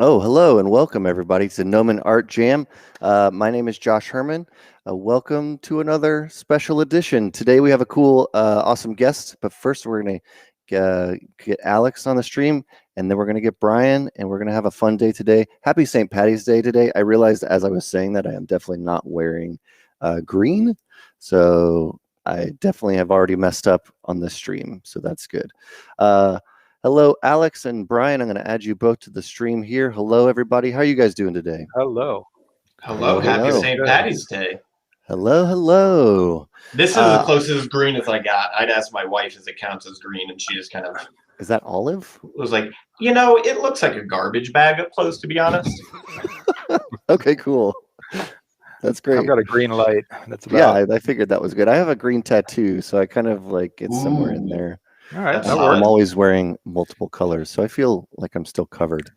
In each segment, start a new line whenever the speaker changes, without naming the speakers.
Oh, hello and welcome everybody to Gnomon Art Jam. My name is Josh Herman. Welcome to another special edition. Today we have a cool, awesome guest, but first we're going to get Alex on the stream, and then we're going to get Bryan, and we're going to have a fun day today. Happy St. Patty's Day today. I realized as I was saying that I am definitely not wearing green, so I definitely have already messed up on the stream, so that's good. Hello, Alex and Bryan. I'm going to add you both to the stream here. Hello, everybody. How are you guys doing today?
Hello.
Hello, happy St. Patty's Day.
Hello, hello.
This is the closest green as I got. I'd asked my wife if it counts as green, and she just kind of...
Is that olive?
Was like, it looks like a garbage bag up close, to be honest.
Okay, cool. That's great.
I've got a green light. That's about...
Yeah, I figured that was good. I have a green tattoo, so I kind of like it's somewhere in there.
All right,
I'm always wearing multiple colors, so I feel like I'm still covered.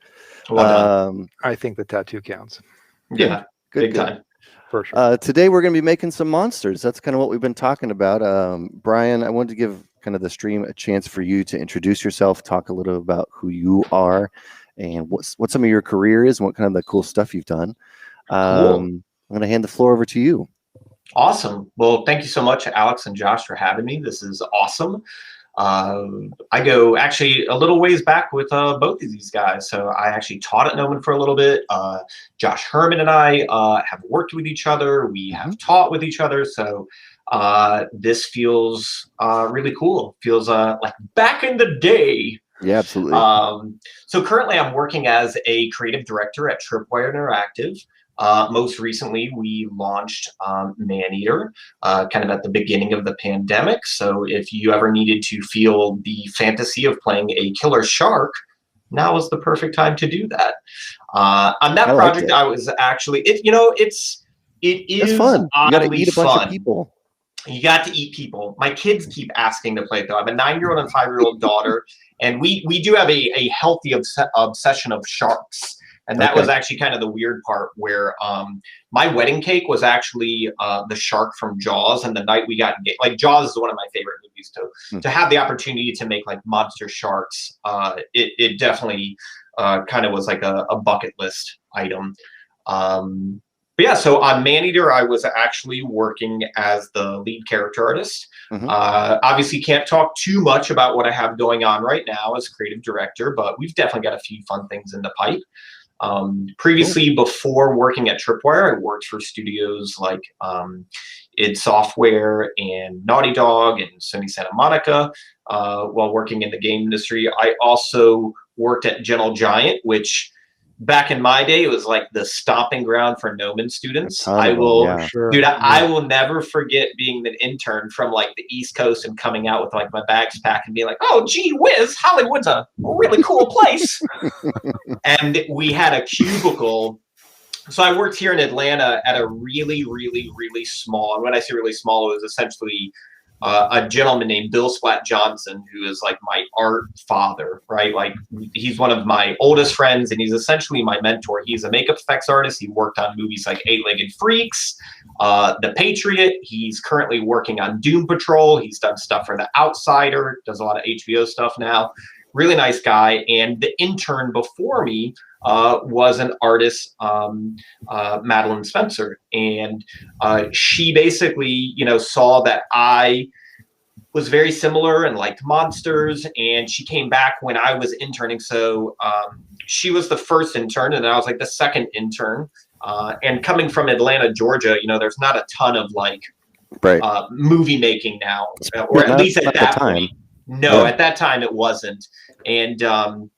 I think the tattoo counts.
Yeah,
good,
big time.
For sure.
Today we're going to be making some monsters. That's kind of what we've been talking about. Bryan, I wanted to give kind of the stream a chance for you to introduce yourself, talk a little about who you are, and what some of your career is, and what kind of the cool stuff you've done.
Cool.
I'm going to hand the floor over to you.
Awesome. Well, thank you so much, Alex and Josh, for having me. This is awesome. I go actually a little ways back with both of these guys. So I actually taught at Gnomon for a little bit. Josh Herman and I have worked with each other. We have taught with each other. So this feels really cool. Feels like back in the day.
Yeah, absolutely.
So currently I'm working as a creative director at Tripwire Interactive. Most recently, we launched Maneater kind of at the beginning of the pandemic. So if you ever needed to feel the fantasy of playing a killer shark, now is the perfect time to do that. On that project, I was actually, it is
fun. You got to eat a bunch of people.
You got to eat people. My kids keep asking to play it, though. I have a 9-year-old and 5-year-old daughter, and we do have a healthy obsession of sharks. And that was actually kind of the weird part where my wedding cake was actually the shark from Jaws. And the night we got engaged, like Jaws is one of my favorite movies to have the opportunity to make like monster sharks. It definitely kind of was like a bucket list item. But yeah, so on Maneater, I was actually working as the lead character artist. Obviously can't talk too much about what I have going on right now as creative director, but we've definitely got a few fun things in the pipe. Previously, before working at Tripwire, I worked for studios like id Software and Naughty Dog and Sony Santa Monica while working in the game industry. I also worked at Gentle Giant, which back in my day, it was like the stomping ground for Gnomon students. I will never forget being an intern from like the East Coast and coming out with like my bags packed and being like, oh, gee whiz, Hollywood's a really cool place. And we had a cubicle. So I worked here in Atlanta at a really, really, really small, and when I say really small, it was essentially a gentleman named Bill Splat Johnson, who is like my art father, right? Like he's one of my oldest friends, and he's essentially my mentor. He's a makeup effects artist. He worked on movies like Eight-Legged Freaks, The Patriot. He's currently working on Doom Patrol. He's done stuff for The Outsider, does a lot of HBO stuff now. Really nice guy. And the intern before me was an artist, Madeline Spencer, and she basically, saw that I was very similar and liked monsters, and she came back when I was interning. So she was the first intern, and I was like the second intern. And coming from Atlanta, Georgia, there's not a ton of like movie making now, or at least at that time. No, at that time it wasn't. And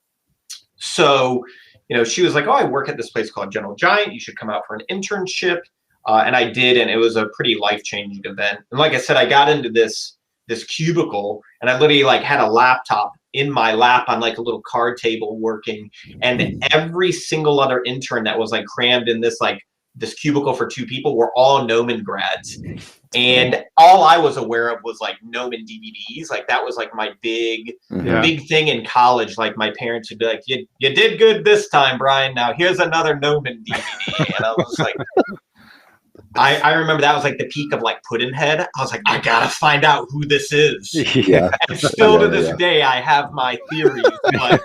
so she was like, oh, I work at this place called Gentle Giant. You should come out for an internship. And I did, and it was a pretty life-changing event. And like I said, I got into this cubicle, and I literally like had a laptop in my lap on like a little card table working. And every single other intern that was like crammed in this cubicle for 2 people were all Gnomon grads. And all I was aware of was like Gnomon DVDs. Like that was like my big thing in college. Like my parents would be like, you did good this time, Bryan. Now here's another Gnomon DVD. And I was like, I remember that was like the peak of like Puddinhead. I was like, I gotta find out who this is.
Yeah.
And still to this day, I have my theories, but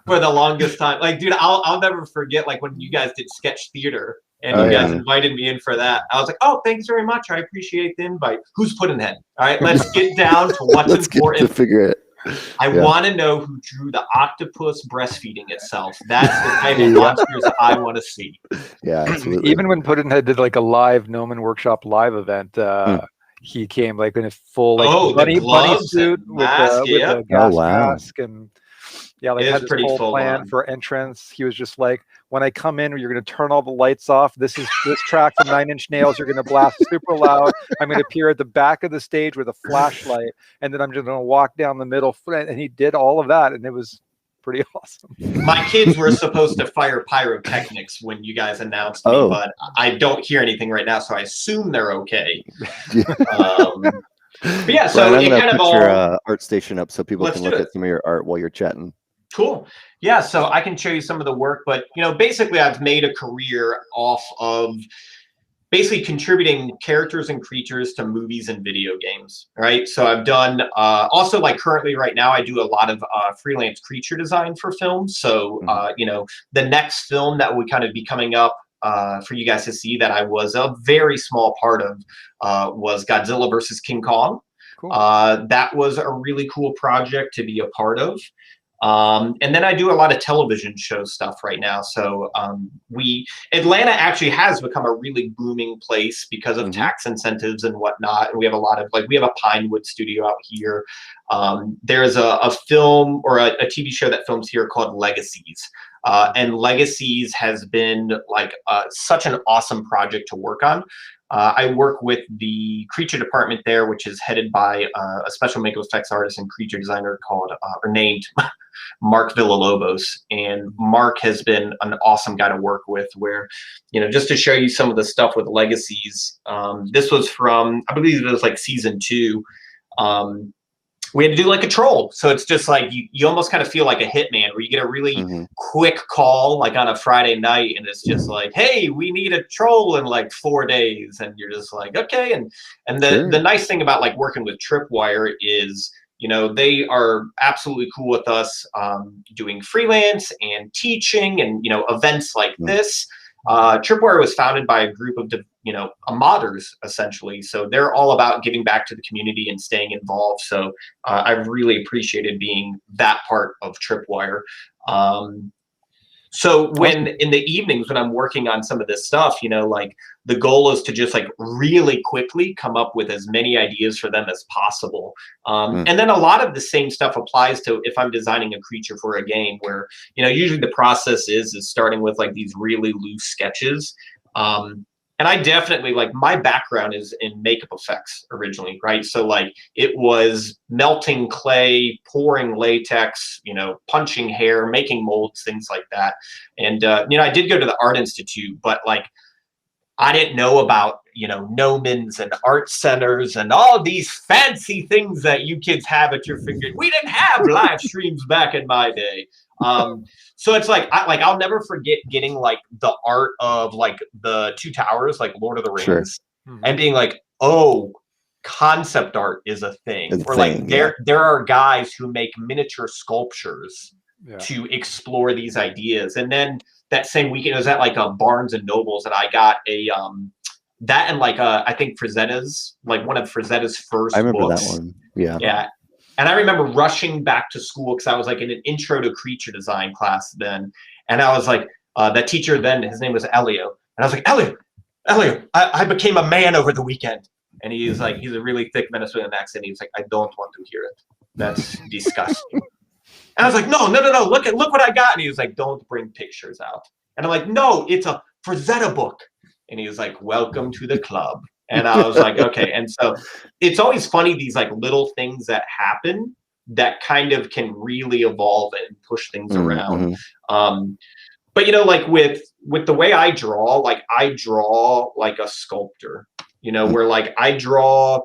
for the longest time, like, dude, I'll never forget like when you guys did sketch theater and you guys invited me in for that. I was like, oh, thanks very much. I appreciate the invite. Who's Puddinhead? All right, let's get down to what's important.
Get to figure it.
I want to know who drew the octopus breastfeeding itself. That's the type of monsters I want to see.
Yeah, absolutely.
Even when Puddinhead did like a live Gnomon Workshop live event, he came like in a full like bunny suit with a gas mask, and like had this whole plan for entrance. He was just like, when I come in, you're going to turn all the lights off. This track from 9 Inch Nails. You're going to blast super loud. I'm going to appear at the back of the stage with a flashlight, and then I'm just going to walk down the middle. And he did all of that, and it was pretty awesome.
My kids were supposed to fire pyrotechnics when you guys announced me, but I don't hear anything right now, so I assume they're okay. But yeah, so
Brian, I'm going to put your art station up so people can look at some of your art while you're chatting.
Cool. Yeah, so I can show you some of the work, but basically I've made a career off of basically contributing characters and creatures to movies and video games, right? So I've done also like currently right now I do a lot of freelance creature design for films. So the next film that would kind of be coming up for you guys to see that I was a very small part of was Godzilla versus King Kong. Cool. That was a really cool project to be a part of. And then I do a lot of television show stuff right now. So Atlanta actually has become a really booming place because of tax incentives and whatnot. And we have a lot of we have a Pinewood studio out here. There's a film or a TV show that films here called Legacies. And Legacies has been like such an awesome project to work on. I work with the creature department there, which is headed by a special makeup effects artist and creature designer named Mark Villalobos. And Mark has been an awesome guy to work with where, just to show you some of the stuff with Legacies, this was from, I believe it was like season 2. We had to do like a troll. So it's just like you almost kind of feel like a hitman where you get a really quick call like on a Friday night and it's just like, hey, we need a troll in like 4 days. And you're just like, okay. And the nice thing about like working with Tripwire is, they are absolutely cool with us doing freelance and teaching and, events like this. Tripwire was founded by a group of, modders, essentially. So they're all about giving back to the community and staying involved. So I've really appreciated being that part of Tripwire. So when in the evenings when I'm working on some of this stuff, like the goal is to just like really quickly come up with as many ideas for them as possible. And then a lot of the same stuff applies to if I'm designing a creature for a game where, usually the process is starting with like these really loose sketches. And I definitely like my background is in makeup effects originally, right? So like it was melting clay, pouring latex, punching hair, making molds, things like that. And, I did go to the Art Institute, but like I didn't know about, Gnomons and art centers and all these fancy things that you kids have at your fingertips. We didn't have live streams back in my day. So it's like I'll never forget getting like the art of like the Two Towers, like Lord of the Rings, and being like, oh, concept art is a thing. Or like there are guys who make miniature sculptures to explore these ideas. And then that same weekend, it was at like a Barnes and Nobles, and I got a that and like I think Frazetta's, like one of Frazetta's first
I remember
books.
that one. Yeah.
Yeah. And I remember rushing back to school because I was like in an intro to creature design class then. And I was like, that teacher then, his name was Elio. And I was like, Elio, I became a man over the weekend. And he's like, he's a really thick Venezuelan accent. He's like, I don't want to hear it. That's disgusting. And I was like, no, look what I got. And he was like, don't bring pictures out. And I'm like, no, it's a Frazetta book. And he was like, welcome to the club. And I was like, okay. And so it's always funny, these like little things that happen that kind of can really evolve and push things around. But like with the way I draw like a sculptor, where like I draw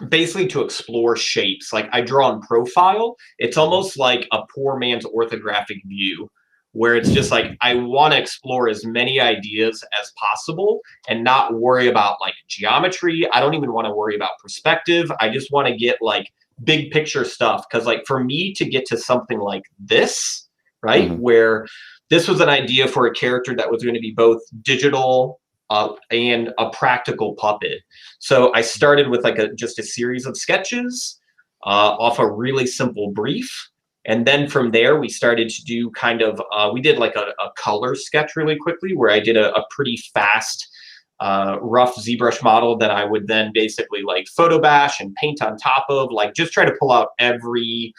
basically to explore shapes. Like I draw in profile. It's almost like a poor man's orthographic view where it's just like, I want to explore as many ideas as possible and not worry about like geometry. I don't even want to worry about perspective. I just want to get like big picture stuff. Cause like for me to get to something like this, right, where this was an idea for a character that was going to be both digital and a practical puppet. So I started with like just a series of sketches off a really simple brief. And then from there, we started to do kind of, we did like a color sketch really quickly where I did a pretty fast, rough ZBrush model that I would then basically like photo bash and paint on top of, like just try to pull out every,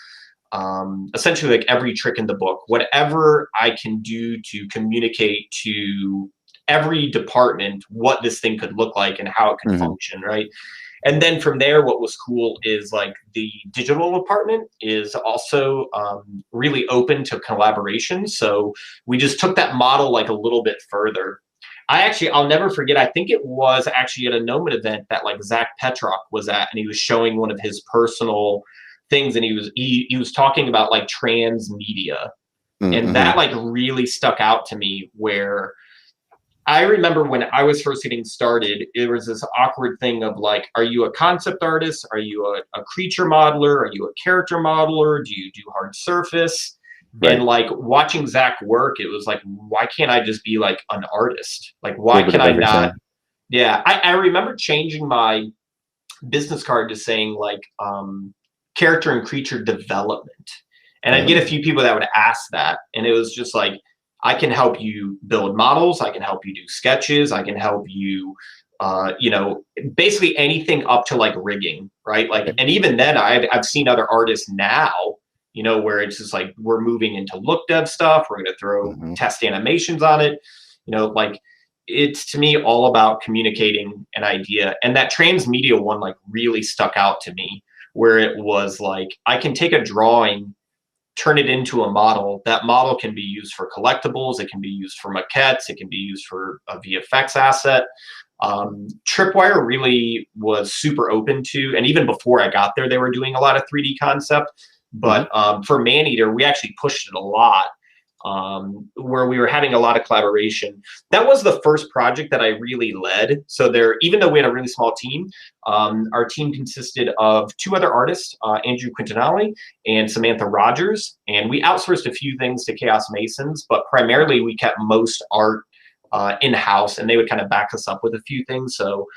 essentially like every trick in the book, whatever I can do to communicate to every department what this thing could look like and how it could function, right? And then from there, what was cool is like the digital department is also really open to collaboration. So we just took that model like a little bit further. I'll never forget, I think it was actually at a Gnomon event that like Zach Petrock was at, and he was showing one of his personal things, and he was talking about like transmedia. And that like really stuck out to me, where I remember when I was first getting started, it was this awkward thing of like, are you a concept artist? Are you a creature modeler? Are you a character modeler? Do you do hard surface? Right. And like watching Zach work, it was like, why can't I just be like an artist? Like, why can I not? Yeah, I remember changing my business card to saying like character and creature development. And I'd get a few people that would ask that. And it was just like, I can help you build models. I can help you do sketches. I can help you, you know, basically anything up to like rigging, right? Like, and even then I've seen other artists now, you know, where it's just like, we're moving into look dev stuff. We're going to throw test animations on it. You know, like it's to me all about communicating an idea. And that transmedia one like really stuck out to me, where it was like, I can take a drawing, turn it into a model. That model can be used for collectibles. It can be used for maquettes. It can be used for a VFX asset. Tripwire really was super open to, and even before I got there, they were doing a lot of 3D concept. But for Maneater, we actually pushed it a lot, where we were having a lot of collaboration. That was the first project that I really led. So there, even though we had a really small team, our team consisted of 2 other artists, Andrew Quintanale and Samantha Rogers. And we outsourced a few things to Chaos Masons, but primarily we kept most art in-house, and they would kind of back us up with a few things. So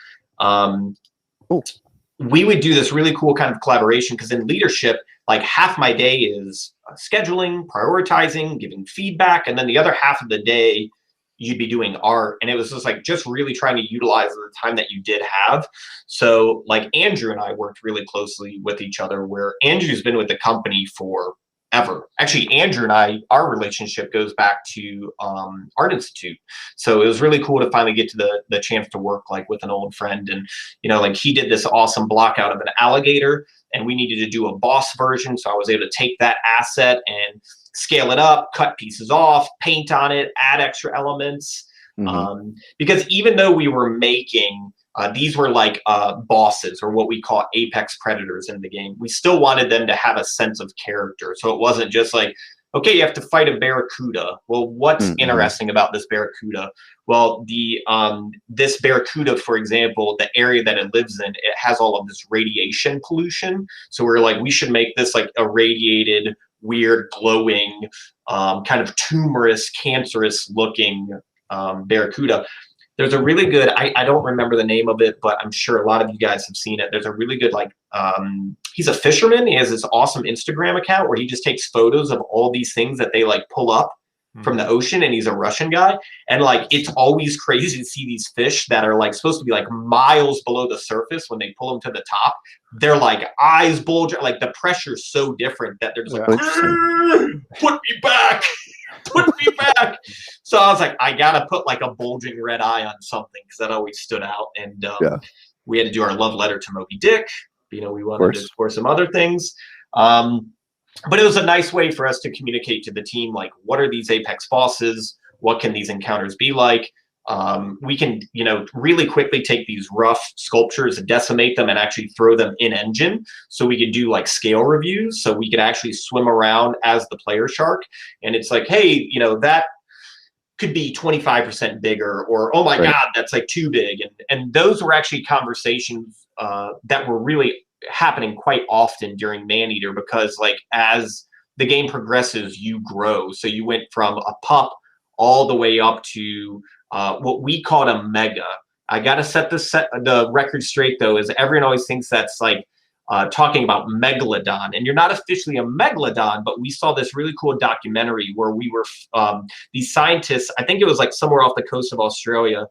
we would do this really cool kind of collaboration, because in leadership, like half my day is scheduling, prioritizing, giving feedback, and then the other half of the day you'd be doing art. And it was just like just really trying to utilize the time that you did have. So like Andrew and I worked really closely with each other, where Andrew's been with the company for ever. Actually, Andrew and I, our relationship goes back to Art Institute. So it was really cool to finally get to the chance to work like with an old friend. And, you know, like he did this awesome block out of an alligator, and we needed to do a boss version. So I was able to take that asset and scale it up, cut pieces off, paint on it, add extra elements. Because even though we were making, these were like bosses, or what we call apex predators in the game, we still wanted them to have a sense of character. So it wasn't just like, okay, you have to fight a barracuda. Well, what's interesting about this barracuda? Well, this barracuda, for example, the area that it lives in, it has all of this radiation pollution. So we're like, we should make this like a radiated, weird, glowing, kind of tumorous, cancerous looking barracuda. There's a really good, I don't remember the name of it, but I'm sure a lot of you guys have seen it. There's a really good, like, he's a fisherman. He has this awesome Instagram account where he just takes photos of all these things that they like pull up from the ocean, and he's a Russian guy. And like, it's always crazy to see these fish that are like supposed to be like miles below the surface. When they pull them to the top, they're like eyes bulging, like the pressure's so different that they're just like, put me back. Put me back. So I was like, I gotta put like a bulging red eye on something, because that always stood out. And we had to do our love letter to Moby Dick. You know, we wanted to explore some other things. But it was a nice way for us to communicate to the team, like, what are these apex bosses? What can these encounters be like? we can, really quickly take these rough sculptures and decimate them and actually throw them in engine. So we could do like scale reviews. So we could actually swim around as the player shark. And it's like, hey, that could be 25% bigger, or, oh my God, that's like too big. And those were actually conversations that were really happening quite often during Maneater, because like as the game progresses, you grow. So you went from a pup all the way up to what we called a mega. I got to set the record straight, though, is everyone always thinks that's like talking about megalodon, and you're not officially a megalodon, but we saw this really cool documentary where we were these scientists, I think it was like somewhere off the coast of Australia,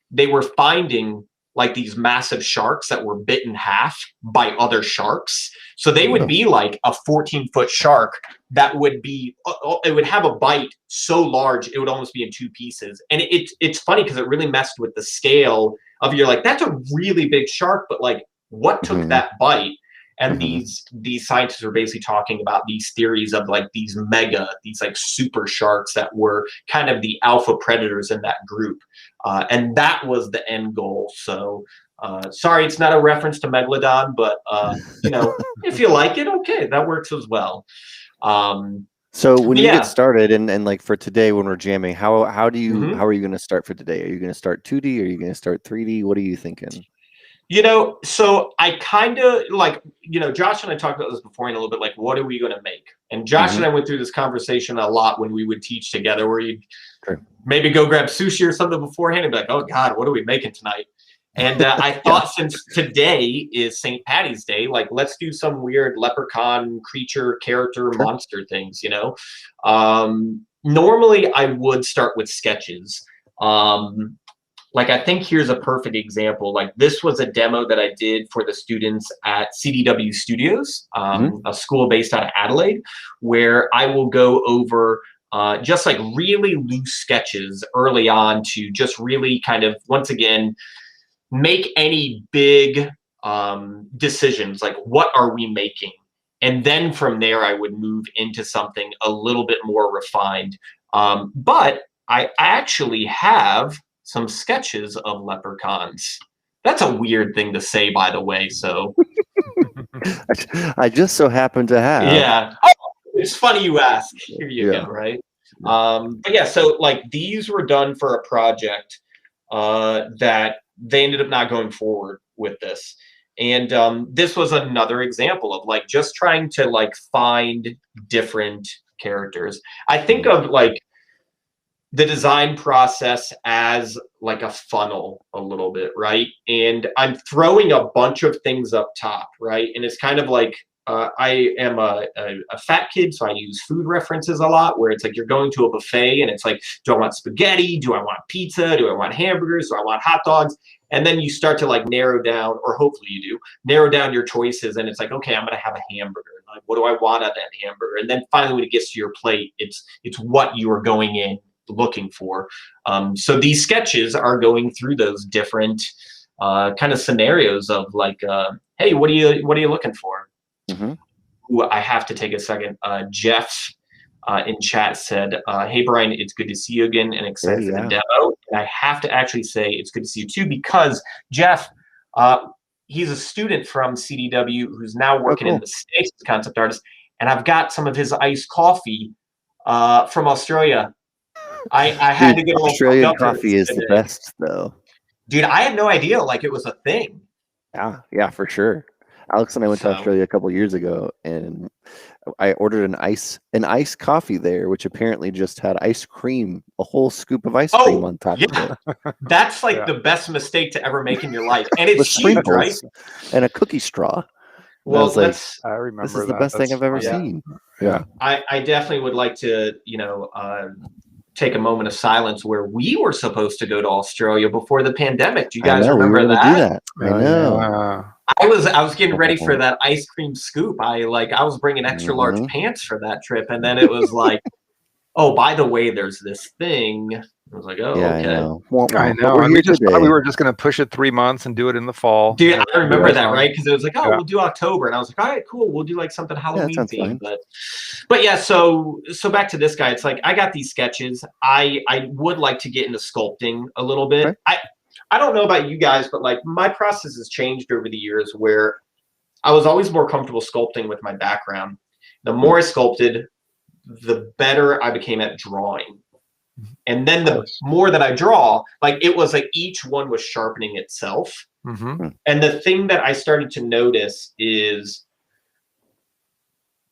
they were finding like these massive sharks that were bit in half by other sharks. So they would be like a 14-foot shark that would be, it would have a bite so large, it would almost be in two pieces. And it's funny because it really messed with the scale of, you're like, that's a really big shark, but like what took that bite? And these scientists are basically talking about these theories of like these like super sharks that were kind of the alpha predators in that group. And that was the end goal. So sorry, it's not a reference to Megalodon, but if you like it, okay, that works as well.
So when you get started and like for today when we're jamming, how are you going to start for today? Are you going to start 2D? Are you going to start 3D? What are you thinking?
So I kind of like, Josh and I talked about this before in a little bit, like, what are we going to make? And Josh and I went through this conversation a lot when we would teach together, where you'd maybe go grab sushi or something beforehand and be like, oh God, what are we making tonight? And I thought since today is St. Patty's Day, like, let's do some weird leprechaun creature, character, monster things, Normally I would start with sketches. Like, I think here's a perfect example. Like, this was a demo that I did for the students at CDW Studios, a school based out of Adelaide, where I will go over just like really loose sketches early on to just really kind of, once again, make any big decisions, like what are we making? And then from there, I would move into something a little bit more refined. But I actually have some sketches of leprechauns. That's a weird thing to say, by the way. So
I just so happen to have.
Yeah. Oh, it's funny you ask. Here you go, right? But yeah, so like these were done for a project that they ended up not going forward with this. And this was another example of like just trying to like find different characters. I think of like the design process as like a funnel a little bit, right? And I'm throwing a bunch of things up top, right? And it's kind of like I am a fat kid, so I use food references a lot, where it's like you're going to a buffet and it's like, do I want spaghetti? Do I want pizza? Do I want hamburgers? Do I want hot dogs? And then you start to like narrow down, or hopefully you do, narrow down your choices. And it's like, okay, I'm going to have a hamburger. Like, what do I want on that hamburger? And then finally, when it gets to your plate, it's what you are going in looking for. So these sketches are going through those different kind of scenarios of like, hey, what are you looking for? Ooh, I have to take a second. Jeff in chat said, hey, Bryan, it's good to see you again and excited for the demo. And I have to actually say it's good to see you too, because Jeff, he's a student from CDW who's now working in the States as a concept artist. And I've got some of his iced coffee from Australia. I had to get a little
Australian coffee is the best, though.
Dude, I had no idea like it was a thing.
Yeah, for sure. Alex and I went to Australia a couple of years ago, and I ordered an iced coffee there, which apparently just had ice cream, a whole scoop of ice cream on top of it.
That's like the best mistake to ever make in your life, and it's cheap, right?
And a cookie straw.
Well,
I remember
this is the best thing I've ever seen. Yeah,
I definitely would like to, take a moment of silence where we were supposed to go to Australia before the pandemic. Do you guys remember that?
I know.
I was getting ready for that ice cream scoop. I was bringing extra large pants for that trip, and then it was like, oh, by the way, there's this thing. I was like, oh,
yeah,
okay.
I know.
I know. And we just thought we were just going to push it 3 months and do it in the fall.
Dude, I remember that, right? Because it was like, oh, we'll do October, and I was like, all right, cool, we'll do like something Halloween themed. But yeah, so back to this guy. It's like I got these sketches. I would like to get into sculpting a little bit. Okay. I don't know about you guys, but like my process has changed over the years where I was always more comfortable sculpting with my background. The more I sculpted, the better I became at drawing. And then the more that I draw, like it was like each one was sharpening itself. Mm-hmm. And the thing that I started to notice is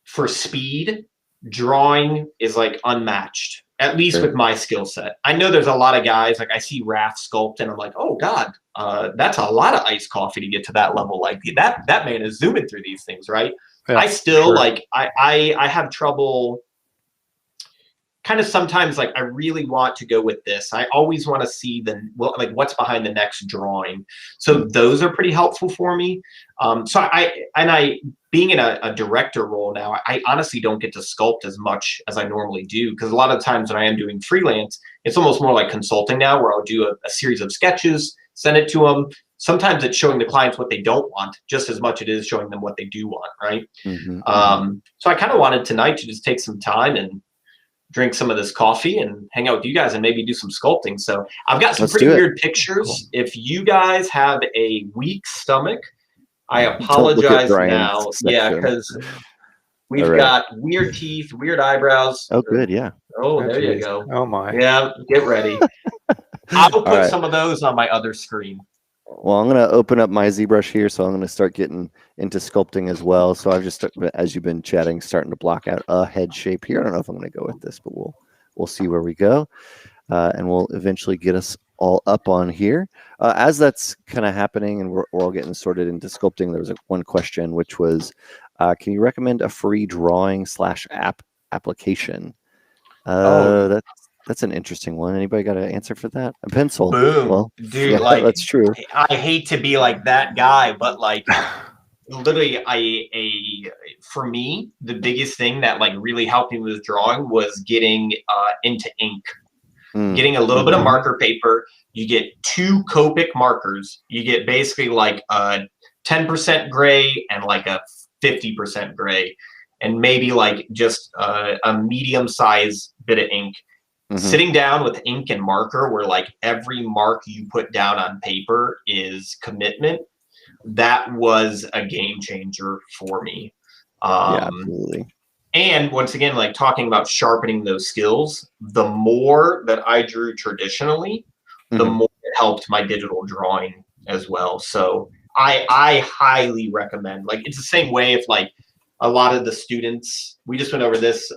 for speed, drawing is like unmatched, at least with my skill set. I know there's a lot of guys, like I see Raph sculpt and I'm like, oh God, that's a lot of iced coffee to get to that level. Like that man is zooming through these things, right? Yeah, I still like, I have trouble kind of sometimes like I really want to go with this. I always want to see like what's behind the next drawing. So those are pretty helpful for me. So I being in a director role now, I honestly don't get to sculpt as much as I normally do, because a lot of times when I am doing freelance, it's almost more like consulting now, where I'll do a series of sketches, send it to them. Sometimes it's showing the clients what they don't want just as much as it is showing them what they do want, right? Mm-hmm. So I kind of wanted tonight to just take some time and drink some of this coffee and hang out with you guys and maybe do some sculpting. So I've got some pretty weird pictures. Cool. If you guys have a weak stomach, I apologize now. Yeah, because we've got weird teeth, weird eyebrows.
Oh, good, yeah.
Oh, there you go.
Oh, my.
Yeah, get ready. I'll put some of those on my other screen.
Well, I'm going to open up my ZBrush here, so I'm going to start getting into sculpting as well. So I've just, as you've been chatting, starting to block out a head shape here. I don't know if I'm going to go with this, but we'll see where we go, and we'll eventually get us all up on here. As that's kind of happening, and we're all getting sorted into sculpting, there was one question, which was, can you recommend a free drawing / app application? That's an interesting one. Anybody got an answer for that? A pencil.
Boom.
Well,
dude,
yeah,
like
that's true.
I hate to be like that guy, but like literally for me, the biggest thing that like really helped me with drawing was getting into ink. Getting a little bit of marker paper. You get 2 Copic markers. You get basically like a 10% gray and like a 50% gray, and maybe like just a medium size bit of ink. Sitting down with ink and marker, where like every mark you put down on paper is commitment, that was a game changer for me.
Yeah, absolutely.
And once again, like talking about sharpening those skills, the more that I drew traditionally, the more it helped my digital drawing as well. So I highly recommend, like, it's the same way if like a lot of the students, we just went over this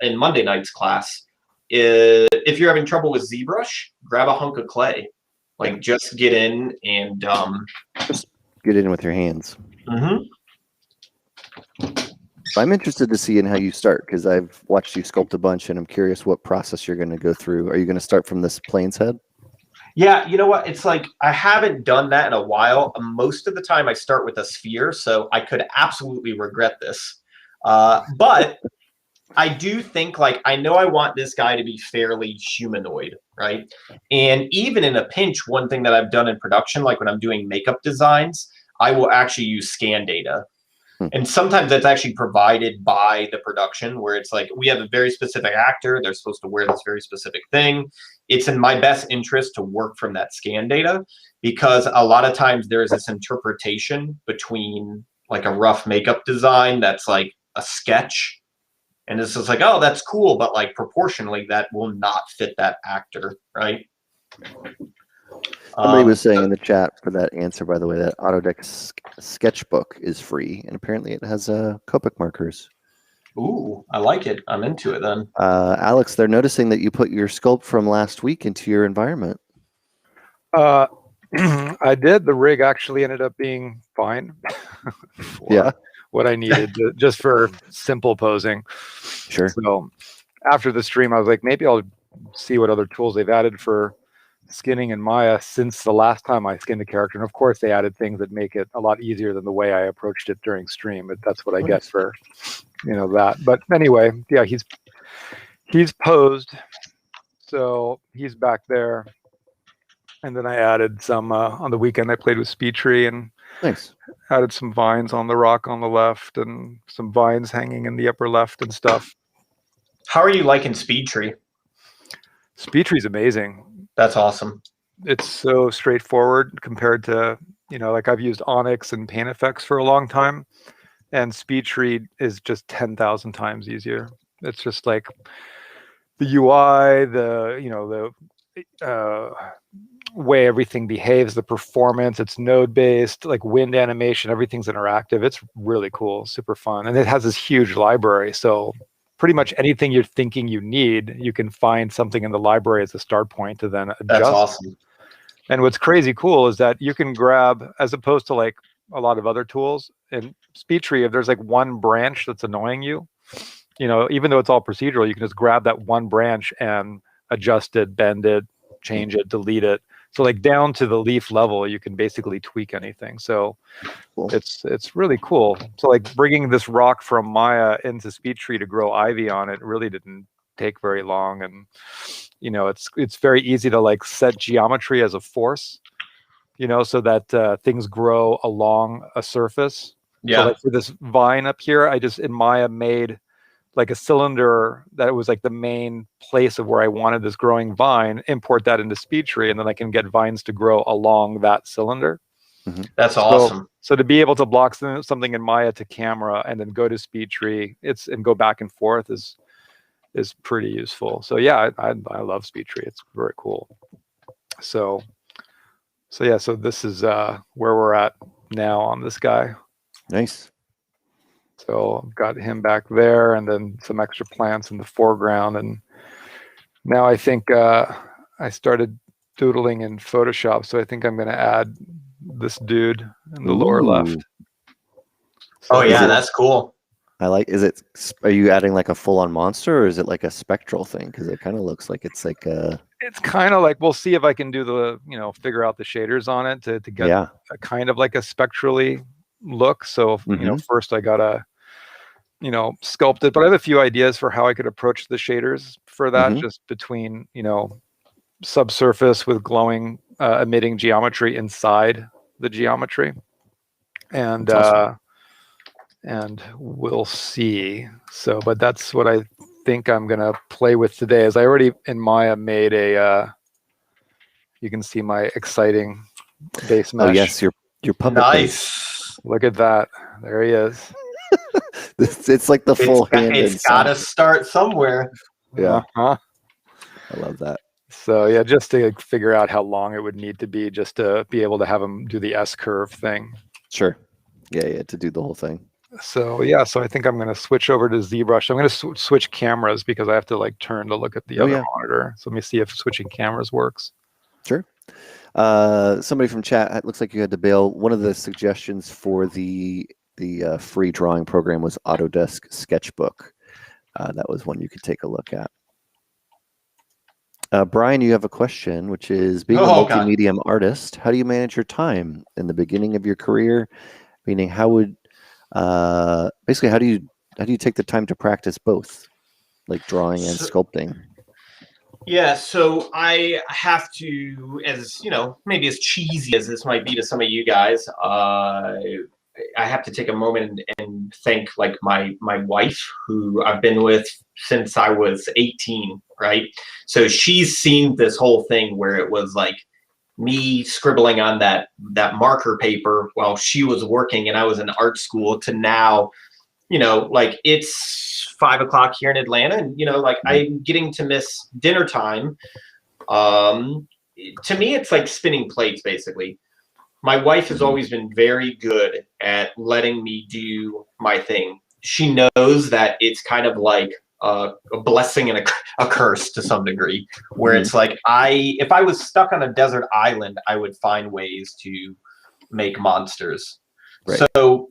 in Monday night's class. If you're having trouble with ZBrush, grab a hunk of clay. Like, just get in and
just get in with your hands. I'm interested to see in how you start, because I've watched you sculpt a bunch, and I'm curious what process you're going to go through. Are you going to start from this plane's head?
Yeah, you know what? It's like I haven't done that in a while. Most of the time, I start with a sphere, so I could absolutely regret this. But I do think, like, I know I want this guy to be fairly humanoid, right? And even in a pinch, one thing that I've done in production, like when I'm doing makeup designs, I will actually use scan data. And sometimes that's actually provided by the production, where it's like, we have a very specific actor, they're supposed to wear this very specific thing. It's in my best interest to work from that scan data, because a lot of times there's this interpretation between like a rough makeup design that's like a sketch. And it's just like, oh, that's cool, but like proportionally, that will not fit that actor, right?
Somebody was saying in the chat for that answer, by the way, that Autodesk Sketchbook is free, and apparently it has Copic markers.
Ooh, I like it. I'm into it then.
Alex, they're noticing that you put your sculpt from last week into your environment.
I did. The rig actually ended up being fine.
Yeah.
What I needed just for simple posing.
Sure.
So after the stream, I was like, maybe I'll see what other tools they've added for skinning in Maya since the last time I skinned a character. And of course, they added things that make it a lot easier than the way I approached it during stream. But that's what I get for, that. But anyway, yeah, he's He's posed, so he's back there. And then I added some on the weekend. I played with SpeedTree and
nice.
Added some vines on the rock on the left and some vines hanging in the upper left and stuff.
How are you liking SpeedTree?
SpeedTree's amazing.
That's awesome.
It's so straightforward compared to, like I've used Onyx and Paint Effects for a long time, and SpeedTree is just 10,000 times easier. It's just like the UI, the way everything behaves, the performance, it's node based, like wind animation, everything's interactive. It's really cool, super fun. And it has this huge library. So pretty much anything you're thinking you need, you can find something in the library as a start point to then adjust.
That's awesome.
And what's crazy cool is that you can grab, as opposed to like a lot of other tools in SpeedTree, if there's like one branch that's annoying you, even though it's all procedural, you can just grab that one branch and adjust it, bend it, change it, delete it. So like down to the leaf level, you can basically tweak anything. So cool. It's really cool. So like bringing this rock from Maya into SpeedTree to grow ivy on it really didn't take very long. And, it's very easy to like set geometry as a force, so that things grow along a surface.
Yeah.
So like for this vine up here, I just in Maya made like a cylinder that was like the main place of where I wanted this growing vine, import that into SpeedTree, and then I can get vines to grow along that cylinder.
Mm-hmm.
That's awesome.
So to be able to block something in Maya to camera and then go to SpeedTree, and go back and forth is pretty useful. So yeah, I love SpeedTree. It's very cool. So this is where we're at now on this guy.
Nice.
So I've got him back there and then some extra plants in the foreground. And now I think I started doodling in Photoshop. So I think I'm going to add this dude in the lower left.
So oh yeah, that's cool.
Are you adding like a full-on monster, or is it like a spectral thing? Because it kind of looks like it's like a...
It's kind of like, we'll see if I can do the, figure out the shaders on it to get a kind of like a spectrally look. So, first I got to, sculpt it. But I have a few ideas for how I could approach the shaders for that, just between, subsurface with glowing, emitting geometry inside the geometry. And, awesome. And we'll see. So, but that's what I think I'm going to play with today. Is I already in Maya made you can see my exciting base mesh.
Oh yes, your puppet.
Nice.
Look at that. There he is.
It's like the full hand.
It's got to start somewhere.
Yeah. I love that.
So yeah, just to figure out how long it would need to be just to be able to have him do the S-curve thing.
Sure. Yeah, to do the whole thing.
So yeah, so I think I'm going to switch over to Zbrush. I'm going to switch cameras because I have to like turn to look at the other monitor. So let me see if switching cameras works.
Sure. Somebody from chat, it looks like you had to bail. One of the suggestions for the free drawing program was Autodesk Sketchbook. That was one you could take a look at. Bryan, you have a question, which is, being a multimedia artist, how do you manage your time in the beginning of your career? Meaning, basically, how do you take the time to practice both, like drawing and sculpting?
Yeah, so I have to, maybe as cheesy as this might be to some of you guys, I have to take a moment and thank like my wife, who I've been with since I was 18, right? So she's seen this whole thing where it was like me scribbling on that marker paper while she was working and I was in art school, to now, like it's 5 o'clock here in Atlanta, and like I'm getting to miss dinner time. To me, it's like spinning plates, basically. My wife has always been very good at letting me do my thing. She knows that it's kind of like a blessing and a curse to some degree, where it's like if I was stuck on a desert island, I would find ways to make monsters. Right. So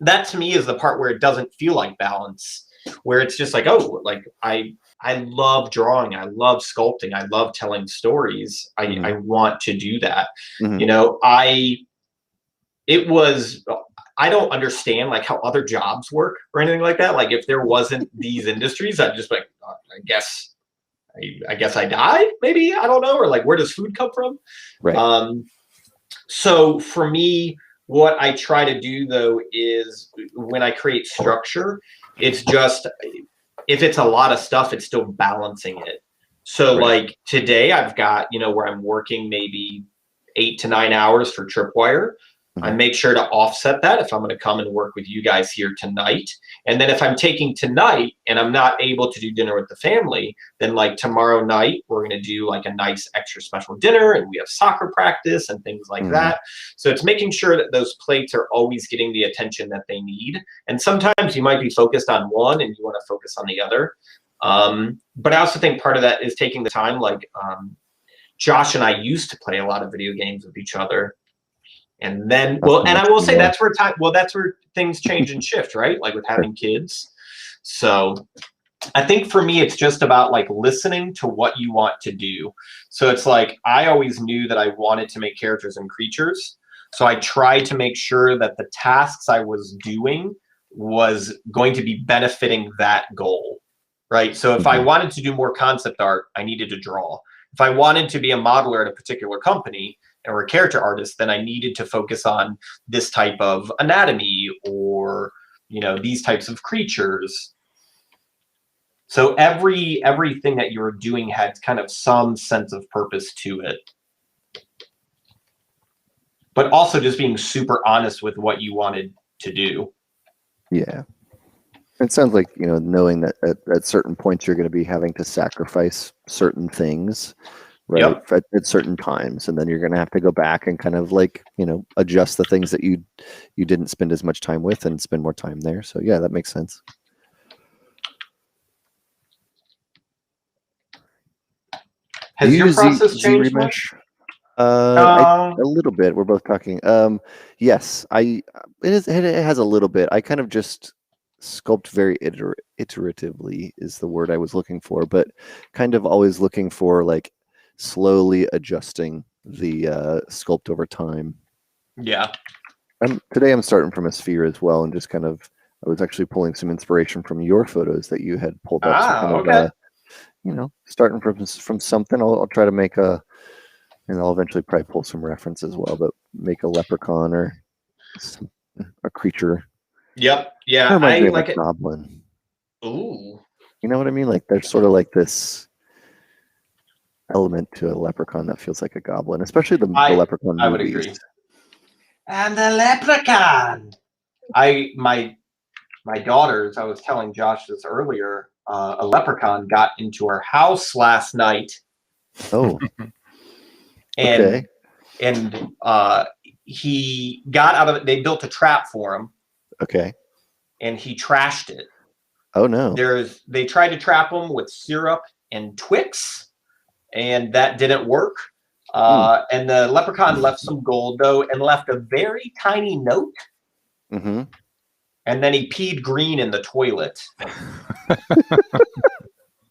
that to me is the part where it doesn't feel like balance, where it's just like, oh, like I love drawing, I love sculpting, I love telling stories. I want to do that. I don't understand like how other jobs work or anything like that. Like if there wasn't these industries, I'd just be like, I guess I died, maybe, I don't know, or like, where does food come from?
Right.
So for me, what I try to do though is when I create structure, it's just, if it's a lot of stuff, it's still balancing it. So like today I've got, where I'm working maybe 8 to 9 hours for Tripwire. I make sure to offset that if I'm going to come and work with you guys here tonight. And then if I'm taking tonight and I'm not able to do dinner with the family, then like tomorrow night, we're going to do like a nice extra special dinner, and we have soccer practice and things like that. So it's making sure that those plates are always getting the attention that they need. And sometimes you might be focused on one and you want to focus on the other. But I also think part of that is taking the time, like Josh and I used to play a lot of video games with each other. And then, and I will say that's where things change and shift, right? Like with having kids. So I think for me, it's just about like listening to what you want to do. So it's like, I always knew that I wanted to make characters and creatures. So I tried to make sure that the tasks I was doing was going to be benefiting that goal, right? So if I wanted to do more concept art, I needed to draw. If I wanted to be a modeler at a particular company or a character artist, then I needed to focus on this type of anatomy or, these types of creatures. So everything that you were doing had kind of some sense of purpose to it. But also just being super honest with what you wanted to do.
Yeah. It sounds like, knowing that at certain points you're going to be having to sacrifice certain things. Right. Yep. At certain times, and then you're going to have to go back and kind of like, adjust the things that you didn't spend as much time with and spend more time there. So yeah, that makes sense.
Has your process changed much?
A little bit. We're both talking. Yes, it has a little bit. I kind of just sculpt very iteratively is the word I was looking for, but kind of always looking for like slowly adjusting the sculpt over time.
Yeah.
Today I'm starting from a sphere as well, and just kind of, I was actually pulling some inspiration from your photos that you had pulled up. Starting from something. I'll try to make and I'll eventually probably pull some reference as well, but make a leprechaun or a creature.
Yep. Yeah.
I like a goblin.
Ooh.
You know what I mean? Like there's sort of like this element to a leprechaun that feels like a goblin, especially the leprechaun movies.
I would agree. And the leprechaun. My daughters, I was telling Josh this earlier, a leprechaun got into our house last night.
Oh.
and he got out of it. They built a trap for him.
Okay.
And he trashed it.
Oh no.
They tried to trap him with syrup and Twix, and that didn't work. And the leprechaun left some gold though, and left a very tiny note. And then he peed green in the toilet.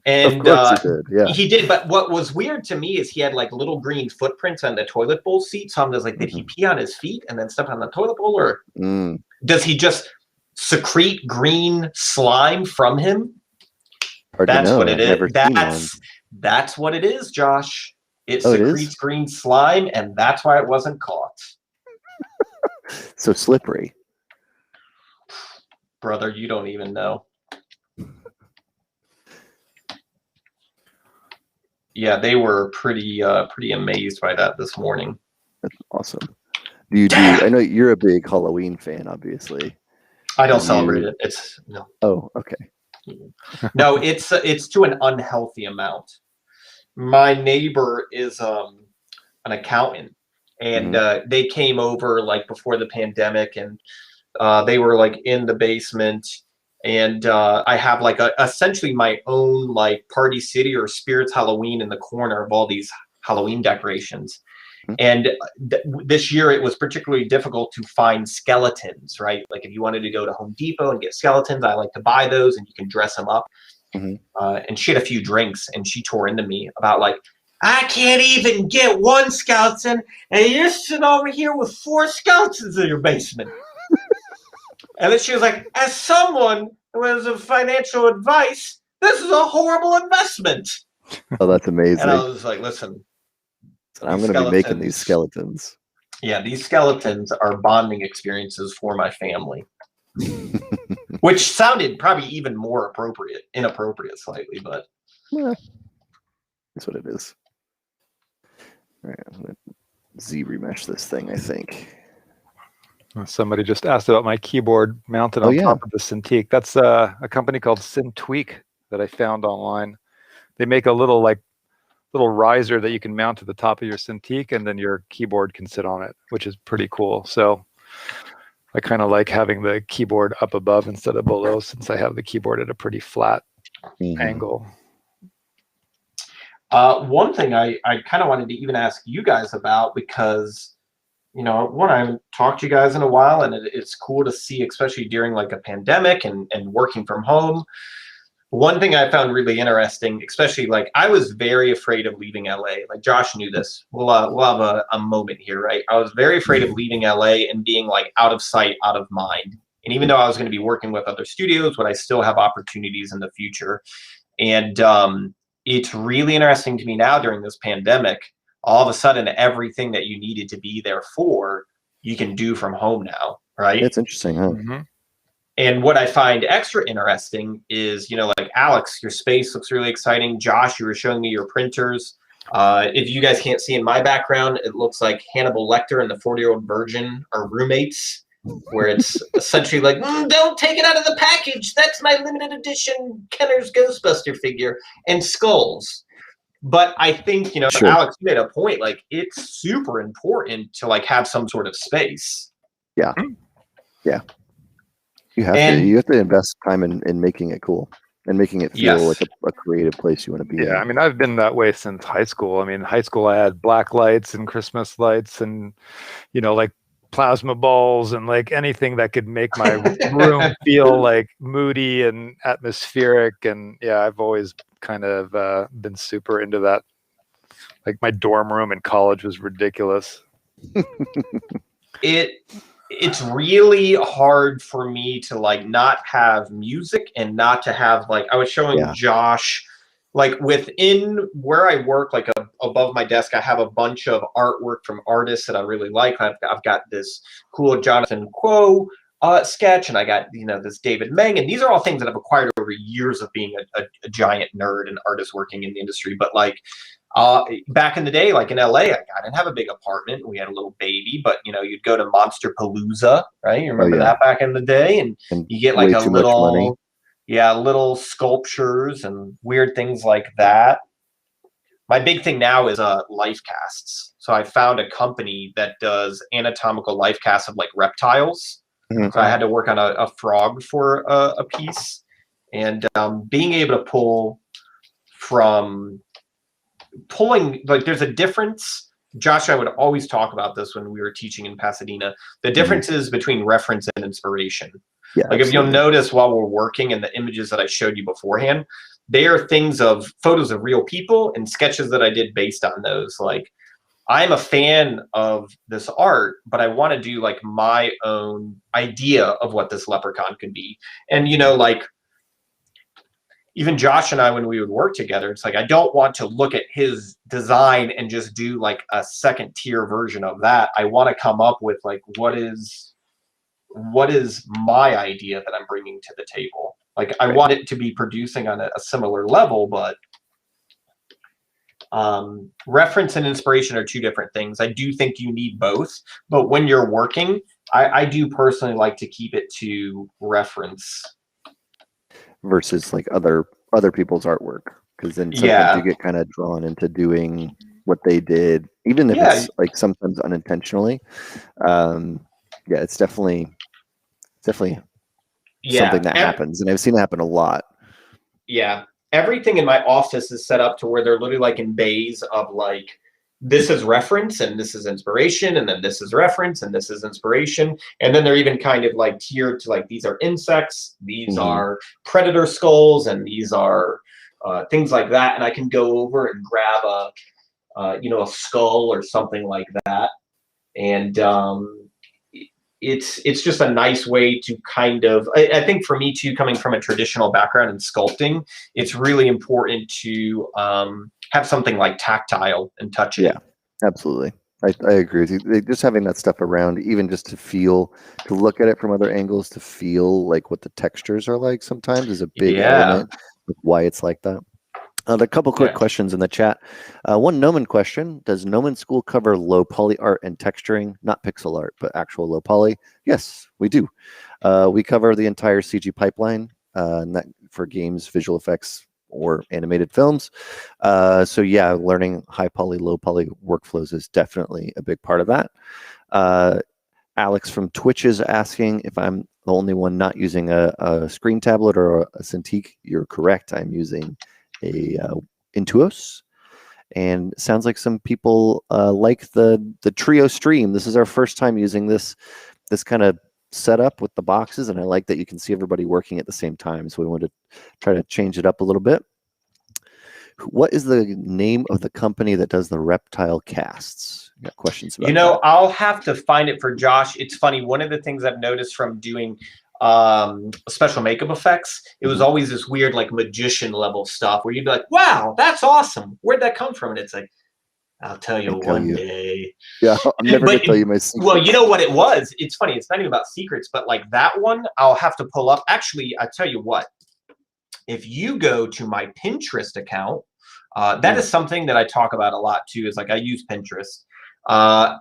And
of course he did. Yeah.
He did. But what was weird to me is he had like little green footprints on the toilet bowl seat. So I'm just like, did he pee on his feet and then step on the toilet bowl, or does he just secrete green slime from him? That's what it is. That's what it is, Josh. It secretes green slime, and that's why it wasn't caught.
So slippery.
Brother, you don't even know. Yeah, they were pretty amazed by that this morning.
That's awesome. I know you're a big Halloween fan, obviously.
I don't celebrate it. It's no.
Oh, okay.
No, it's to an unhealthy amount. My neighbor is an accountant, and they came over like before the pandemic, and they were like in the basement, and I have like essentially my own like Party City or Spirits Halloween in the corner of all these Halloween decorations. And this year it was particularly difficult to find skeletons, right? Like if you wanted to go to Home Depot and get skeletons, I like to buy those and you can dress them up. And she had a few drinks and she tore into me about like, I can't even get one skeleton and you're sitting over here with 4 skeletons in your basement. And then she was like, as someone who has a financial advice, this is a horrible investment.
Oh, that's amazing.
And I was like, listen,
I'm going to be making these skeletons.
Yeah, these skeletons are bonding experiences for my family. Which sounded probably even more inappropriate slightly, but
that's what it is. All right, I'm going to Z-remesh this thing, I think.
Somebody just asked about my keyboard mounted on top of the Cintiq. That's a company called Cintweak that I found online. They make a little riser that you can mount to the top of your Cintiq, and then your keyboard can sit on it, which is pretty cool. So I kind of like having the keyboard up above instead of below, since I have the keyboard at a pretty flat angle.
One thing I kind of wanted to even ask you guys about, because one, I haven't talked to you guys in a while, and it's cool to see, especially during like a pandemic and working from home. One thing I found really interesting, especially like I was very afraid of leaving LA. Like Josh knew this. We'll have a moment here, right? I was very afraid of leaving LA and being like out of sight, out of mind. And even though I was going to be working with other studios, would I still have opportunities in the future? And it's really interesting to me now during this pandemic. All of a sudden, everything that you needed to be there for, you can do from home now, right?
That's interesting, huh?
And what I find extra interesting is, like Alex, your space looks really exciting. Josh, you were showing me your printers. If you guys can't see in my background, it looks like Hannibal Lecter and the 40-Year-Old Virgin are roommates, where it's essentially like, don't take it out of the package. That's my limited edition Kenner's Ghostbuster figure, and skulls. But I think,
Sure.
Alex, you made a point, like it's super important to like have some sort of space.
Yeah. Yeah. You have to invest time in making it cool and making it feel like a creative place you want to be in.
I mean, I've been that way since high school. I mean, high school I had black lights and Christmas lights and, like plasma balls and like anything that could make my room feel like moody and atmospheric. And I've always kind of been super into that. Like my dorm room in college was ridiculous.
It's really hard for me to like not have music and not to have like, I was showing Josh, like within where I work, like above my desk, I have a bunch of artwork from artists that I really like. I've got this cool Jonathan Quo sketch, and I got this David Meng, and these are all things that I've acquired over years of being a giant nerd and artist working in the industry. But like back in the day, like in LA, I didn't have a big apartment. We had a little baby, but you'd go to Monster Palooza, right? You remember that back in the day, and you get like a little sculptures and weird things like that. My big thing now is life casts. So I found a company that does anatomical life casts of like reptiles. So I had to work on a frog for a piece, and being able to pulling, like there's a difference. Josh and I would always talk about this when we were teaching in Pasadena. The differences between reference and inspiration.
Yeah,
like if you'll notice while we're working, and the images that I showed you beforehand, they are photos of real people and sketches that I did based on those. Like I'm a fan of this art, but I want to do like my own idea of what this leprechaun could be. And like even Josh and I, when we would work together, it's like I don't want to look at his design and just do like a second tier version of that. I want to come up with like what is my idea that I'm bringing to the table. Like I want it to be producing on a similar level, but reference and inspiration are two different things. I do think you need both, but when you're working, I do personally like to keep it to reference
versus like other people's artwork, because then sometimes you get kind of drawn into doing what they did, even if it's like sometimes unintentionally. It's definitely something that happens, and I've seen it happen a lot.
Everything in my office is set up to where they're literally like in bays of like, this is reference and this is inspiration, and then this is reference and this is inspiration. And then they're even kind of like tiered to like, these are insects, these are predator skulls, and these are things like that. And I can go over and grab a skull or something like that. And it's just a nice way to kind of, I think for me too, coming from a traditional background in sculpting, it's really important to have something like tactile and touching.
Yeah, absolutely. I agree with you. Just having that stuff around, even just to feel, to look at it from other angles, to feel like what the textures are like sometimes is a big element of why it's like that. A couple quick questions in the chat. One Gnomon question: does Gnomon School cover low poly art and texturing, not pixel art, but actual low poly? Yes, we do. We cover the entire CG pipeline, and that for games, visual effects, or animated films. So yeah, learning high poly, low poly workflows is definitely a big part of that. Alex from Twitch is asking if I'm the only one not using a screen tablet or a Cintiq. You're correct. I'm using a Intuos, and sounds like some people like the Trio Stream. This is our first time using this kind of setup with the boxes, and I like that you can see everybody working at the same time. So we want to try to change it up a little bit. What is the name of the company that does the reptile casts? You got questions about that?
I'll have to find it for Josh. It's funny. One of the things I've noticed from doing special makeup effects, it was always this weird like magician level stuff where you'd be like, wow, that's awesome. Where'd that come from? And it's like, I'll tell you one day.
Yeah, I'm never going to tell you my secrets.
Well, you know what it was? It's funny. It's not even about secrets, but like that one, I'll have to pull up. Actually, I tell you what. If you go to my Pinterest account, that is something that I talk about a lot too, is like I use Pinterest.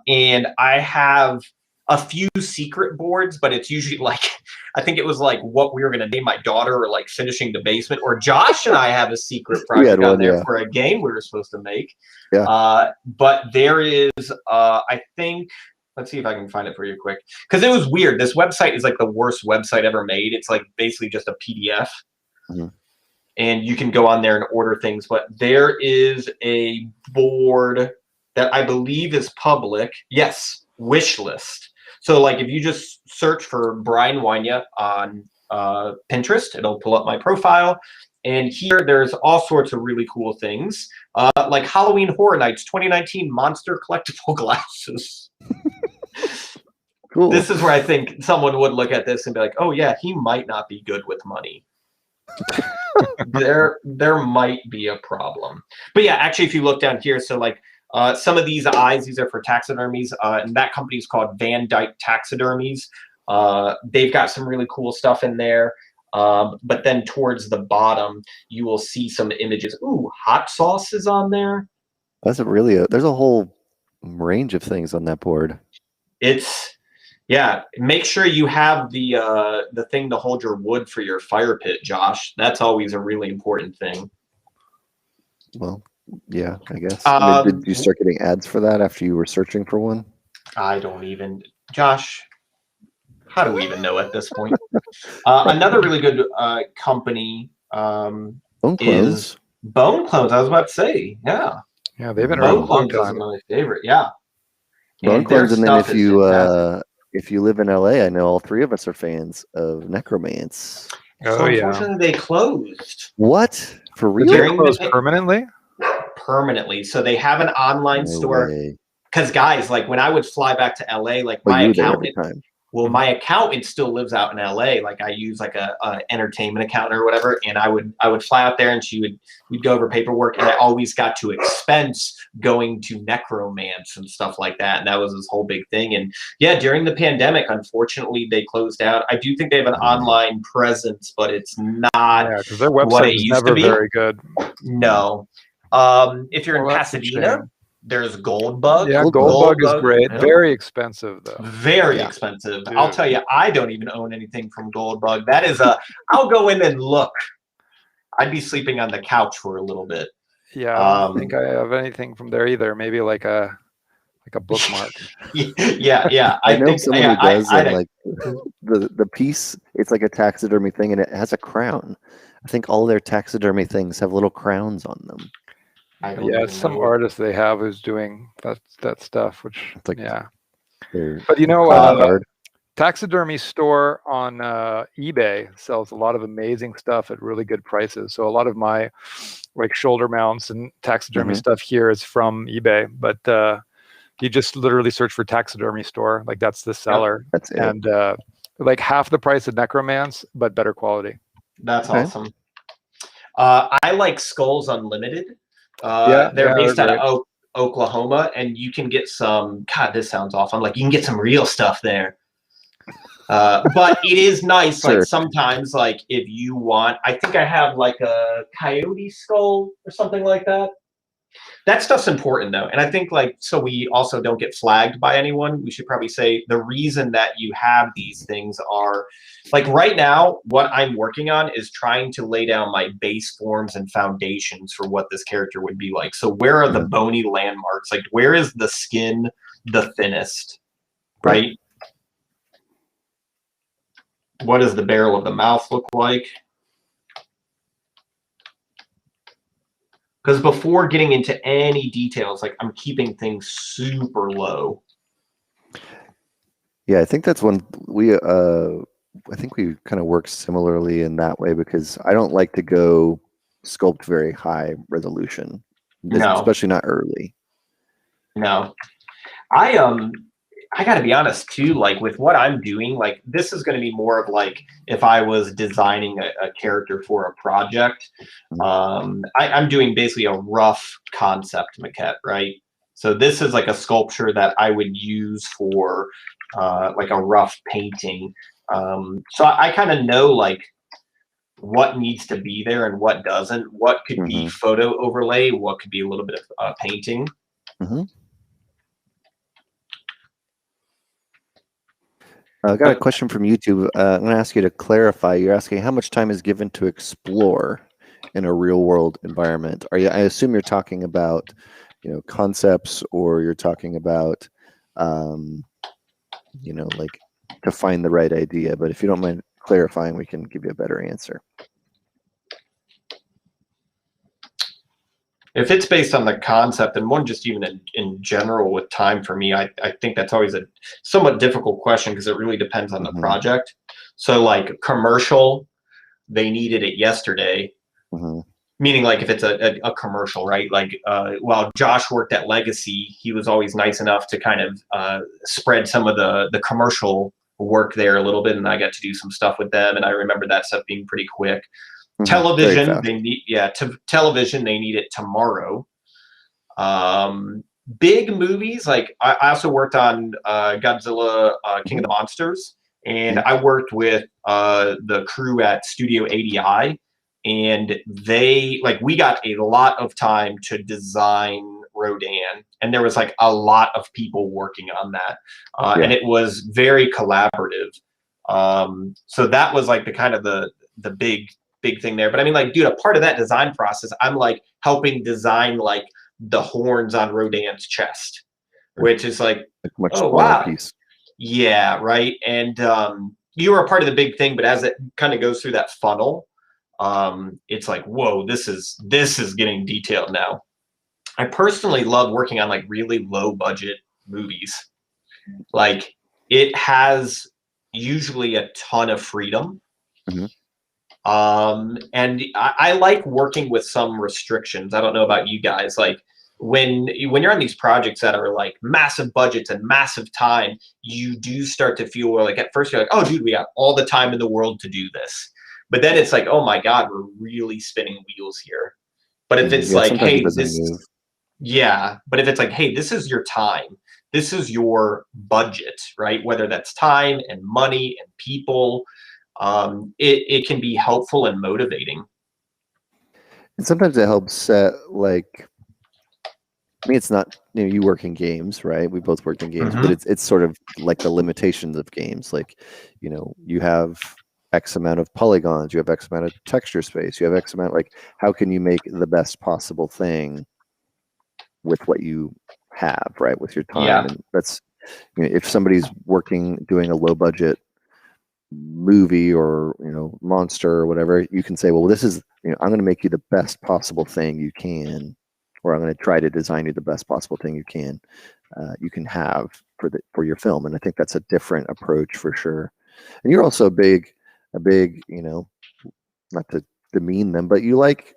And I have a few secret boards, but it's usually like, I think it was like what we were going to name my daughter, or like finishing the basement, or Josh and I have a secret project on there for a game we were supposed to make. Yeah. But there is, I think, let's see if I can find it for you quick. Because it was weird. This website is like the worst website ever made. It's like basically just a PDF. And you can go on there and order things. But there is a board that I believe is public. Yes, wish list. So like if you just search for Bryan Wynia on Pinterest, it'll pull up my profile. And here there's all sorts of really cool things. Like Halloween Horror Nights 2019 Monster Collectible Glasses.
Cool.
This is where I think someone would look at this and be like, oh yeah, he might not be good with money. there might be a problem. But yeah, actually if you look down here, so like some of these eyes, these are for taxidermies, and that company is called Van Dyke Taxidermies. They've got some really cool stuff in there. But then towards the bottom, you will see some images. Ooh, hot sauce is on there.
That's there's a whole range of things on that board.
Yeah, make sure you have the thing to hold your wood for your fire pit, Josh. That's always a really important thing.
Well, yeah, I guess. Did you start getting ads for that after you were searching for one?
I don't even, Josh. How do we even know at this point? Another really good company
Bone Clones.
is Bone Clones. I was about to say, yeah.
Yeah, they've been around a long time.
Is my favorite, yeah.
Bone Clones, and then if you live in LA, I know all three of us are fans of Necromance.
So unfortunately, they closed.
What? For real?
They closed permanently?
Permanently. So they have an online store. Because guys, like when I would fly back to LA, like my accountant, my accountant still lives out in LA. Like I use like a entertainment accountant or whatever, and I would fly out there, and we'd go over paperwork, and I always got to expense going to Necromance and stuff like that, and that was this whole big thing. And yeah, during the pandemic, unfortunately, they closed out. I do think they have an online presence, but it's not
because their website is never very good.
No, if you're in Pasadena. There's Goldbug.
Yeah, Goldbug is great. Yeah. Very expensive, though.
Very expensive. Dude. I'll tell you, I don't even own anything from Goldbug. That is I'll go in and look. I'd be sleeping on the couch for a little bit.
Yeah, I don't think I have anything from there either. Maybe like a bookmark.
yeah.
I know someone who does, like the piece. It's like a taxidermy thing, and it has a crown. I think all their taxidermy things have little crowns on them.
Yeah, some artist they have who's doing that stuff, which like, yeah. But you know, taxidermy store on eBay sells a lot of amazing stuff at really good prices. So a lot of my like shoulder mounts and taxidermy stuff here is from eBay. But You just literally search for taxidermy store, like that's the seller.
That's it.
And like half the price of Necromance, but better quality.
That's awesome. I like Skulls Unlimited. They're based out of Oklahoma, and you can get some. God, this sounds awful. Like, you can get some real stuff there. But it is nice. Sure. Like, sometimes, like, if you want, I think I have like a coyote skull or something like that. That stuff's important, though. And I think, like, so we also don't get flagged by anyone, we should probably say the reason that you have these things are, like, right now, what I'm working on is trying to lay down my base forms and foundations for what this character would be like. So where are the bony landmarks? Like, where is the skin the thinnest, right? What does the barrel of the mouth look like? Because before getting into any details, like, I'm keeping things super low.
Yeah, I think that's when we I think we kind of work similarly in that way, because I don't like to go sculpt very high resolution.
No.
Especially not early.
No. I got to be honest too, like, with what I'm doing, like, this is going to be more of like if I was designing a character for a project. I'm doing basically a rough concept maquette, right? So this is like a sculpture that I would use for like a rough painting. So I kind of know, like, what needs to be there and what doesn't, what could be photo overlay, what could be a little bit of painting.
I got a question from YouTube. I'm going to ask you to clarify. You're asking how much time is given to explore in a real world environment. I assume you're talking about, you know, concepts, or you're talking about, you know, like, to find the right idea. But if you don't mind clarifying, we can give you a better answer.
If it's based on the concept, and one just even in general with time for me, I think that's always a somewhat difficult question, because it really depends on the project. So, like, commercial, they needed it yesterday. Meaning, like, if it's a commercial, right? Like, while Josh worked at Legacy, he was always nice enough to kind of spread some of the commercial work there a little bit, and I got to do some stuff with them, and I remember that stuff being pretty quick. Television, they need, television, they need it tomorrow. Big movies, like, I also worked on Godzilla, King of the Monsters, and I worked with the crew at Studio ADI, and they, like, we got a lot of time to design Rodan, and there was, like, a lot of people working on that, and it was very collaborative. So that was, like, the kind of the big thing there. But I mean, like, dude, a part of that design process, I'm, like, helping design, like, the horns on Rodan's chest, which is like
much smaller piece.
Yeah, right. And you are a part of the big thing, but as it kind of goes through that funnel, it's like, whoa, this is getting detailed now. I personally love working on, like, really low budget movies. Like, it has usually a ton of freedom. And I like working with some restrictions. I don't know about you guys. Like, when you're on these projects that are, like, massive budgets and massive time, you do start to feel where, like, at first you're like, oh, dude, we got all the time in the world to do this. But then it's like, oh my God, we're really spinning wheels here. But if it's like, hey, but if it's like, hey, this is your time, this is your budget, right? Whether that's time and money and people, it can be helpful and motivating.
And sometimes it helps set, like, I mean, it's not, you know, you work in games, right? We both worked in games, but it's sort of like the limitations of games. Like, you know, you have X amount of polygons, you have X amount of texture space, you have X amount, like, how can you make the best possible thing with what you have, right? With your time. And that's, you know, if somebody's doing a low budget movie or, you know, monster or whatever, you can say, well, this is, you know, I'm going to make you the best possible thing you can, or I'm going to try to design you the best possible thing you can have for your film. And I think that's a different approach for sure. And you're also a big, you know, not to demean them, but you like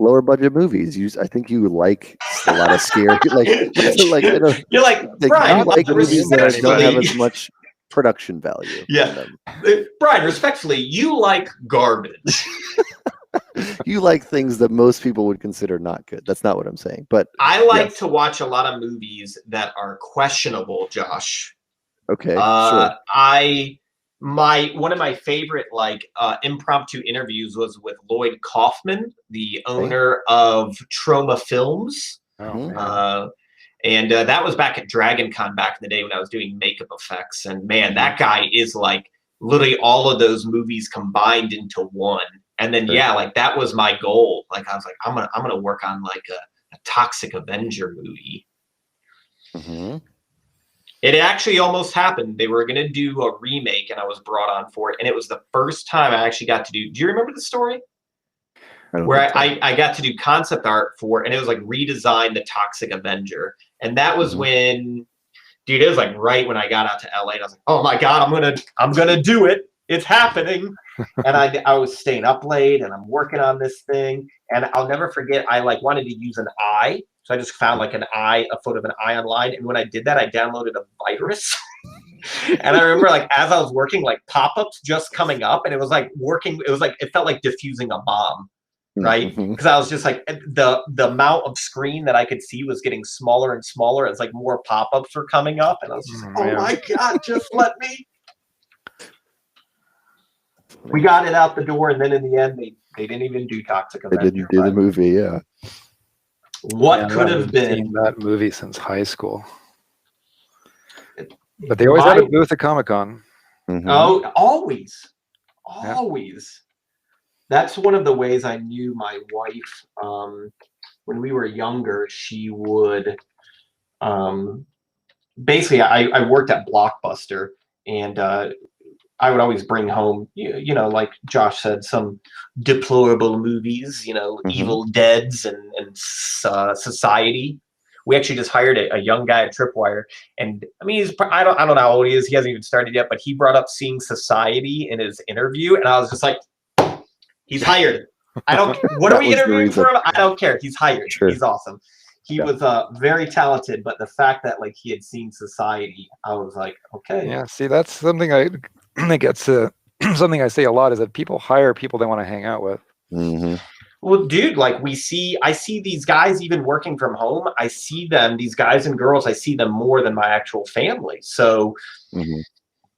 lower budget movies. I think you like a lot of scary,
you're like Bryan,
you like movies that don't have as much production value.
Yeah, Bryan, respectfully, you like garbage.
You like things that most people would consider not good. That's not what I'm saying. But
I like to watch a lot of movies that are questionable, Josh.
Okay, sure.
One of my favorite impromptu interviews was with Lloyd Kaufman, the owner of Troma Films.
Oh,
and that was back at Dragon Con back in the day when I was doing makeup effects. And man, that guy is like literally all of those movies combined into one. And then that was my goal. Like I was like, I'm gonna work on like a Toxic Avenger movie.
Mm-hmm.
It actually almost happened. They were gonna do a remake, and I was brought on for it. And it was the first time I actually got to do. Do you remember the story? Where I got to do concept art for, and it was like redesign the Toxic Avenger, and that was when, dude, it was like right when I got out to LA, and I was like, oh my god, I'm gonna do it. It's happening. And I was staying up late, and I'm working on this thing, and I'll never forget. I wanted to use an eye, so I just found like a photo of an eye online, and when I did that, I downloaded a virus. And I remember as I was working, pop-ups just coming up, and it was like working. It was like it felt like diffusing a bomb. Right, because I was just like the amount of screen that I could see was getting smaller and smaller as more pop-ups were coming up, and I was just oh my god, just let me. We got it out the door, and then in the end, they didn't even do Toxic Avenger.
They didn't do the movie,
What could have been
seen that movie since high school? But they always had a booth at Comic-Con.
Oh, always. That's one of the ways I knew my wife. When we were younger, she would basically. I worked at Blockbuster, and I would always bring home, like Josh said, some deplorable movies. Evil Deads and Society. We actually just hired a young guy at Tripwire, and I mean, I don't know how old he is. He hasn't even started yet, but he brought up seeing Society in his interview, and I was just like. He's hired. I don't. What are we interviewing for him? I don't care. He's hired. Sure. He's awesome. He was very talented, but the fact that he had seen Society, I was like, okay.
Yeah. See, that's something something I say a lot is that people hire people they want to hang out with.
Mm-hmm.
Well, dude, I see these guys even working from home. I see them, these guys and girls. I see them more than my actual family. So. Mm-hmm.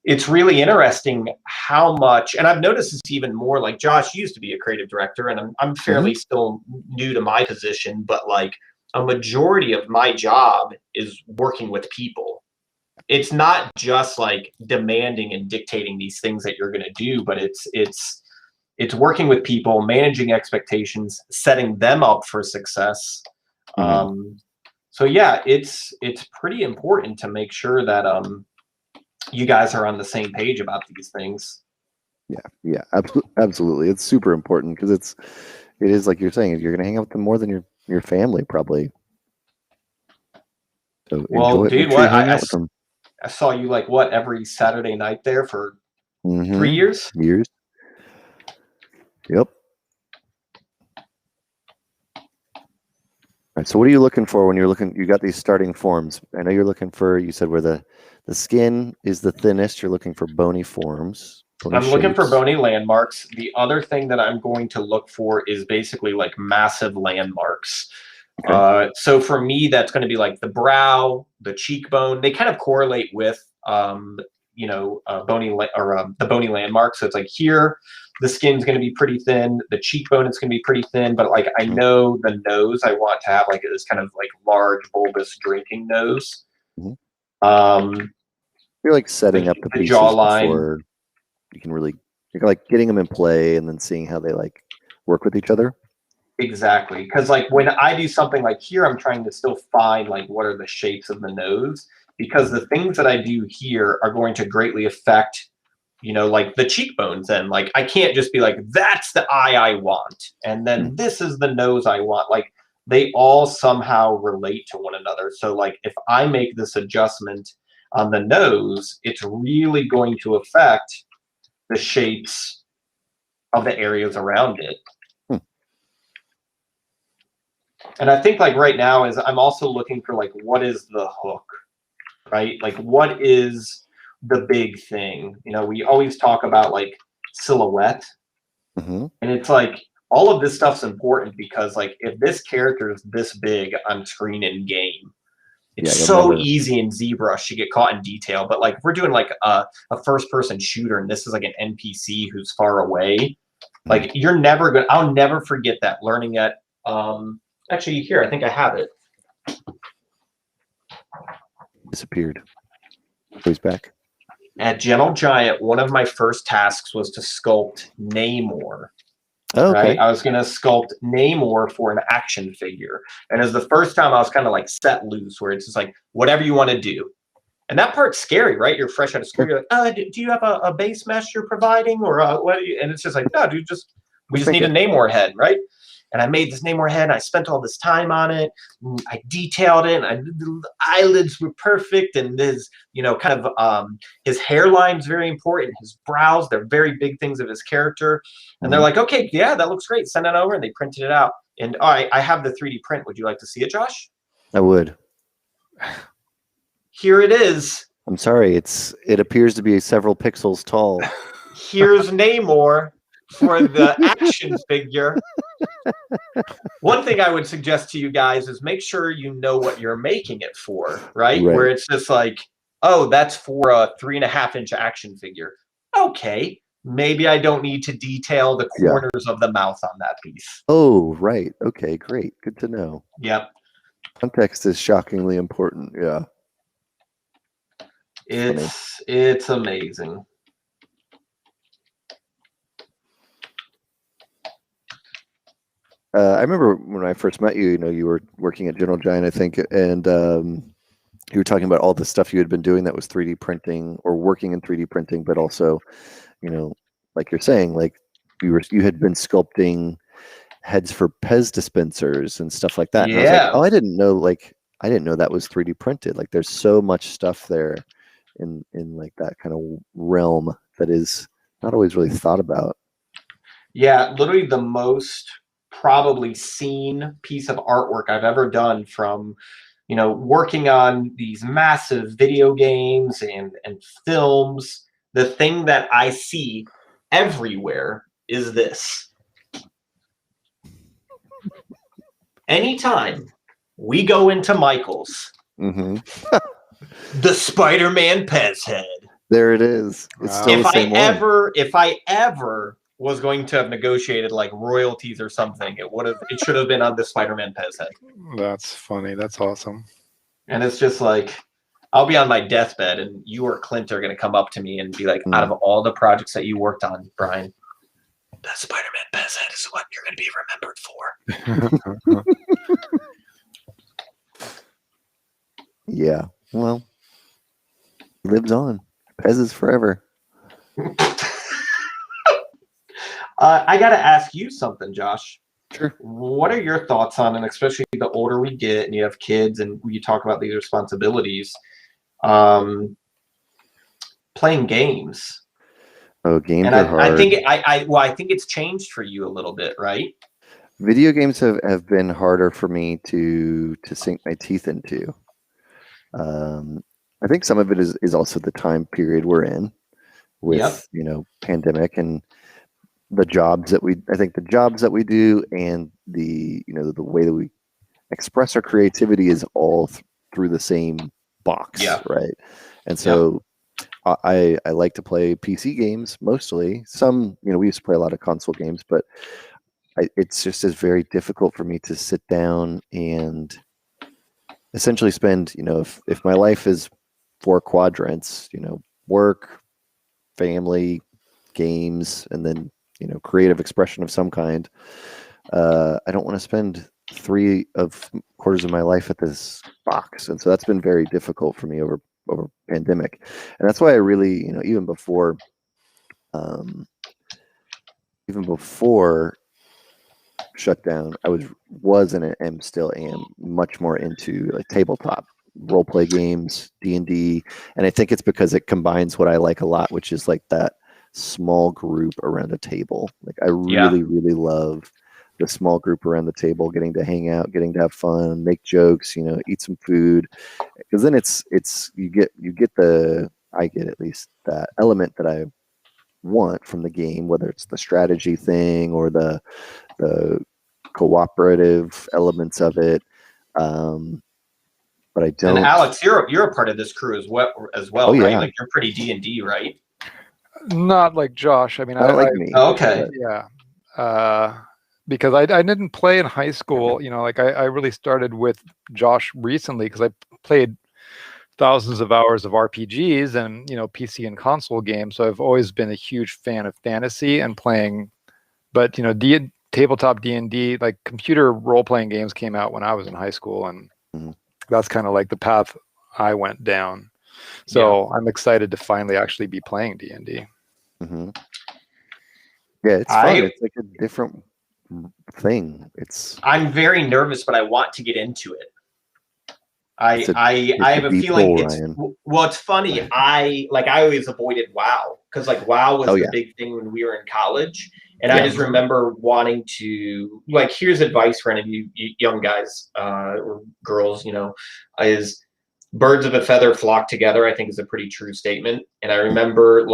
It's really interesting how much, and I've noticed this even more. Like Josh used to be a creative director, and I'm fairly still new to my position, but a majority of my job is working with people. It's not just demanding and dictating these things that you're going to do, but it's working with people, managing expectations, setting them up for success. So yeah, it's pretty important to make sure that you guys are on the same page about these things.
Yeah, absolutely. It's super important because it is like you're saying, you're going to hang out with them more than your family probably. So
well, dude, I saw you every Saturday night there for 3 years.
Yep. All right, so what are you looking for when you're looking? You got these starting forms. I know you're looking for. You said where the skin is the thinnest. You're looking for bony forms.
I'm looking for bony landmarks. The other thing that I'm going to look for is basically massive landmarks. Okay. So for me, that's going to be the brow, the cheekbone. They kind of correlate with the bony landmark. So it's here, the skin's going to be pretty thin. The cheekbone is going to be pretty thin. But I know the nose, I want to have this kind of large, bulbous drinking nose.
You're setting up the pieces jawline before you can really. You're getting them in play and then seeing how they work with each other.
Exactly, because when I do something here, I'm trying to still find what are the shapes of the nose, because the things that I do here are going to greatly affect, the cheekbones. And I can't just be that's the eye I want, and then this is the nose I want. They all somehow relate to one another. So if I make this adjustment on the nose, it's really going to affect the shapes of the areas around it. And I think like right now is I'm also looking for like, what is the hook, right? Like what is the big thing? You know, we always talk about like silhouette, and it's like all of this stuff's important because like if this character is this big on screen in game, it's so easy in ZBrush to get caught in detail. But like if we're doing like a first person shooter and this is like an NPC who's far away, like you're never gonna, I'll never forget that learning at actually here, I think I have it.
Disappeared. He's back.
At Gentle Giant, one of my first tasks was to sculpt Namor.
Oh, okay.
Right? I was going to sculpt Namor for an action figure. And it was the first time I was kind of like set loose, where it's just like, whatever you want to do. And that part's scary, right? You're fresh out of school. You're like, do you have a base mesh you're providing? Or what? And it's just like, no, dude, we just need a Namor head, right? And I made this Namor head. And I spent all this time on it. I detailed it. And the eyelids were perfect. And his, you know, kind of his hairline's very important. His brows, they're very big things of his character. And they're like, okay, yeah, that looks great. Send it over. And they printed it out. And all right, I have the 3D print. Would you like to see it, Josh?
I would.
Here it is.
I'm sorry. It appears to be several pixels tall.
Here's Namor for the action figure. One thing I would suggest to you guys is make sure you know what you're making it for, right? Where it's just like, oh, that's for a 3.5-inch action figure. Okay, maybe I don't need to detail the corners of the mouth on that piece.
Oh, right. Okay, great. Good to know.
Yep.
Context is shockingly important. Yeah.
It's amazing.
I remember when I first met you, you know, you were working at Gentle Giant, I think, and you were talking about all the stuff you had been doing that was 3D printing or working in 3D printing, but also, you know, like you're saying, like you had been sculpting heads for Pez dispensers and stuff like that. And I was like, oh, I didn't know that was 3D printed. Like there's so much stuff there in like that kind of realm that is not always really thought about.
Yeah, literally the most probably seen piece of artwork I've ever done from, you know, working on these massive video games and films. The thing that I see everywhere is this. Anytime we go into Michael's, the Spider-Man Pez head.
There it is. It's still the same one.
If I ever was going to have negotiated like royalties or something, it should have been on the Spider-Man Pez head.
That's funny. That's awesome.
And it's just like, I'll be on my deathbed and you or Clint are going to come up to me and be like, out of all the projects that you worked on, Brian, that Spider-Man Pez head is what you're going to be remembered for.
Yeah. Well, lives on. Pez is forever.
I got to ask you something, Josh.
Sure.
What are your thoughts on, and especially the older we get and you have kids and you talk about these responsibilities, playing games?
Oh, games are hard.
I think I think it's changed for you a little bit, right?
Video games have been harder for me to sink my teeth into. I think some of it is also the time period we're in with, you know, pandemic and the jobs that we do and the, you know, the way that we express our creativity is all through the same box, right? And so I like to play PC games mostly. Some, you know, we used to play a lot of console games, but it's just as very difficult for me to sit down and essentially spend, you know, if my life is 4 quadrants, you know, work, family, games, and then, you know, creative expression of some kind, I don't want to spend 3/4 of my life at this box. And so that's been very difficult for me over pandemic. And that's why I really, you know, even before shutdown, I was and still am much more into like tabletop role play games, D&D, and I think it's because it combines what I like a lot, which is like that small group around a table. Like I really love the small group around the table, getting to hang out, getting to have fun, make jokes, eat some food, because then I get at least that element that I want from the game, whether it's the strategy thing or the cooperative elements of it. But I don't.
And Alex, you're a part of this crew as well,
Oh,
right?
Yeah.
Like you're pretty D&D, right?
Not like Josh. I mean,
Not like me.
Okay.
Yeah. Because I didn't play in high school. Like I really started with Josh recently because I played thousands of hours of RPGs and PC and console games. So I've always been a huge fan of fantasy and playing. But tabletop D&D, like computer role-playing games, came out when I was in high school, and that's kind of like the path I went down. So I'm excited to finally actually be playing D&D.
Mm-hmm. Yeah, it's fun. It's like a different thing.
I'm very nervous, but I want to get into it. I have a feeling it's funny. I always avoided WoW because like WoW was the big thing when we were in college, and I just remember wanting to here's advice for any of you young guys or girls, is birds of a feather flock together. I think is a pretty true statement, and I remember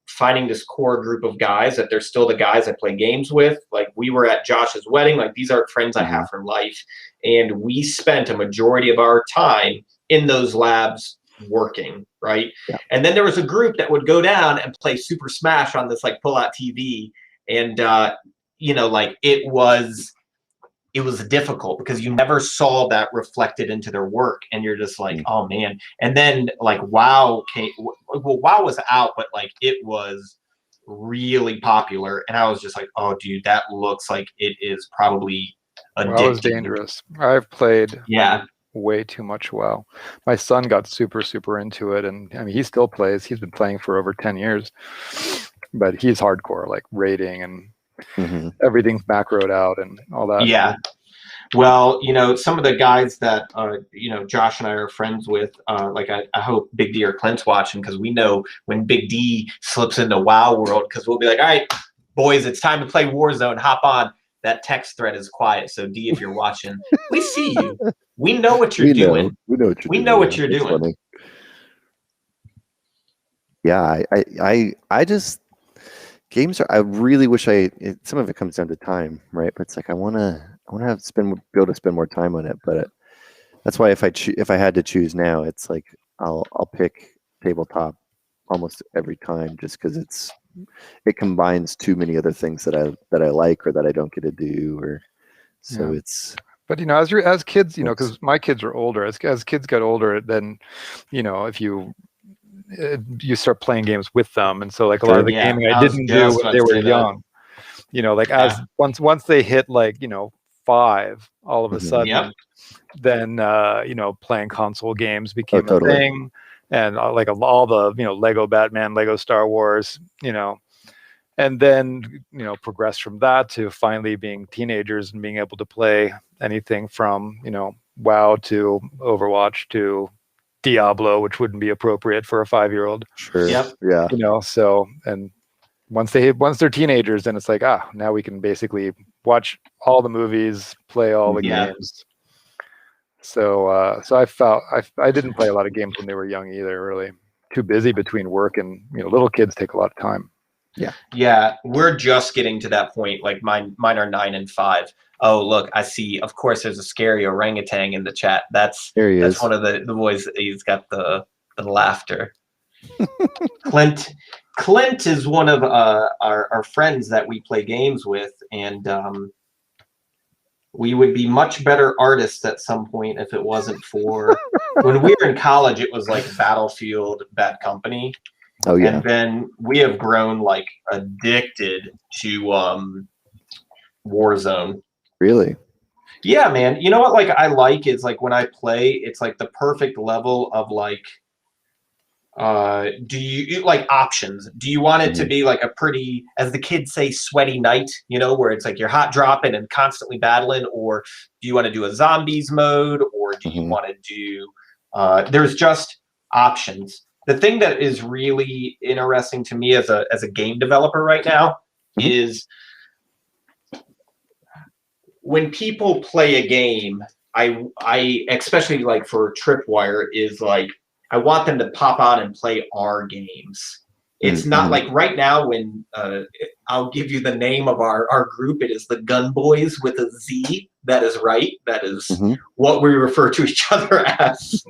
finding this core group of guys that they're still the guys I play games with. Like we were at Josh's wedding, these are friends I have for life. And we spent a majority of our time in those labs working, right? Yeah. And then there was a group that would go down and play Super Smash on this pull-out TV. And, it was difficult because you never saw that reflected into their work, and you're just like, oh man. And then WoW came. Well, WoW was out, but it was really popular, and I was just like, oh dude, that looks like it is probably addictive.
WoW is dangerous. I've played way too much WoW. My son got super into it, and I mean he still plays. He's been playing for over 10 years, but he's hardcore, raiding and everything's macroed out and all that.
Yeah. Well, some of the guys that Josh and I are friends with, I hope Big D or Clint's watching, because we know when Big D slips into WoW world, because we'll be like, all right, boys, it's time to play Warzone. Hop on. That text thread is quiet. So D, if you're watching, we see you. We know what you're doing. We know what you're doing.
Funny. Yeah, I just. Games are. I really wish some of it comes down to time, right? But it's I want to be able to spend more time on it. But that's why if I had to choose now, it's I'll pick tabletop almost every time, just because it combines too many other things that I like or that I don't get to do, or so it's.
But as kids, because my kids are older. As kids get older, then if you start playing games with them, and so a lot of the gaming I didn't do when they were young, as once they hit 5, all of a sudden, then playing console games became a thing, and all the Lego Batman, Lego Star Wars, and then progress from that to finally being teenagers and being able to play anything from WoW to Overwatch to Diablo, which wouldn't be appropriate for a 5-year-old.
Sure. Yep. Yeah.
So, and once they're teenagers, then it's now we can basically watch all the movies, play all the games. So I didn't play a lot of games when they were young either. Really, too busy between work and little kids take a lot of time.
Yeah.
Yeah, we're just getting to that point. Mine are 9 and 5. Oh, look, I see. Of course, there's a scary orangutan in the chat. That's one of the boys. He's got the laughter. Clint is one of our friends that we play games with, and we would be much better artists at some point if it wasn't for when we were in college. It was Battlefield, Bad Company.
Oh yeah.
And then we have grown addicted to Warzone.
Really?
Yeah, man. You know what I like is when I play, it's the perfect level of do you options? Do you want it to be a pretty, as the kids say, sweaty night, where it's you're hot dropping and constantly battling, or do you want to do a zombies mode, or do you want to do there's just options. The thing that is really interesting to me as a game developer right now is when people play a game, I especially like for Tripwire is like, I want them to pop on and play our games. It's not like right now when I'll give you the name of our group. It is the Gun Boys with a Z. That is right. That is what we refer to each other as.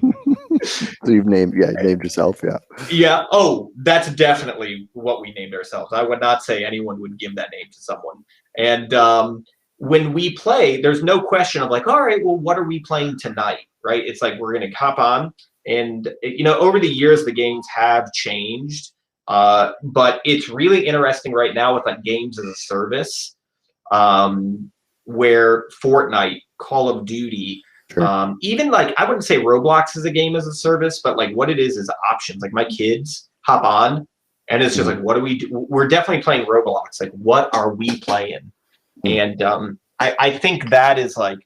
So you've named yourself, yeah.
Yeah. Oh, that's definitely what we named ourselves. I would not say anyone would give that name to someone. And when we play, there's no question of like, all right, well, what are we playing tonight? Right? It's like we're gonna hop on, and over the years the games have changed. But it's really interesting right now with like games as a service, where Fortnite, Call of Duty, even like I wouldn't say Roblox is a game as a service, but like what it is options. Like my kids hop on and it's just like, what do we do? We're definitely playing Roblox. Like, what are we playing? And I think that is like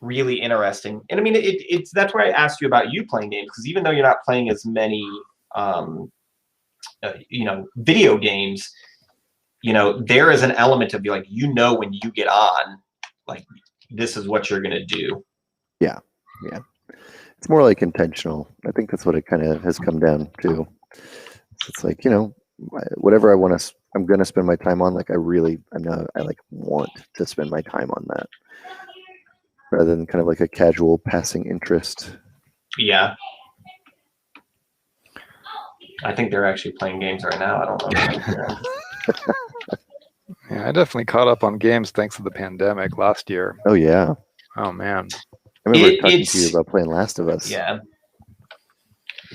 really interesting. And I mean, it's that's why I asked you about you playing games, because even though you're not playing as many video games, there is an element of like, when you get on, like, this is what you're gonna do.
Yeah. It's more like intentional. I think that's what it kind of has come down to. It's like, whatever I'm gonna spend my time on. Like I like want to spend my time on that, rather than kind of like a casual passing interest.
Yeah. I think they're actually playing games right now. I don't know.
Yeah, I definitely caught up on games thanks to the pandemic last year.
Oh yeah.
Oh man.
I remember talking to you about playing Last of Us.
Yeah.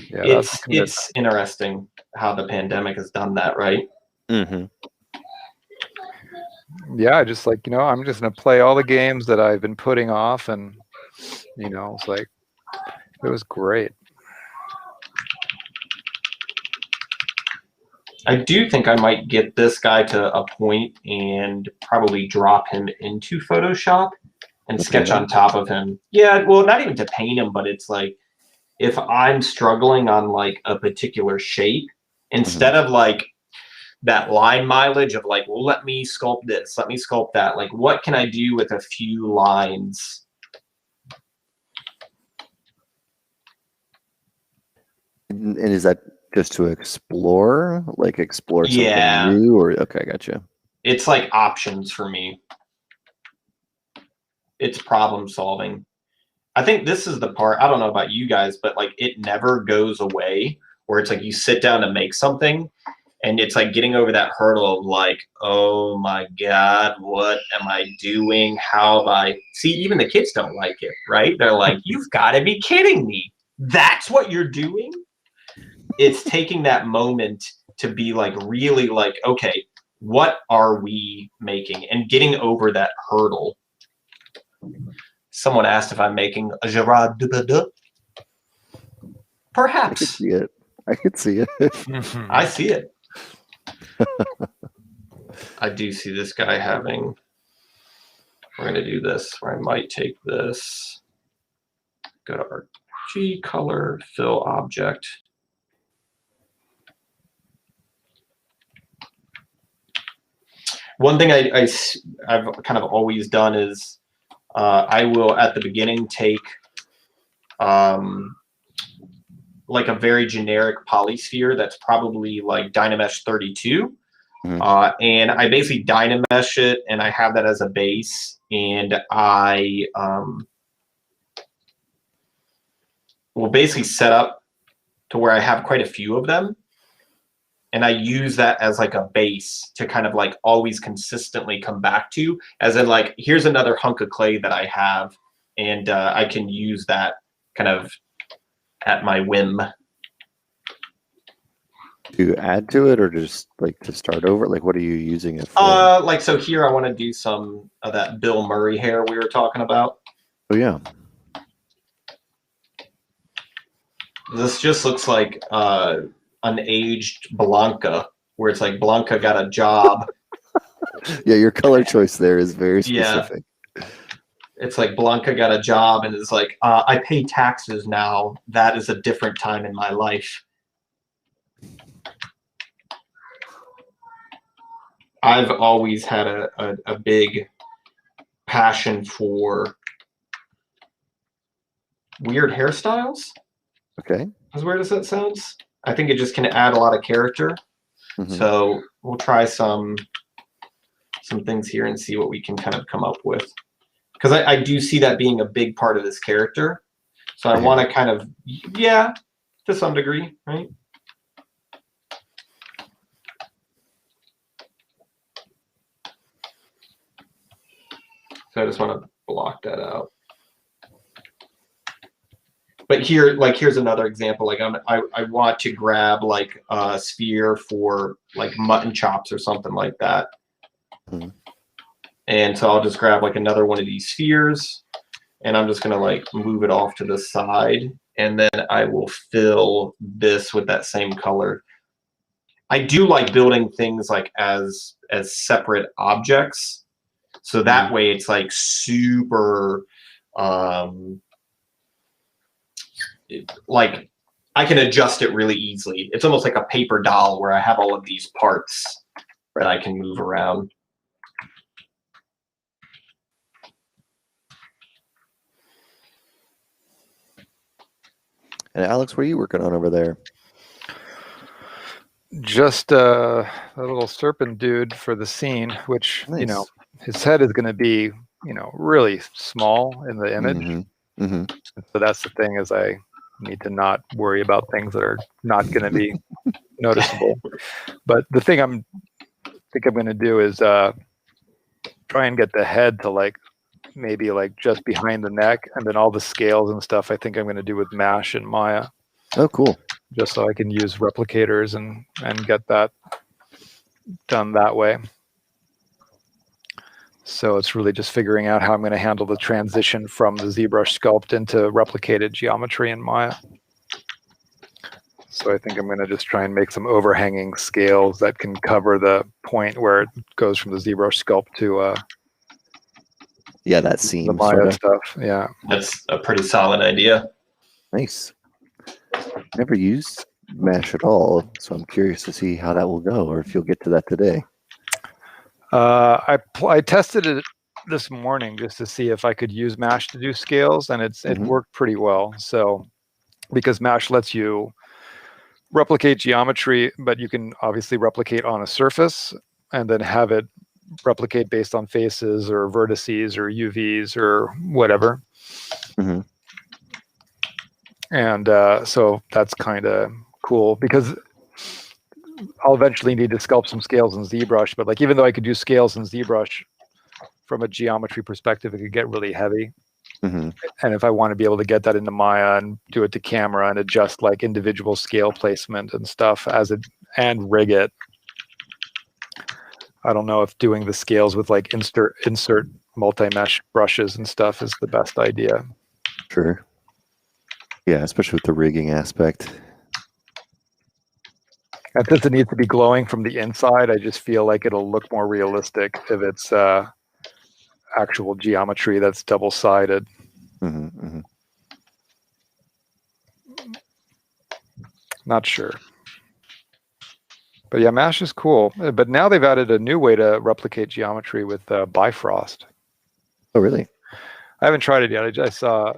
Yeah,
it's interesting how the pandemic has done that, right?
Mm-hmm.
Yeah, I'm just gonna play all the games that I've been putting off, and it's like it was great.
I do think I might get this guy to a point and probably drop him into Photoshop and sketch on top of him. Yeah, well, not even to paint him, but it's like if I'm struggling on like a particular shape, instead of like that line mileage of like, well, let me sculpt this, let me sculpt that. Like, what can I do with a few lines?
And is that just to explore something new, or okay, gotcha.
It's like options for me. It's problem solving. I think this is the part, I don't know about you guys, but like it never goes away, where it's like you sit down to make something and it's like getting over that hurdle of like, oh my God, what am I doing? How have I see, even the kids don't like it, right? They're like, you've got to be kidding me. That's what you're doing? It's taking that moment to be like, really like, okay, what are we making? And getting over that hurdle. Someone asked if I'm making a Gerard Dubada. Perhaps.
I could see it.
I see it. I do see this guy having, we're going to do this, where I might take this, go to RG, color, fill object. One thing I've kind of always done is I will at the beginning take like a very generic polysphere that's probably like Dynamesh 32. And I basically Dynamesh it, and I have that as a base, and I will basically set up to where I have quite a few of them. And I use that as like a base to kind of like always consistently come back to, as in like, here's another hunk of clay that I have, and I can use that kind of at my whim.
To add to it, or just like to start over? Like, what are you using it for?
Like, so here I want to do some of that Bill Murray hair we were talking about.
Oh yeah.
This just looks like an aged Blanca, where it's like Blanca got a job.
Yeah, your color choice there is very specific.
Yeah. It's like Blanca got a job and it's like, I pay taxes now. That is a different time in my life. I've always had a big passion for weird hairstyles.
Okay.
As weird as that sounds, I think it just can add a lot of character. So we'll try some things here and see what we can kind of come up with. Because I do see that being a big part of this character. So I want to kind of, yeah, to some degree, right? So I just want to block that out. But here, like, here's another example. Like, I want to grab like a sphere for like mutton chops or something like that. And so I'll just grab like another one of these spheres, and I'm just gonna like move it off to the side, and then I will fill this with that same color. I do like building things like as separate objects, so that way it's like super like I can adjust it really easily. It's almost like a paper doll where I have all of these parts that I can move around.
And Alex, what are you working on over there?
Just a little serpent dude for the scene, which, you know, his head is going to be, you know, really small in the image. So that's the thing, is I need to not worry about things that are not going to be noticeable. But the thing I think I'm going to do is try and get the head to like maybe like just behind the neck, and then all the scales and stuff I think I'm going to do with Mesh and Maya.
Oh, cool.
Just so I can use replicators and get that done that way. So it's really just figuring out how I'm going to handle the transition from the ZBrush sculpt into replicated geometry in Maya. So I think I'm going to just try and make some overhanging scales that can cover the point where it goes from the ZBrush sculpt to
yeah, that seam,
the Maya
sorta
stuff. Yeah,
that's a pretty solid idea.
Nice. Never used Mesh at all, so I'm curious to see how that will go, or if you'll get to that today.
I tested it this morning just to see if I could use Mesh to do scales, and it worked pretty well. So because Mesh lets you replicate geometry, but you can obviously replicate on a surface and then have it replicate based on faces or vertices or UVs or whatever. And so that's kind of cool, because I'll eventually need to sculpt some scales in ZBrush, but like, even though I could do scales in ZBrush from a geometry perspective, it could get really heavy. And if I want to be able to get that into Maya and do it to camera and adjust like individual scale placement and stuff and rig it, I don't know if doing the scales with like insert multi-mesh brushes and stuff is the best idea.
Sure. Yeah, especially with the rigging aspect.
And since it needs to be glowing from the inside, I just feel like it'll look more realistic if it's actual geometry that's double-sided. Not sure. But yeah, Mesh is cool. But now they've added a new way to replicate geometry with Bifrost.
Oh, really?
I haven't tried it yet. I saw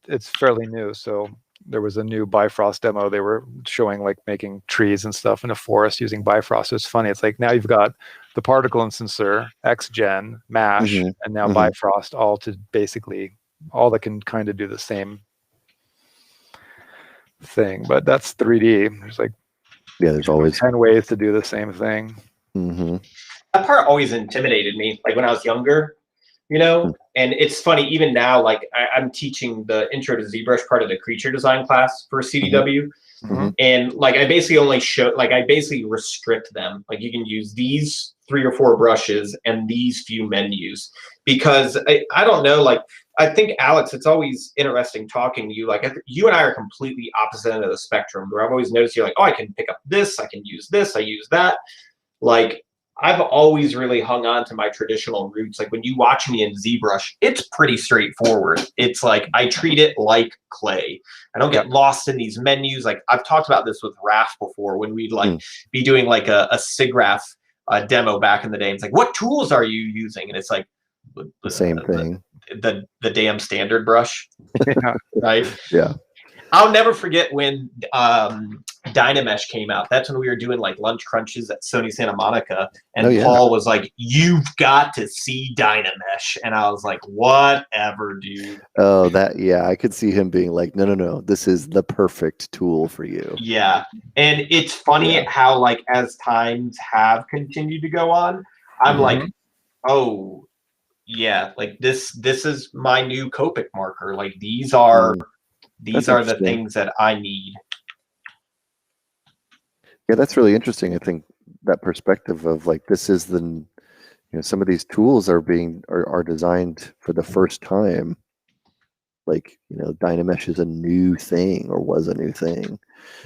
it's fairly new. So there was a new Bifrost demo. They were showing like making trees and stuff in a forest using Bifrost. It's funny. It's like now you've got the particle instancer, XGen, Mesh, and now Bifrost, all to basically all that can kind of do the same thing. But that's 3D. There's like
there's always
10 ways to do the same thing.
That part always intimidated me, like when I was younger, you know. And it's funny, even now, like I'm teaching the intro to ZBrush part of the creature design class for CDW. And like I basically only show, like I basically restrict them. Like you can use these 3 or 4 brushes and these few menus, because I don't know, like I think, Alex, it's always interesting talking to you. Like you and I are completely opposite end of the spectrum, where I've always noticed you're like, oh, I can pick up this, I can use this, I use that. Like I've always really hung on to my traditional roots. Like when you watch me in ZBrush, it's pretty straightforward. It's like I treat it like clay. I don't get lost in these menus. Like I've talked about this with Raph before, when we'd like be doing like a SIGGRAPH demo back in the day. It's like, what tools are you using? And it's like,
the same thing.
The damn standard brush, right?
Yeah.
I'll never forget when Dynamesh came out. That's when we were doing like lunch crunches at Sony Santa Monica, and Paul was like, "You've got to see Dynamesh," and I was like, "Whatever, dude."
Oh, I could see him being like, "No, this is the perfect tool for you."
Yeah, and it's funny how like as times have continued to go on, I'm like, "Oh, yeah, like this is my new Copic marker. Like these are." These are the things that I need.
Yeah, that's really interesting. I think that perspective of like this is the, some of these tools are designed for the first time. Like, Dynamesh is a new thing or was a new thing.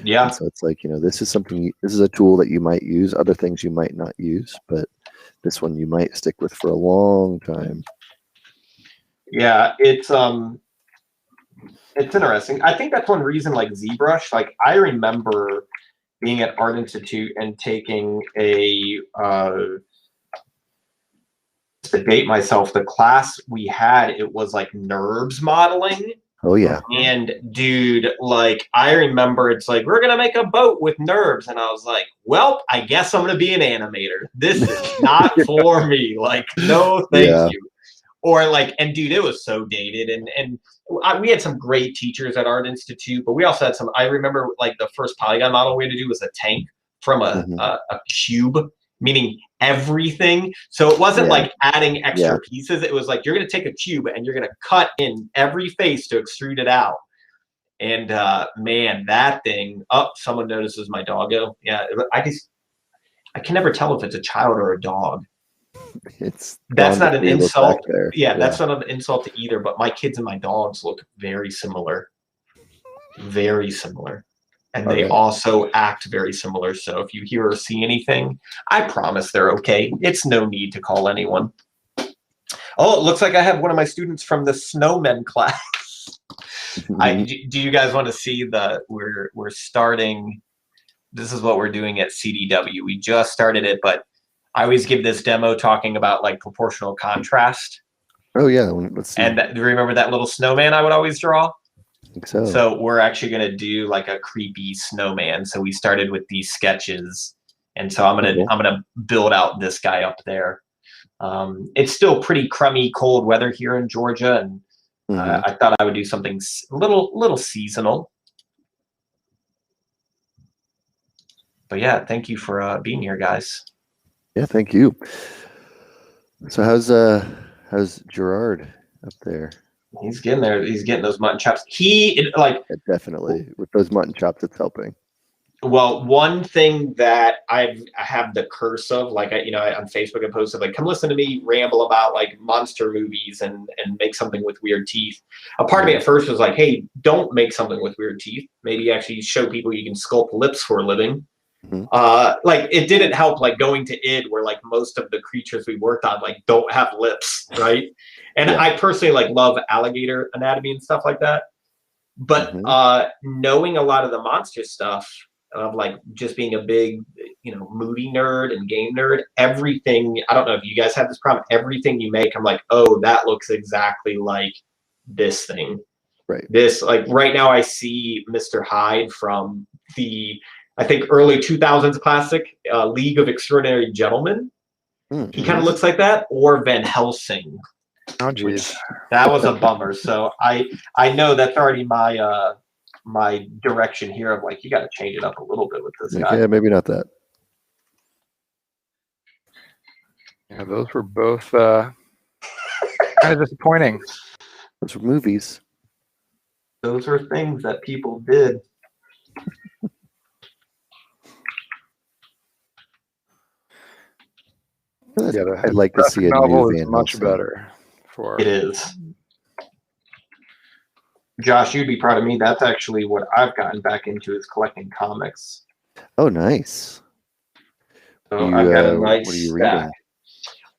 Yeah.
And so it's like, this is a tool that you might use. Other things you might not use, but this one you might stick with for a long time.
Yeah, it's interesting. I think that's one reason, like Zbrush. Like I remember being at Art Institute and taking to date myself, the class we had, it was like NURBS modeling.
Oh yeah.
And dude, like I remember it's like, we're gonna make a boat with NURBS, and I was like, well, I guess I'm gonna be an animator. This is not for me. Like, no, thank you. Or like, and dude, it was so dated, and we had some great teachers at Art Institute, but we also had some. I remember like the first polygon model we had to do was a tank from a cube, meaning everything. So it wasn't like adding extra pieces. It was like you're going to take a cube and you're going to cut in every face to extrude it out. And man, that thing. Oh, someone notices my doggo. Yeah, I can never tell if it's a child or a dog. That's not an insult. Yeah, that's not an insult to either. But my kids and my dogs look very similar, and they also act very similar. So if you hear or see anything, I promise they're okay. It's no need to call anyone. Oh, it looks like I have one of my students from the snowmen class. Do you guys want to see we're starting? This is what we're doing at CDW. We just started it, but I always give this demo talking about like proportional contrast.
Oh yeah, let's see.
And do you remember that little snowman I would always draw?
I think so.
So we're actually going to do like a creepy snowman. So we started with these sketches, and so I'm gonna build out this guy up there. It's still pretty crummy, cold weather here in Georgia, and I thought I would do something a little seasonal. But yeah, thank you for being here, guys.
Yeah, thank you. So how's Gerard up there?
He's getting there. He's getting those mutton chops.
Definitely with those mutton chops, it's helping.
Well, one thing that I have the curse of, like on Facebook I posted like, come listen to me ramble about like monster movies and make something with weird teeth. A part of me at first was like, hey, don't make something with weird teeth. Maybe actually show people you can sculpt lips for a living. Like it didn't help like going to id where like most of the creatures we worked on like don't have lips, right? And I personally like love alligator anatomy and stuff like that, but knowing a lot of the monster stuff of like just being a big moody nerd and game nerd, everything, I don't know if you guys have this problem, everything you make I'm like, oh, that looks exactly like this thing, right? This, like right now I see Mr. Hyde from the I think early 2000s classic League of Extraordinary Gentlemen. He kind of looks like that, or Van Helsing.
Oh, geez,
that was a bummer. So I know that's already my my direction here of like you got to change it up a little bit with this guy.
Yeah, maybe not that.
Yeah, those were both kind of disappointing.
Those were movies.
Those are things that people did.
Yeah,
I'd like to see a
novel
new
is much better.
It is. Josh, you'd be proud of me. That's actually what I've gotten back into is collecting comics.
Oh, nice.
So I've got a nice
what are you reading?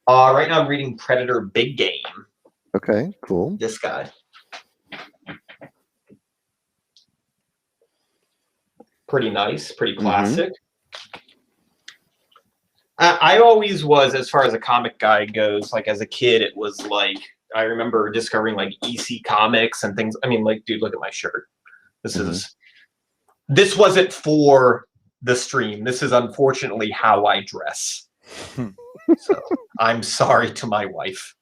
Right now I'm reading Predator Big Game.
Okay, cool.
This guy. Pretty nice, pretty classic. I always was, as far as a comic guy goes, like as a kid, it was like, I remember discovering like EC comics and things. I mean, like, dude, look at my shirt. This wasn't for the stream. This is unfortunately how I dress. So I'm sorry to my wife.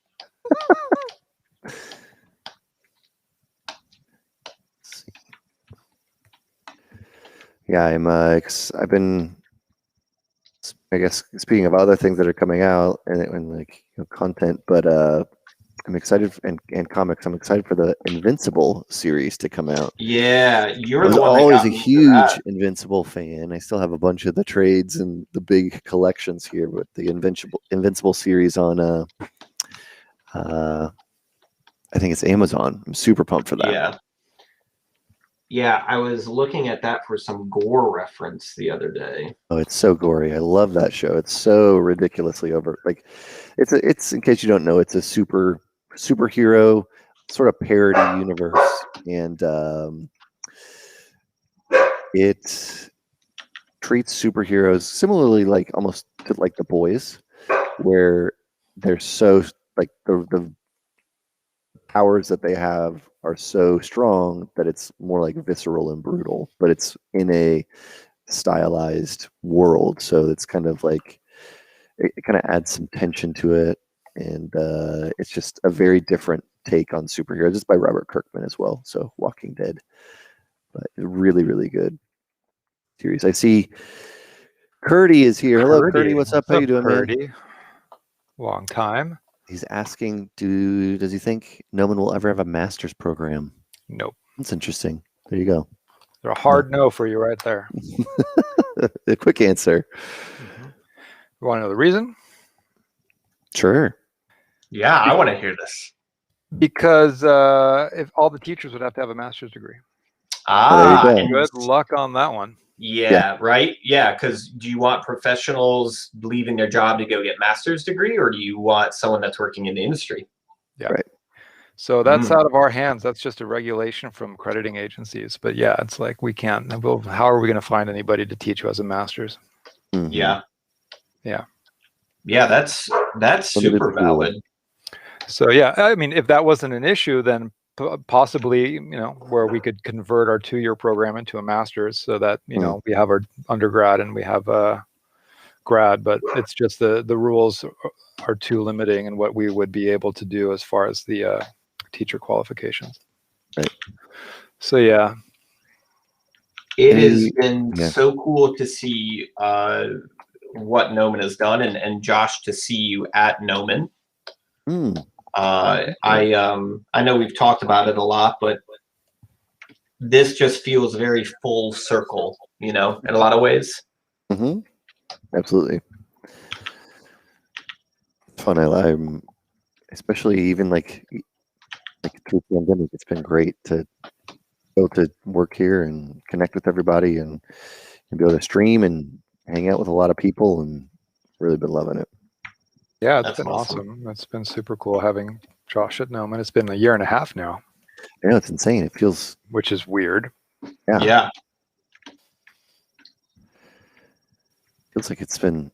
Yeah, I've been, I guess, speaking of other things that are coming out and like, you know, content, but I'm excited and comics. I'm excited for the Invincible series to come out.
Yeah,
I was always a huge Invincible fan. I still have a bunch of the trades and the big collections here, but the Invincible series on I think it's Amazon. I'm super pumped for that.
Yeah, I was looking at that for some gore reference the other day.
Oh, it's so gory. I love that show. It's so ridiculously over. Like, it's in case you don't know, it's a superhero sort of parody universe, and it treats superheroes similarly, like almost to like The Boys, where they're so like the powers that they have are so strong that it's more like visceral and brutal, but it's in a stylized world, so it's kind of like it kind of adds some tension to it, and it's just a very different take on superheroes. It's by Robert Kirkman as well, so Walking Dead, but really, really good series. I see Curdy is here. Hello, Curdy. What's up? How you doing,
Curdy?
Man?
Long time.
He's asking, does he think Gnomon will ever have a master's program?
Nope.
That's interesting. There you go.
They're a hard no for you right there.
A quick answer.
Mm-hmm. You want to know the reason?
Sure.
Yeah, I want to hear this.
Because if all the teachers would have to have a master's degree. Good luck on that one.
Yeah, right? Yeah, because do you want professionals leaving their job to go get master's degree, or do you want someone that's working in the industry?
Yeah. Right. So that's out of our hands. That's just a regulation from accrediting agencies. But yeah, it's like we can't. How are we going to find anybody to teach who has a master's?
Mm-hmm.
Yeah.
That's super valid.
So yeah, I mean, if that wasn't an issue, then possibly, you know, where we could convert our 2-year program into a master's, so that, you know, we have our undergrad and we have a grad, but it's just the rules are too limiting in what we would be able to do as far as the teacher qualifications.
Right.
So yeah,
it has been so cool to see what Gnomon has done, and Josh, to see you at Gnomon. I know we've talked about it a lot, but this just feels very full circle, you know, in a lot of ways.
Mm-hmm. Absolutely. Fun. I'm especially even like through the pandemic, it's been great to go to work here and connect with everybody and be able to stream and hang out with a lot of people, and really been loving it.
Yeah, it's been awesome. It's been super cool having Josh at Gnomon. It's been 1.5 years now.
Yeah, it's insane. It feels,
which is weird.
Yeah.
Feels like it's been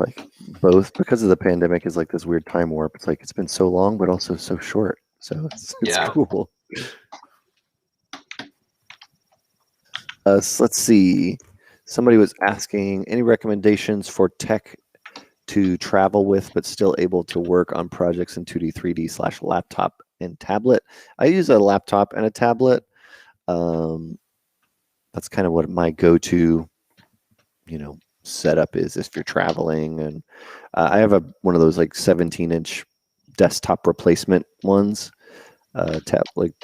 like both, because of the pandemic, is like this weird time warp. It's like it's been so long, but also so short. So it's cool. So let's see. Somebody was asking, any recommendations for tech to travel with, but still able to work on projects in 2D, 3D / laptop and tablet? I use a laptop and a tablet. That's kind of what my go-to, you know, setup is if you're traveling. And I have one of those like 17-inch desktop replacement ones, laptops.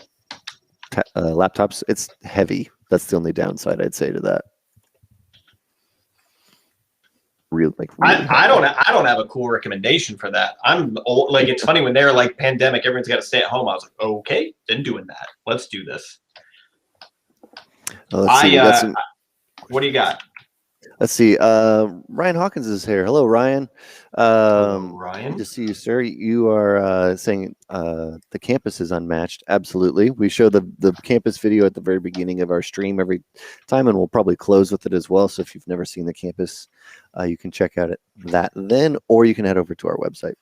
It's heavy. That's the only downside I'd say to that. Really
I don't have a cool recommendation for that. I'm old, like, it's funny when they're like pandemic, everyone's got to stay at home. I was like, okay, then doing that. Let's do this.
Let's see.
What do you got?
Let's see. Ryan Hawkins is here. Hello, Ryan.
Hello, Ryan.
Good to see you, sir. You are saying the campus is unmatched. Absolutely. We show the campus video at the very beginning of our stream every time, and we'll probably close with it as well. So if you've never seen the campus, you can check out that then, or you can head over to our website.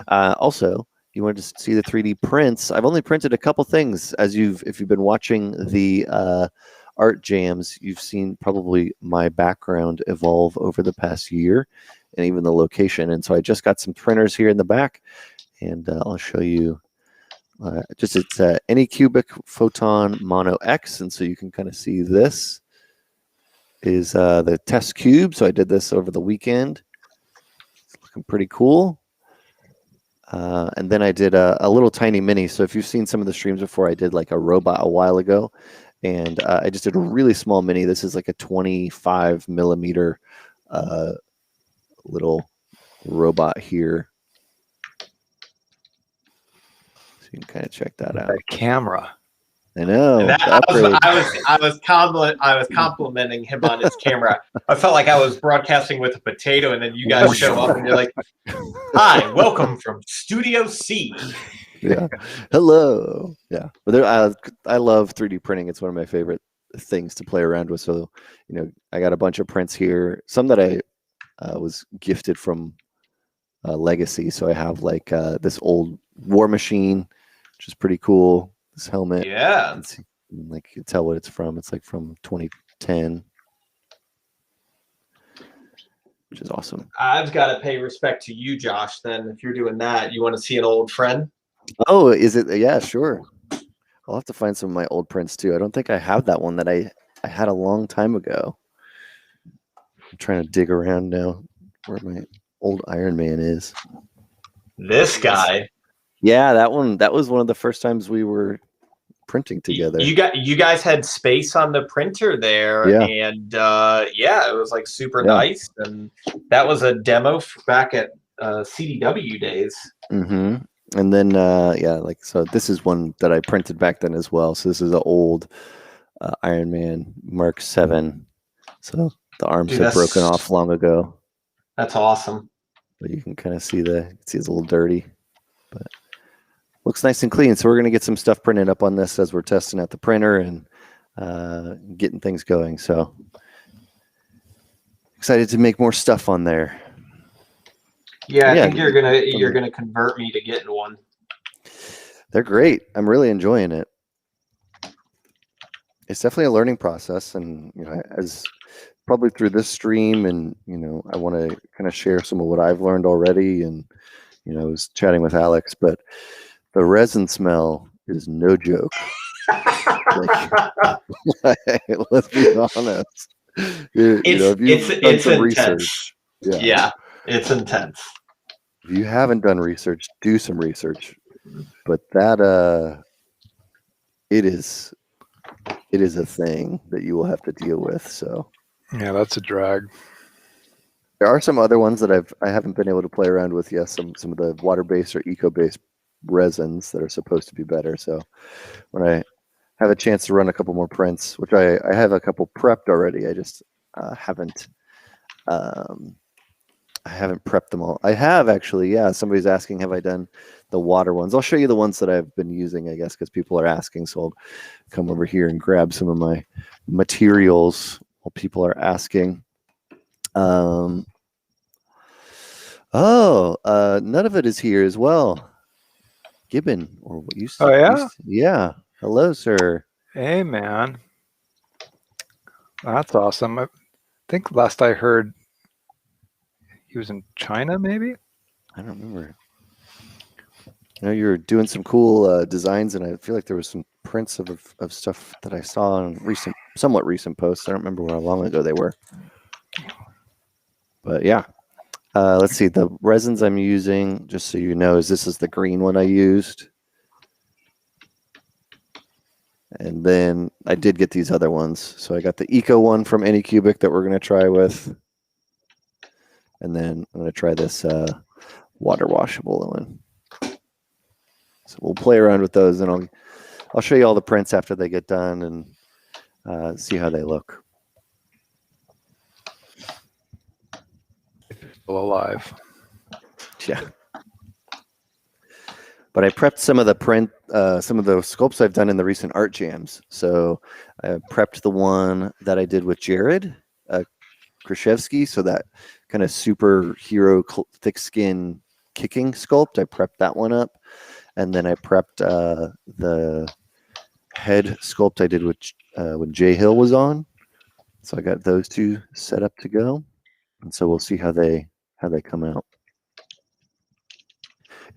Also, you want to see the 3D prints. I've only printed a couple things. If you've been watching the art jams, you've seen probably my background evolve over the past year, and even the location. And so I just got some printers here in the back, and I'll show you. It's Anycubic Photon Mono X, and so you can kind of see this is the test cube. So I did this over the weekend. It's looking pretty cool. And then I did a little tiny mini. So if you've seen some of the streams before, I did like a robot a while ago. And I just did a really small mini. This is like a 25 millimeter little robot here. So you can kind of check that out.
That camera.
I know.
I was complimenting him on his camera. I felt like I was broadcasting with a potato, and then you guys show up and you're like, "Hi, welcome from Studio C."
Yeah. Hello. Yeah. But I love 3D printing. It's one of my favorite things to play around with. So, I got a bunch of prints here. Some that I was gifted from Legacy. So I have like this old War Machine, which is pretty cool. This helmet.
Yeah.
You can tell what it's from. It's like from 2010. Which is awesome.
I've got to pay respect to you, Josh, then. If you're doing that, you want to see an old friend?
Oh, is it? Yeah, sure. I'll have to find some of my old prints too. I don't think I have that one that I had a long time ago. I'm trying to dig around now where my old Iron Man is.
This guy.
Yeah, that one. That was one of the first times we were printing together.
You guys had space on the printer there,
yeah.
And it was like super nice. And that was a demo back at CDW days.
Mm-hmm. And then, so this is one that I printed back then as well. So this is an old Iron Man Mark 7. So the arms have broken off long ago.
That's awesome.
But you can kind of see it's a little dirty, but looks nice and clean. So we're going to get some stuff printed up on this as we're testing out the printer and getting things going. So excited to make more stuff on there.
Yeah, I think you're gonna convert me to getting one.
They're great. I'm really enjoying it. It's definitely a learning process, and as probably through this stream, and I want to kind of share some of what I've learned already. And I was chatting with Alex, but the resin smell is no joke. Let's be honest.
It's intense.
Research,
yeah, it's intense.
If you haven't done research, do some research. But that it is a thing that you will have to deal with. So
yeah, that's a drag.
There are some other ones that I haven't been able to play around with yet. Some of the water-based or eco-based resins that are supposed to be better. So when I have a chance to run a couple more prints, which I have a couple prepped already, I just haven't prepped them all. I have actually, yeah. Somebody's asking, have I done the water ones? I'll show you the ones that I've been using, I guess, because people are asking. So I'll come over here and grab some of my materials while people are asking. None of it is here as well. Gibbon, or what you said.
Oh, yeah?
Yeah. Hello, sir.
Hey, man. That's awesome. I think last I heard he was in China, maybe?
I don't remember. You're doing some cool designs, and I feel like there was some prints of stuff that I saw in somewhat recent posts. I don't remember how long ago they were. But yeah. Let's see. The resins I'm using, just so you know, this is the green one I used. And then I did get these other ones. So I got the Eco one from Anycubic that we're going to try with. And then I'm going to try this water washable one. So we'll play around with those, and I'll show you all the prints after they get done and see how they look.
Still alive.
Yeah. But I prepped some of the some of the sculpts I've done in the recent art jams. So I prepped the one that I did with Jared Kraszewski, so that kind of superhero thick skin kicking sculpt. I prepped that one up, and then I prepped the head sculpt I did with when Jay Hill was on. So I got those two set up to go, and so we'll see how they come out.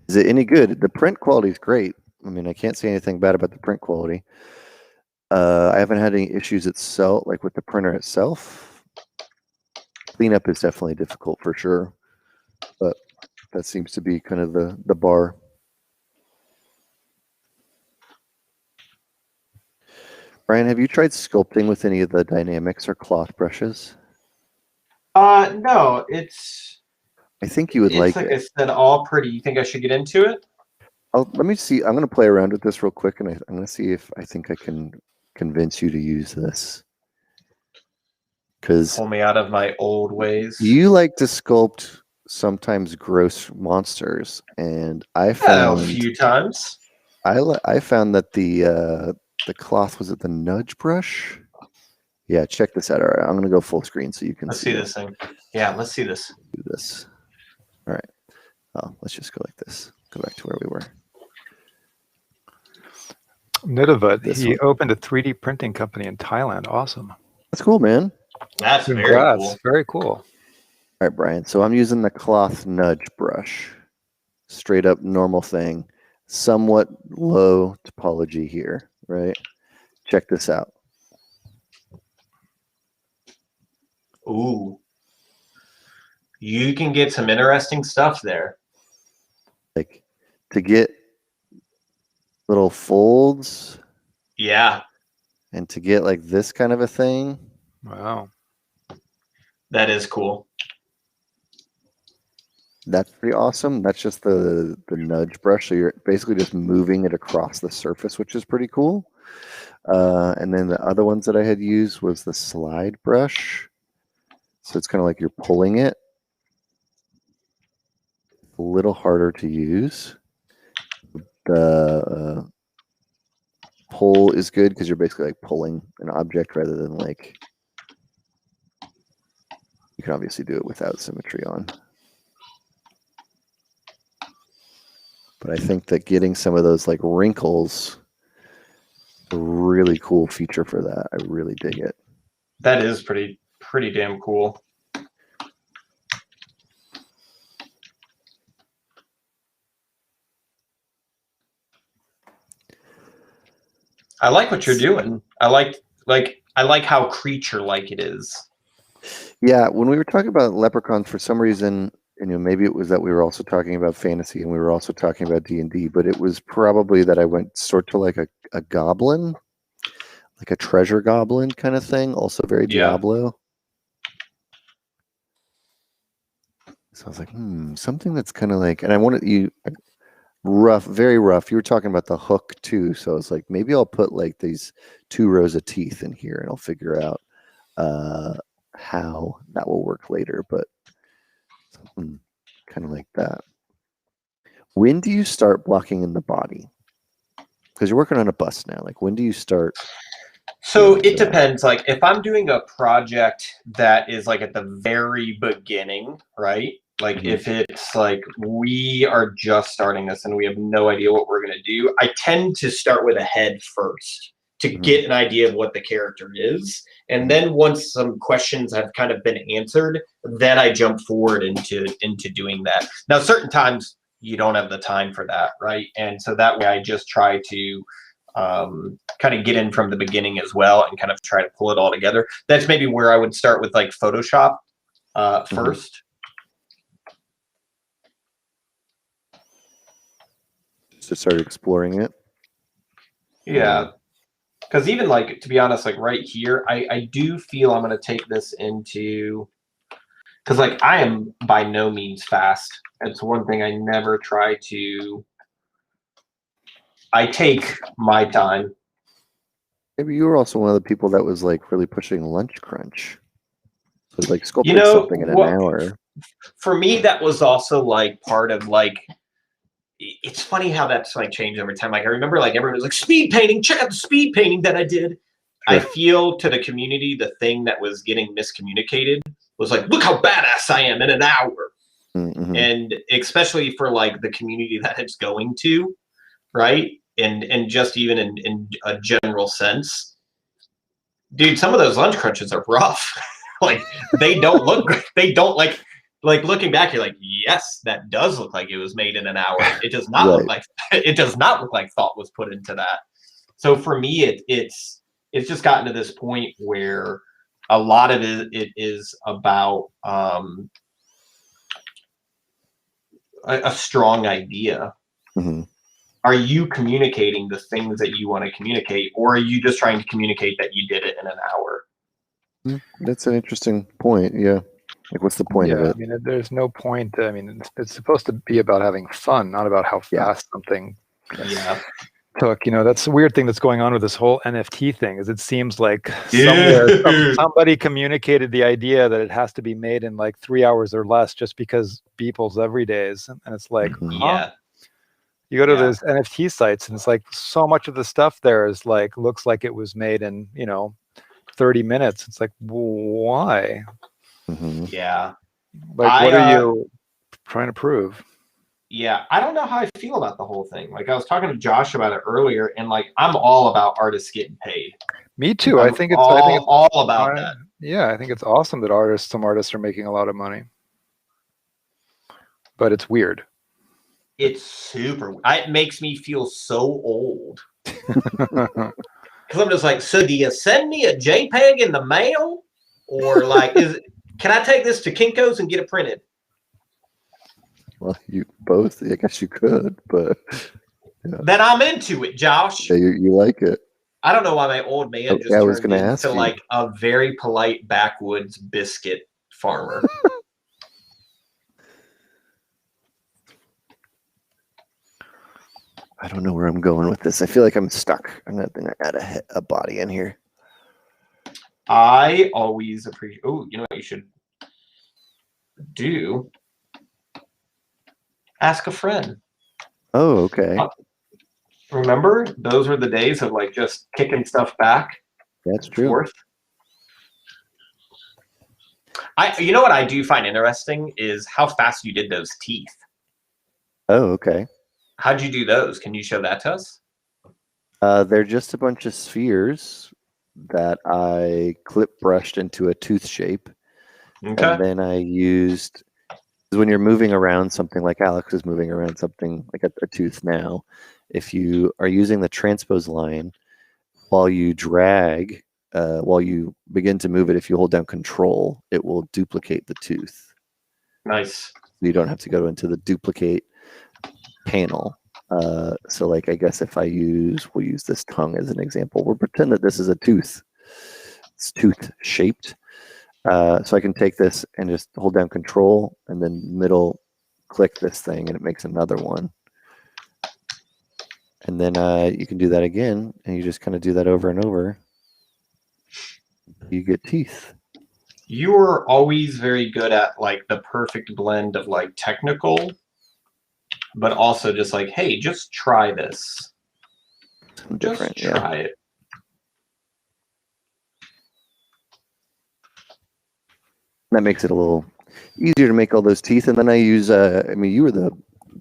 Is it any good? The print quality is great. I mean, I can't say anything bad about the print quality. I haven't had any issues itself, like with the printer itself. Cleanup is definitely difficult for sure, but that seems to be kind of the bar. Bryan, have you tried sculpting with any of the dynamics or cloth brushes?
No,
I think you would like it.
Like I said, all pretty. You think I should get into it?
Let me see. I'm going to play around with this real quick, and I'm going to see if I think I can convince you to use this. Because
pull me out of my old ways.
You like to sculpt sometimes gross monsters, and I found
a few times.
I found that the cloth, was it the nudge brush? Yeah, check this out. All right, I'm going to go full screen so you can
see this thing. Yeah, let's see this.
Do this. All right. Oh, let's just go like this. Go back to where we were.
Nidavut, he opened a 3D printing company in Thailand. Awesome.
That's cool, man.
That's very cool.
Very cool.
All right, Bryan. So I'm using the cloth nudge brush. Straight up normal thing. Somewhat low topology here, right? Check this out.
Ooh. You can get some interesting stuff there.
Like to get little folds.
Yeah.
And to get like this kind of a thing.
Wow.
That is cool.
That's pretty awesome. That's just the nudge brush. So you're basically just moving it across the surface, which is pretty cool. And then the other ones that I had used was the slide brush. So it's kind of like you're pulling it. A little harder to use. The pull is good because you're basically like pulling an object rather than like, you can obviously do it without symmetry on. But I think that getting some of those like wrinkles, a really cool feature for that. I really dig it.
That is pretty damn cool. I like what you're doing. I like how creature-like it is.
Yeah, when we were talking about leprechauns, for some reason, maybe it was that we were also talking about fantasy and we were also talking about D&D, but it was probably that I went sort of like a goblin, like a treasure goblin kind of thing, also very Diablo. So I was like, something that's kind of like, and I wanted you rough, very rough. You were talking about the hook too, so I was like, maybe I'll put like these 2 rows of teeth in here, and I'll figure out how that will work later. But something kind of like that. When do you start blocking in the body? Because you're working on a bust now. Like, when do you start?
So it depends. Like, if I'm doing a project that is like at the very beginning, right? Like if it's like we are just starting this and we have no idea what we're going to do, I tend to start with a head first to get an idea of what the character is. And then once some questions have kind of been answered, then I jump forward into doing that. Now, certain times you don't have the time for that, right? And so that way I just try to kind of get in from the beginning as well and kind of try to pull it all together. That's maybe where I would start with like Photoshop first.
To start exploring it.
Yeah. Because even like, to be honest, like right here, I do feel I'm going to take this into, because like I am by no means fast. It's one thing I never try to, I take my time.
Maybe you were also one of the people that was like really pushing lunch crunch. So like sculpting something in an hour.
For me, that was also like part of like, it's funny how that's like changed over time. Like I remember like everyone was like, speed painting, check out the speed painting that I did. Sure. I feel to the community, the thing that was getting miscommunicated was like, look how badass I am in an hour. Mm-hmm. And especially for like the community that it's going to, right? And just even in a general sense, dude, some of those lunch crunches are rough. Like they don't look great. They don't like looking back, you're like, yes, that does look like it was made in an hour. It does not look like thought was put into that. So for me, it's just gotten to this point where a lot of it is about a strong idea. Mm-hmm. Are you communicating the things that you want to communicate, or are you just trying to communicate that you did it in an hour?
That's an interesting point. Yeah. Like, what's the point of it?
I mean, there's no point. I mean, it's supposed to be about having fun, not about how fast something took. You know, that's the weird thing that's going on with this whole NFT thing. Is it seems like somewhere somebody communicated the idea that it has to be made in like 3 hours or less, just because people's everydays, and it's like, you go to those NFT sites, and it's like so much of the stuff there is like looks like it was made in 30 minutes. It's like, why?
Mm-hmm.
Yeah.
Like, what are you trying to prove?
Yeah, I don't know how I feel about the whole thing. Like I was talking to Josh about it earlier, and like I'm all about artists getting paid.
Me too. I think it's
all about that.
Yeah, I think it's awesome that some artists are making a lot of money. But it's weird.
It's super. It makes me feel so old. Because I'm just like, so do you send me a JPEG in the mail? Or like, can I take this to Kinko's and get it printed?
Well, you both. I guess you could, but
then I'm into it, Josh.
Yeah, you like it.
I don't know why my old man just turned into like a very polite backwoods biscuit farmer.
I don't know where I'm going with this. I feel like I'm stuck. I'm not going to add a body in here.
I always appreciate. Oh, you know what you should do? Ask a friend.
Oh, okay.
Remember, those were the days of like just kicking stuff back.
That's true.
Forth. You know what I do find interesting is how fast you did those teeth.
Oh, okay.
How'd you do those? Can you show that to us?
They're just a bunch of spheres that I clip brushed into a tooth shape. Okay. And then I used, when you're moving around something like Alex is moving around something like a tooth now, if you are using the transpose line while you drag, while you begin to move it, if you hold down Control, it will duplicate the tooth.
Nice.
You don't have to go into the duplicate panel. So like, I guess if we'll use this tongue as an example. We'll pretend that this is a tooth. It's tooth shaped. So I can take this and just hold down Control and then middle click this thing and it makes another one. And then you can do that again and you just kind of do that over and over. You get teeth.
You were always very good at like the perfect blend of like technical, but also just like, hey, just try this.
Different,
just try it.
That makes it a little easier to make all those teeth. And then I use, I mean, you were the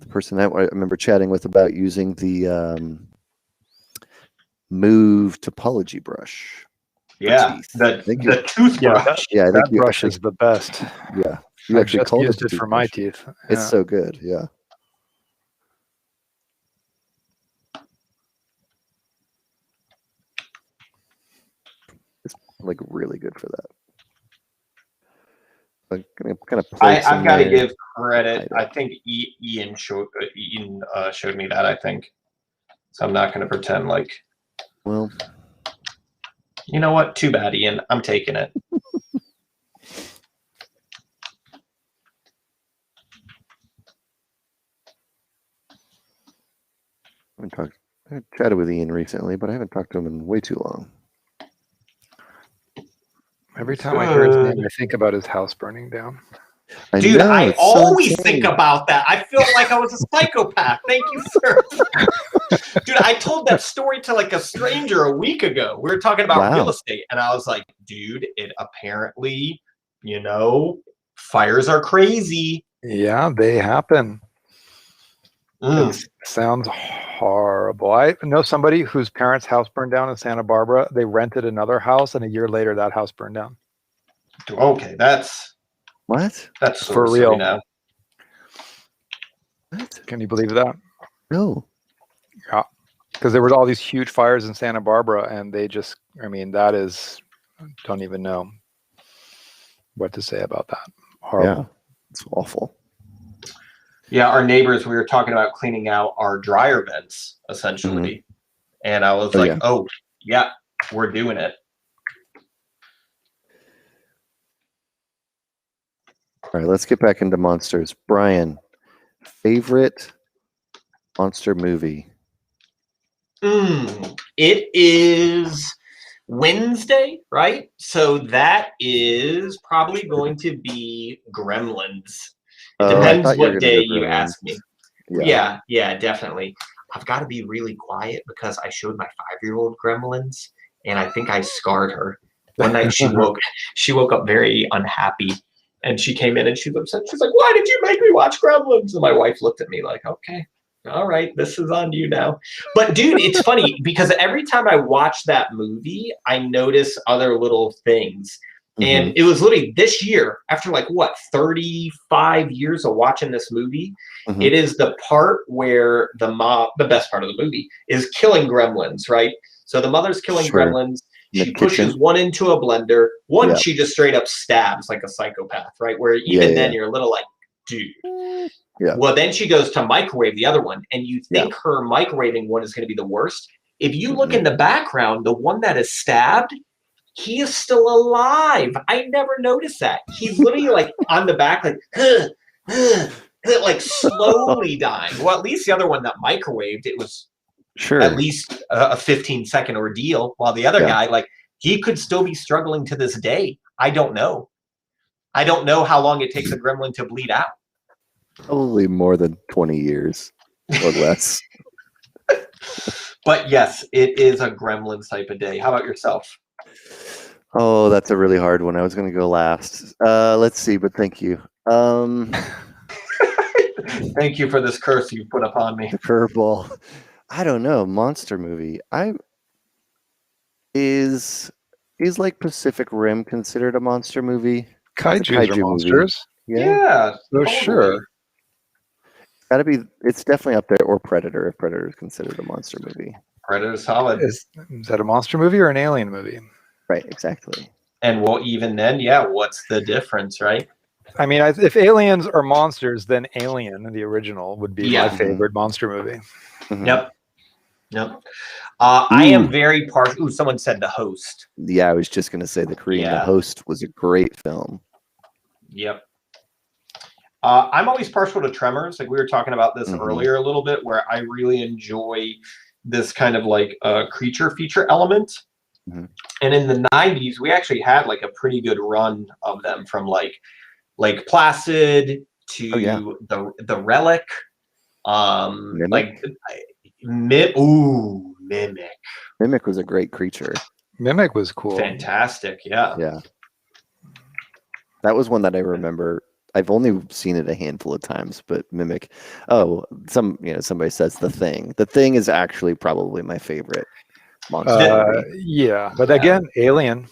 person that I remember chatting with about using the Move topology brush.
Yeah, the toothbrush.
Yeah, I think
that brush is the best.
Yeah, you actually called
used it for my teeth. Yeah.
It's so good. Yeah. It's like really good for that. Like, kind of
I've got to give credit. I think Ian showed me that. I think so. I'm not going to pretend like.
Well,
you know what? Too bad, Ian. I'm taking it.
I chatted with Ian recently, but I haven't talked to him in way too long.
Every time I hear his name, I think about his house burning down.
Dude, I always think about that. I feel like I was a psychopath. Thank you, sir. Dude, I told that story to like a stranger a week ago. We were talking about real estate, and I was like, dude, it apparently, you know, fires are crazy.
Yeah, they happen. It sounds horrible. I know somebody whose parents' house burned down in Santa Barbara. They rented another house, and a year later, that house burned down.
Okay, that's
for real
now.
What? Can you believe that?
No.
Yeah, because there was all these huge fires in Santa Barbara, and they just, I mean, that is, don't even know what to say about that. Horrible.
Yeah, it's awful.
Yeah, our neighbors, we were talking about cleaning out our dryer vents, essentially. And I was like, oh, yeah, we're doing it.
All right, let's get back into monsters. Bryan, favorite monster movie?
It is Wednesday, right? So that is probably going to be Gremlins. It depends what day you ask me. Yeah, definitely. I've got to be really quiet because I showed my 5-year-old Gremlins, and I think I scarred her. One night she woke up very unhappy, and she came in and she was upset. She's like, "Why did you make me watch Gremlins?" And my wife looked at me like, "Okay, all right, this is on you now." But dude, it's funny because every time I watch that movie, I notice other little things. And it was literally this year, after like what, 35 years of watching this movie, it is the part where the mom, the best part of the movie, is killing gremlins, right? So the mother's killing gremlins. She pushes one into a blender. One she just straight up stabs like a psychopath, right? Where even then you're a little like, dude. Yeah. Well, then she goes to microwave the other one, and you think her microwaving one is going to be the worst. If you look in the background, the one that is stabbed, he is still alive. I never noticed that. He's literally like on the back, like, like slowly dying. Well, at least the other one that microwaved, it was at least a 15-second ordeal. While the other guy, like, he could still be struggling to this day. I don't know. I don't know how long it takes a gremlin to bleed out.
Probably more than 20 years or less.
But yes, it is a Gremlins type of day. How about yourself?
Oh, that's a really hard one. I was going to go last. Let's see, but thank you.
Thank you for this curse you put upon me.
The curveball. I don't know. Monster movie. Is like Pacific Rim considered a monster movie?
Kaiju are monsters.
Yeah,
for sure.
Gotta be. It's definitely up there, or Predator, if Predator is considered a monster movie.
Predator's solid.
Is that a monster movie or an alien movie?
Right, exactly.
And well, even then, what's the difference, right?
I mean, if aliens are monsters, then Alien, the original, would be my favorite monster movie.
Yep. I am very partial. Ooh, someone said The Host.
Yeah, I was just gonna say The Host was a great film.
Yep. I'm always partial to Tremors. Like we were talking about this earlier a little bit, where I really enjoy this kind of like creature feature element. And in the 90s, we actually had like a pretty good run of them, from like Placid to the Relic. Like Mimic.
Mimic was a great creature.
Mimic was cool.
Fantastic. Yeah.
That was one that I remember. I've only seen it a handful of times, but Mimic. Oh, somebody says The Thing. The Thing is actually probably my favorite monster movie.
Yeah, but again, Alien.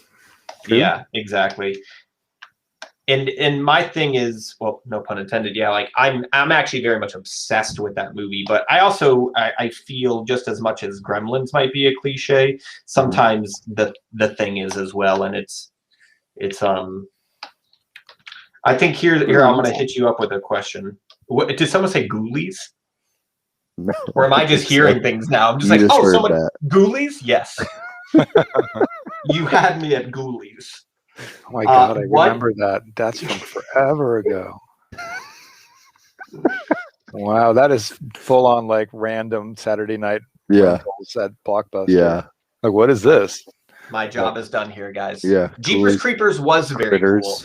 True.
Yeah, exactly. And my thing is, well, no pun intended. Yeah, like I'm actually very much obsessed with that movie. But I also I feel just as much as Gremlins might be a cliche, sometimes the Thing is as well, and it's I think here I'm going to hit you up with a question. Did someone say Ghoulies?
No,
or am I just hearing things now? I'm just like, someone Ghoulies? Yes. You had me at Ghoulies.
Oh my God, I remember that. That's from forever ago. Wow, that is full on like random Saturday night rentals at Blockbuster.
Yeah.
Like, what is this?
My job is done here, guys.
Yeah.
Jeepers Creepers was very cool.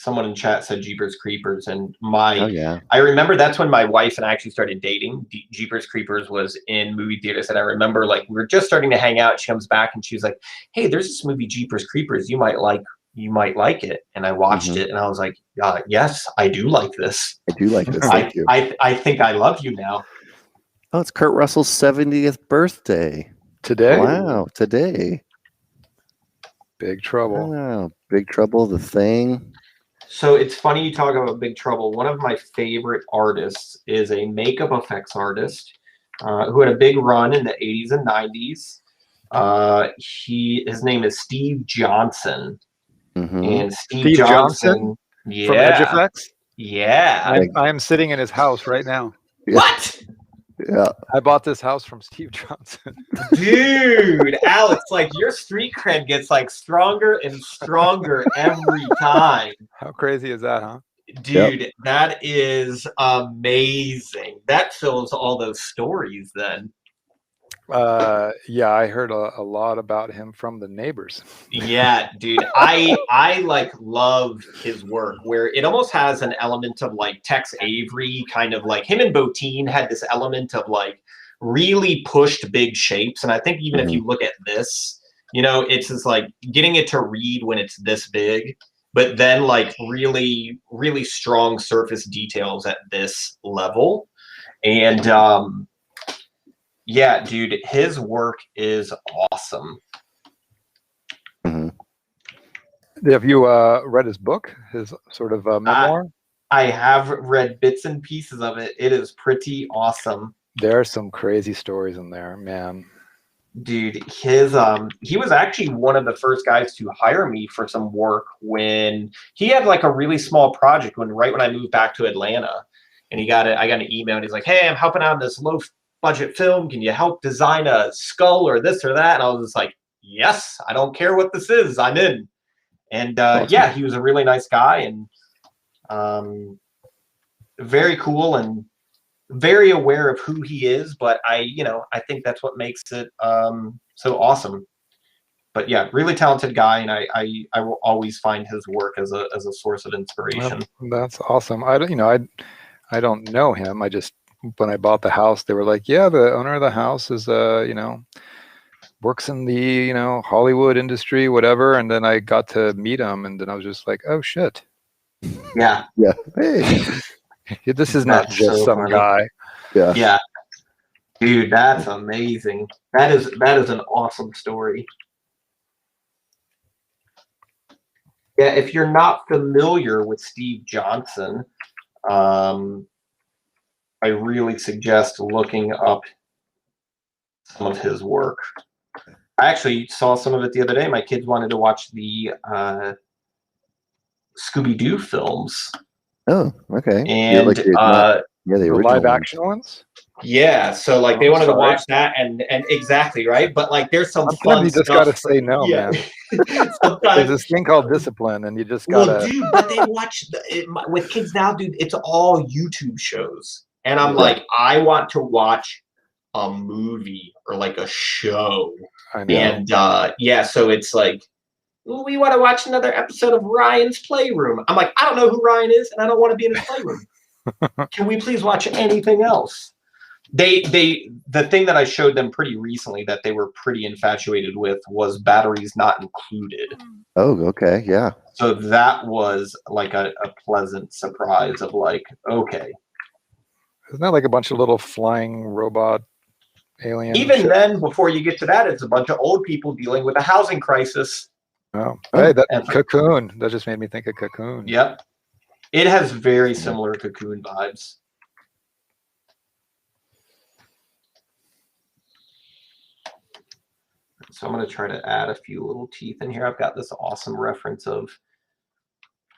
someone in chat said Jeepers Creepers, and
I
remember that's when my wife and I actually started dating. Jeepers Creepers was in movie theaters, and I remember like we were just starting to hang out. She comes back and she was like, "Hey, there's this movie Jeepers Creepers. You might like it." And I watched it, and I was like, "Yes, I do like this.
I do like this. Thank you.
I think I love you now."
Oh, it's Kurt Russell's 70th birthday
today.
Wow, today.
Big Trouble.
Oh, Big Trouble, The Thing.
So it's funny you talk about Big Trouble. One of my favorite artists is a makeup effects artist who had a big run in the 80s and 90s. His name is Steve Johnson. And Steve Johnson
from Edge Effects?
Yeah.
I am sitting in his house right now.
What?
Yeah.
I bought this house from Steve Johnson.
Dude, Alex, like your street cred gets like stronger and stronger every time.
How crazy is that, huh?
Dude, that is amazing. That fills all those stories then.
Yeah, I heard a lot about him from the neighbors.
Yeah, dude, I like love his work where it almost has an element of like Tex Avery, kind of like him and Bottin had this element of like really pushed big shapes. And I think even if you look at this, you know, it's just like getting it to read when it's this big, but then like really, really strong surface details at this level. And yeah, dude, his work is awesome.
Have you read his book, his sort of memoir?
I have read bits and pieces of it. It is pretty awesome.
There are some crazy stories in there, man.
Dude, his he was actually one of the first guys to hire me for some work when he had like a really small project right when I moved back to Atlanta. And I got an email and he's like, "Hey, I'm helping out in this low budget film. Can you help design a skull or this or that?" And I was just like, "Yes, I don't care what this is, I'm in." And yeah, he was a really nice guy and very cool and very aware of who he is. But I think that's what makes it so awesome. But yeah, really talented guy, and I will always find his work as a source of inspiration.
That's awesome. I don't know him. I just, when I bought the house, they were like, "Yeah, the owner of the house is works in the Hollywood industry, whatever." And then I got to meet him, and then I was just like, "Oh shit,
yeah,
hey,
this is not just some guy."
Yeah, dude, that's amazing. That is an awesome story. Yeah, if you're not familiar with Steve Johnson, I really suggest looking up some of his work. I actually saw some of it the other day. My kids wanted to watch the Scooby-Doo films.
Oh, okay.
And
the
live action ones.
Yeah, so like they wanted to watch that, and exactly right. But like, there's some fun
you just
stuff.
gotta say no, man.
Sometimes
there's this thing called discipline, and you just gotta.
Well, dude, but they watch with kids now, dude. It's all YouTube shows, and I'm like, I want to watch a movie or like a show.
I know.
And yeah, so it's like, we want to watch another episode of Ryan's Playroom. I'm like, I don't know who Ryan is, and I don't want to be in his playroom. Can we please watch anything else? The thing that I showed them pretty recently that they were pretty infatuated with was Batteries Not Included.
Oh, okay, yeah.
So that was like a pleasant surprise of like, okay.
Isn't that like a bunch of little flying robot aliens?
Even then, before you get to that, it's a bunch of old people dealing with a housing crisis.
Oh, hey, that Cocoon. That just made me think of Cocoon.
Yep. It has very similar Cocoon vibes. So I'm going to try to add a few little teeth in here. I've got this awesome reference of,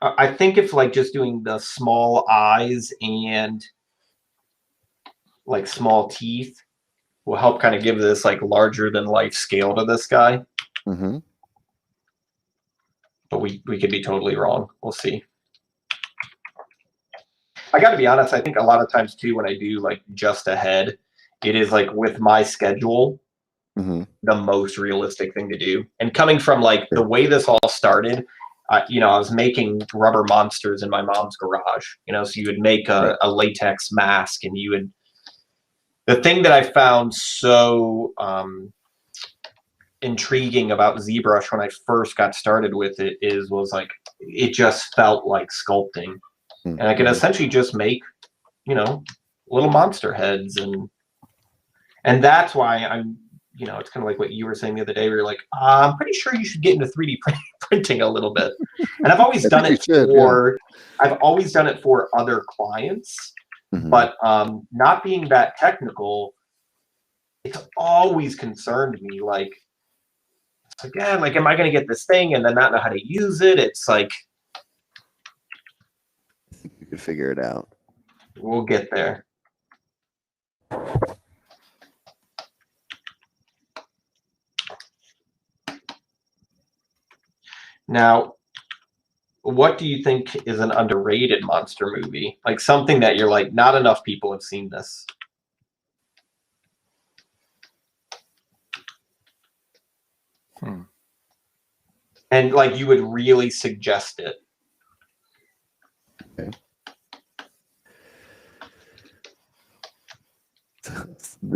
I think if like just doing the small eyes and like small teeth will help kind of give this like larger than life scale to this guy.
Mm-hmm.
But we could be totally wrong. We'll see. I got to be honest. I think a lot of times too, when I do like just a head, it is like with my schedule, the most realistic thing to do. And coming from like the way this all started, you know, I was making rubber monsters in my mom's garage. You know, so you would make a latex mask, and you would. The thing that I found so intriguing about ZBrush when I first got started with it was like it just felt like sculpting, and I could essentially just make, you know, little monster heads, and that's why I'm, you know, it's kind of like what you were saying the other day, where you're like, I'm pretty sure you should get into 3D printing a little bit, and I've always done it for I've always done it for other clients. But not being that technical, it's always concerned me. Like, again, like, am I going to get this thing and then not know how to use it? It's like,
you can figure it out.
We'll get there. Now, what do you think is an underrated monster movie? Like something that you're like, not enough people have seen this. And like you would really suggest it.
Okay.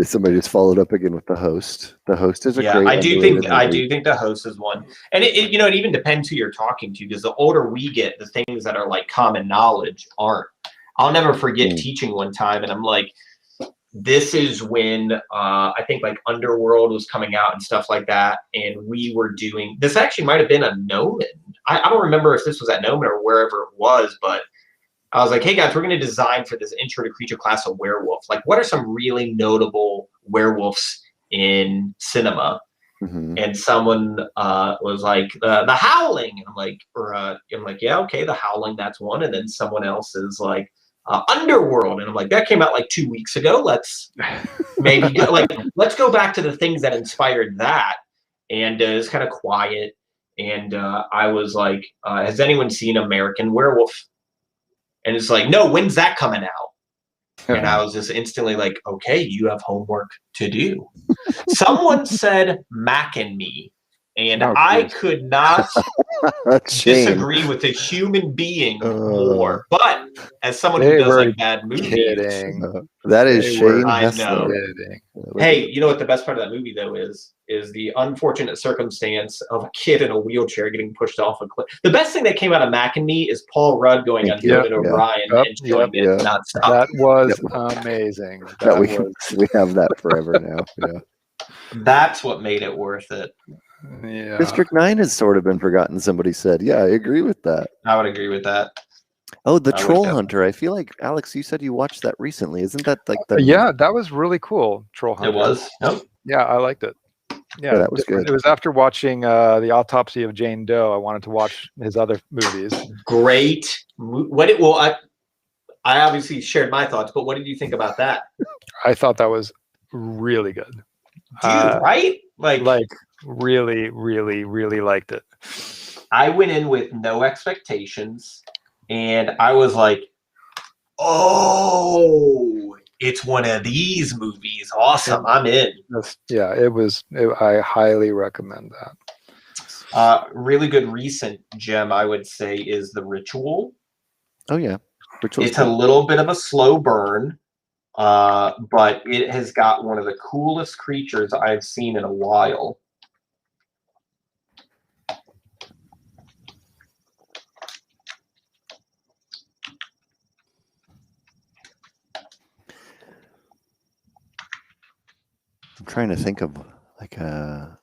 Somebody just followed up again with The Host. The Host is a great.
I do think The Host is one, and it you know, it even depends who you're talking to, because the older we get, the things that are like common knowledge aren't. I'll never forget teaching one time, and I'm like, this is when I think like Underworld was coming out and stuff like that, and we were doing this. Actually, might have been a Gnomon. I don't remember if this was at Gnomon or wherever it was, but I was like, hey guys, we're going to design for this intro to creature class a werewolf. Like, what are some really notable werewolves in cinema? And someone was like, the Howling. And I'm like, yeah, okay, the Howling, that's one. And then someone else is like, Underworld. And I'm like, that came out like 2 weeks ago. Let's maybe let's go back to the things that inspired that. And it's kind of quiet. And I was like, has anyone seen American Werewolf? And it's like, no, when's that coming out? And I was just instantly like, okay, you have homework to do. Someone said Mac and Me, and I could not disagree with a human being more. But as someone who does like bad movies,
that is Shane.
I know. Hey, you know what the best part of that movie though is the unfortunate circumstance of a kid in a wheelchair getting pushed off a cliff. The best thing that came out of Mac and Me is Paul Rudd going on Conan O'Brien and showing it nonstop.
That was amazing.
We have that forever now. Yeah.
That's what made it worth it.
Yeah.
District 9 has sort of been forgotten, somebody said. Yeah, I agree with that.
I would agree with that.
Oh, The Troll Hunter. I feel like, Alex, you said you watched that recently. Isn't that like the...
Yeah, that was really cool, Troll Hunter.
It was? Yep.
Yeah, I liked it. Yeah,
that was good.
It was after watching The Autopsy of Jane Doe. I wanted to watch his other movies.
Great. I obviously shared my thoughts, but what did you think about that?
I thought that was really good.
Dude, right?
Like really, really, really liked it.
I went in with no expectations, and I was like, oh, it's one of these movies. Awesome. I'm in.
Yeah, I highly recommend that.
Really good recent gem, I would say, is The Ritual.
Oh, yeah.
It's a little bit of a slow burn. But it has got one of the coolest creatures I've seen in a while.
I'm trying to think of like a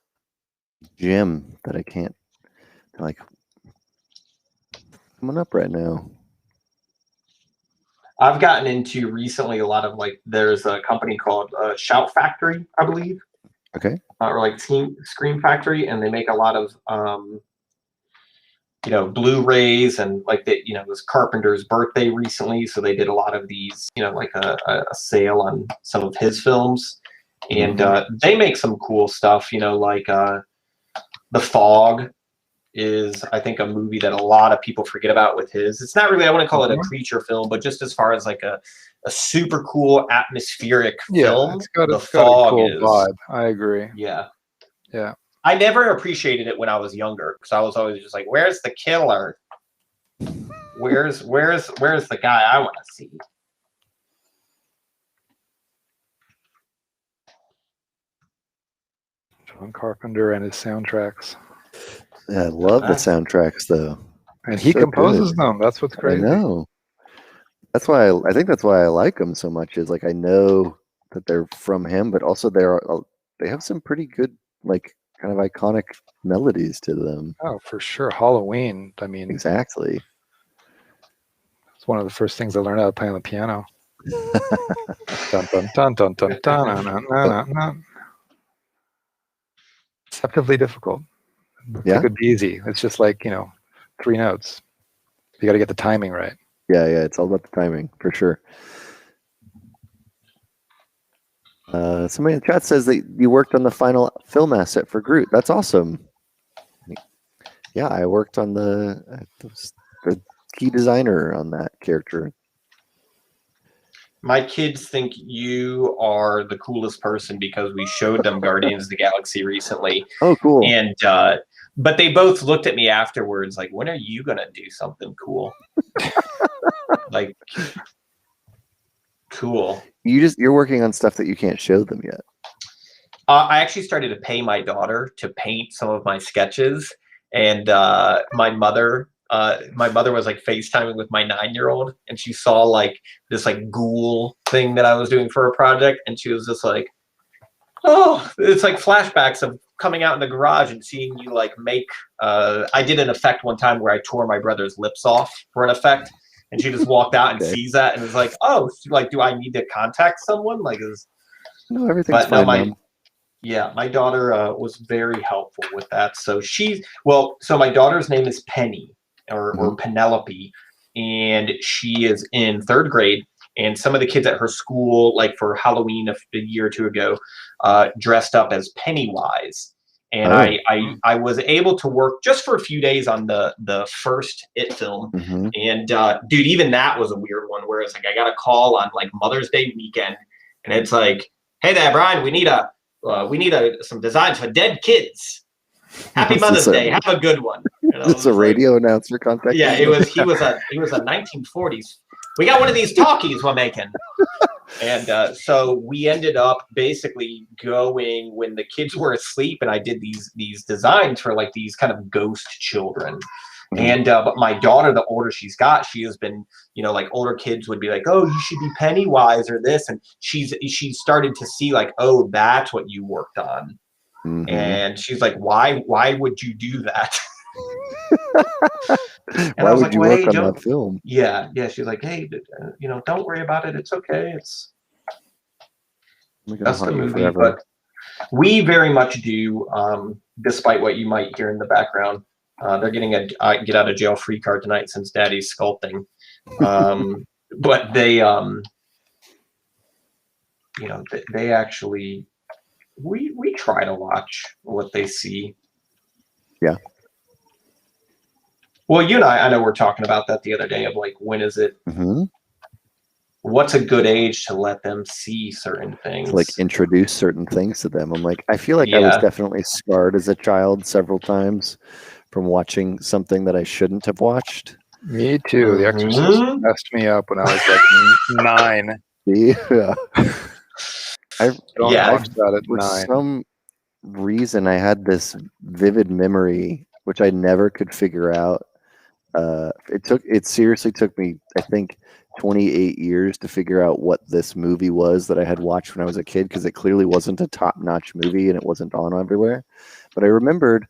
gym that I can't like coming up right now.
I've gotten into recently a lot of there's a company called Shout Factory, I believe.
Okay.
Or like Scream Factory, and they make a lot of Blu-rays, and it was Carpenter's birthday recently, so they did a lot of these, like a sale on some of his films, and they make some cool stuff, like The Fog is, I think, a movie that a lot of people forget about with his. It's not really, I wouldn't call it a creature film, but just as far as like a super cool atmospheric film,
it's got a cool vibe. I agree.
Yeah.
Yeah.
I never appreciated it when I was younger because I was always just like, "Where's the killer? Where's the guy I want to see?"
John Carpenter and his soundtracks.
Yeah, I love the soundtracks though.
And he composes them. That's what's crazy.
I know. That's why I think that's why I like them so much. Is like I know that they're from him, but also they have some pretty good like kind of iconic melodies to them.
Oh, for sure. Halloween. I mean,
exactly.
It's one of the first things I learned how to play on the piano. Dun, dun, dun, dun, dun, dun, dun, dun, dun. Deceptively difficult.
Yeah.
It could be easy. It's just like, 3 notes. You got to get the timing right.
Yeah, it's all about the timing for sure. Somebody in the chat says that you worked on the final film asset for Groot. That's awesome. Yeah, I worked on the key designer on that character.
My kids think you are the coolest person because we showed them Guardians of the Galaxy recently.
Oh, cool.
And but they both looked at me afterwards like, when are you gonna do something cool? Like, cool.
You're working on stuff that you can't show them yet.
I actually started to pay my daughter to paint some of my sketches, and my mother was like FaceTiming with my 9-year-old, and she saw like this like ghoul thing that I was doing for a project, and she was just like, "Oh, it's like flashbacks of coming out in the garage and seeing you like make." I did an effect one time where I tore my brother's lips off for an effect, and she just walked out and sees that and was like, "Oh, like, do I need to contact someone?" Like,
no, everything's fine. Mom.
Yeah, my daughter was very helpful with that. So so my daughter's name is Penny or Penelope, and she is in 3rd grade. And some of the kids at her school, like for Halloween a year or 2 ago, dressed up as Pennywise. And I was able to work just for a few days on the first It film. And dude, even that was a weird one where it's like I got a call on like Mother's Day weekend, and it's like, "Hey there, Brian, we need some designs for dead kids. Happy Mother's Day. Have a good one."
It's a radio announcer contact.
Yeah, he was a 1940s. "We got one of these talkies we're making." And so we ended up basically going when the kids were asleep, and I did these designs for like these kind of ghost children. And but my daughter, the older she's got, she has been, like older kids would be like, "Oh, you should be Pennywise or this," and she's started to see like, "Oh, that's what you worked on." And she's like, "Why would you do that?" And
why would you work on that film?
Yeah. She's like, "Hey, don't worry about it. It's okay. That's the movie." But we very much do, despite what you might hear in the background. They're getting a get out of jail free card tonight since Daddy's sculpting. But they, they actually, we try to watch what they see.
Yeah.
Well, you and I know we're talking about that the other day of like, when is it? What's a good age to let them see certain things?
To, like, introduce certain things to them. I'm like, I feel like I was definitely scarred as a child several times from watching something that I shouldn't have watched.
Me too. The Exorcist messed me up when I was like 9.
Yeah. I
watched that at 9.
For some reason, I had this vivid memory, which I never could figure out. It seriously took me, I think, 28 years to figure out what this movie was that I had watched when I was a kid, because it clearly wasn't a top-notch movie and it wasn't on everywhere. But I remembered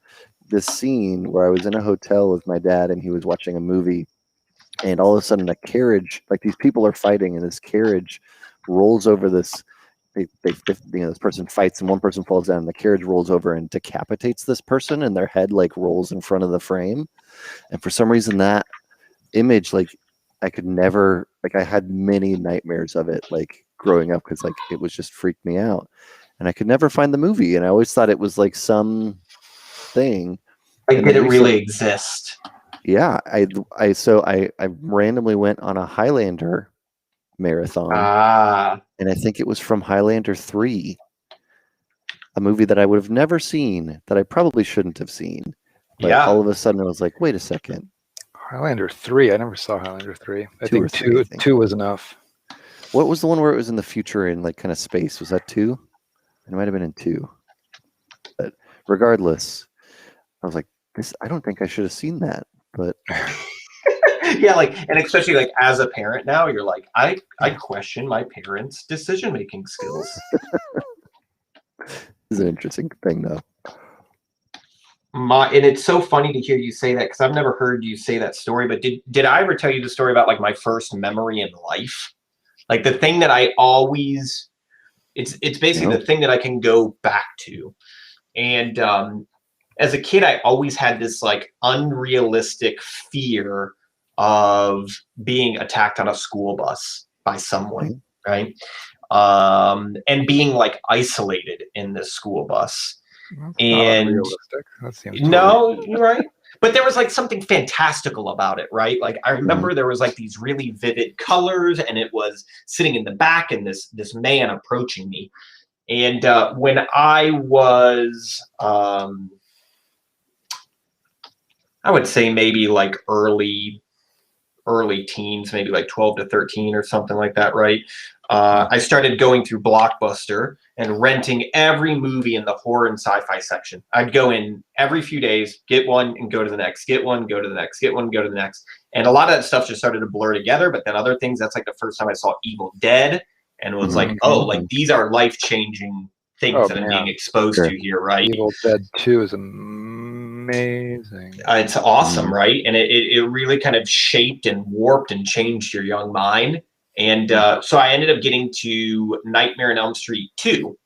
this scene where I was in a hotel with my dad and he was watching a movie, and all of a sudden a carriage, like these people are fighting, and this carriage rolls over this. This person fights and one person falls down, and the carriage rolls over and decapitates this person, and their head like rolls in front of the frame. And for some reason, that image, like, I could never, like, I had many nightmares of it, like, growing up, because like it was just freaked me out, and I could never find the movie, and I always thought it was like some thing.
Like, did it really exist?
Yeah, I randomly went on a Highlander marathon, and I think it was from Highlander 3, a movie that I would have never seen, that I probably shouldn't have seen. But all of a sudden I was like, wait a second.
Highlander 3. I never saw Highlander 3. I think 2 was enough.
What was the one where it was in the future in like kind of space? Was that 2? It might have been in 2. But regardless, I was like, I don't think I should have seen that. But
yeah, like, and especially like as a parent now, you're like, I question my parents' decision-making skills.
This is an interesting thing, though.
And it's so funny to hear you say that, because I've never heard you say that story. But did I ever tell you the story about like my first memory in life? Like the thing that I always, it's basically the thing that I can go back to. And as a kid, I always had this like unrealistic fear of being attacked on a school bus by someone, right? And being like isolated in this school bus.
That's
and
not unrealistic. That seems
you're right. But there was like something fantastical about it, right? Like I remember there was like these really vivid colors, and it was sitting in the back, and this man approaching me. And when I was, I would say maybe like early teens, maybe like 12 to 13 or something like that, right? I started going through Blockbuster and renting every movie in the horror and sci-fi section. I'd go in every few days, get one and go to the next, get one, go to the next, get one, go to the next. And a lot of that stuff just started to blur together. But then other things, that's like the first time I saw Evil Dead, and was like, oh, like these are life-changing things that I'm being exposed to here, right?
Evil Dead 2 is amazing.
It's awesome, right? And it really kind of shaped and warped and changed your young mind. And so I ended up getting to Nightmare on Elm Street 2.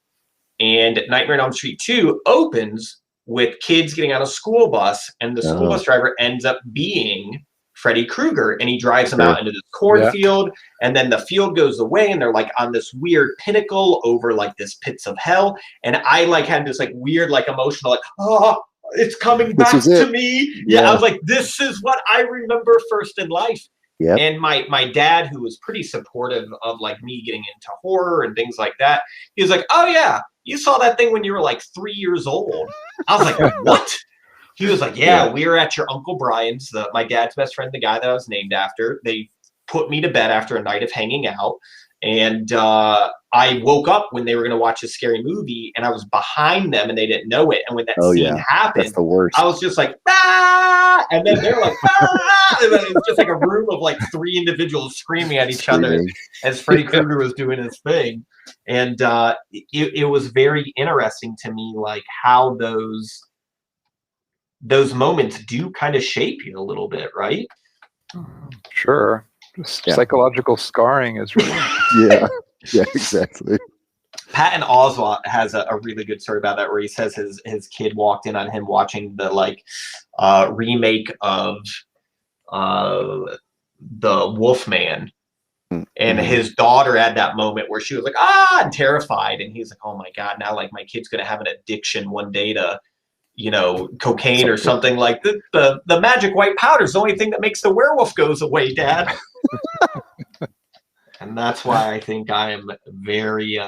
And Nightmare on Elm Street 2 opens with kids getting on a school bus, and the school bus driver ends up being Freddy Krueger, and he drives them out into this cornfield, and then the field goes away, and they're like on this weird pinnacle over like this pits of hell. And I like had this like weird like emotional like, oh, it's coming back to me. Yeah, I was like, this is what I remember first in life.
Yep.
And my dad, who was pretty supportive of like me getting into horror and things like that, he was like, oh yeah, you saw that thing when you were like 3 years old. I was like, what? He was like, yeah, we were at your Uncle Brian's, my dad's best friend, the guy that I was named after. They put me to bed after a night of hanging out. And I woke up when they were going to watch a scary movie, and I was behind them, and they didn't know it. And when that scene happened,
that's the worst.
I was just like, ah! And then they're like, ah! And then it was just like a room of like 3 individuals screaming at each other as Freddy Krueger was doing his thing. And it was very interesting to me, like how those moments do kind of shape you a little bit, right?
Sure. Psychological scarring is really
yeah, exactly.
Patton Oswalt has a really good story about that, where he says his kid walked in on him watching the like remake of the Wolfman, and his daughter had that moment where she was like, ah, and terrified, and he's like, oh my god, now like my kid's gonna have an addiction one day to, you know, cocaine or something. Like the magic white powder is the only thing that makes the werewolf goes away, Dad. And that's why I think I am very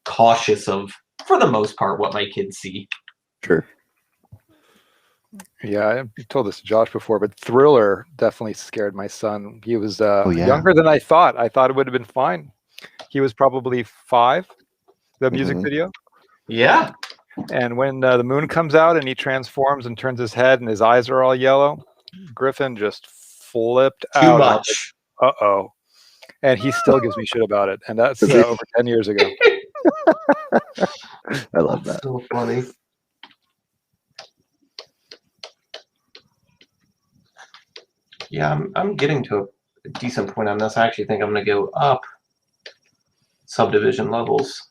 cautious of, for the most part, what my kids see.
Sure.
Yeah, I told this to Josh before, but Thriller definitely scared my son. He was younger than I thought. I thought it would have been fine. He was probably 5, the music video.
Yeah.
And when the moon comes out and he transforms and turns his head and his eyes are all yellow, Griffin just flipped out.
Too much.
Uh-oh. And he still gives me shit about it. And that's over 10 years ago.
I love that.
So funny. Yeah, I'm getting to a decent point on this. I actually think I'm going to go up subdivision levels.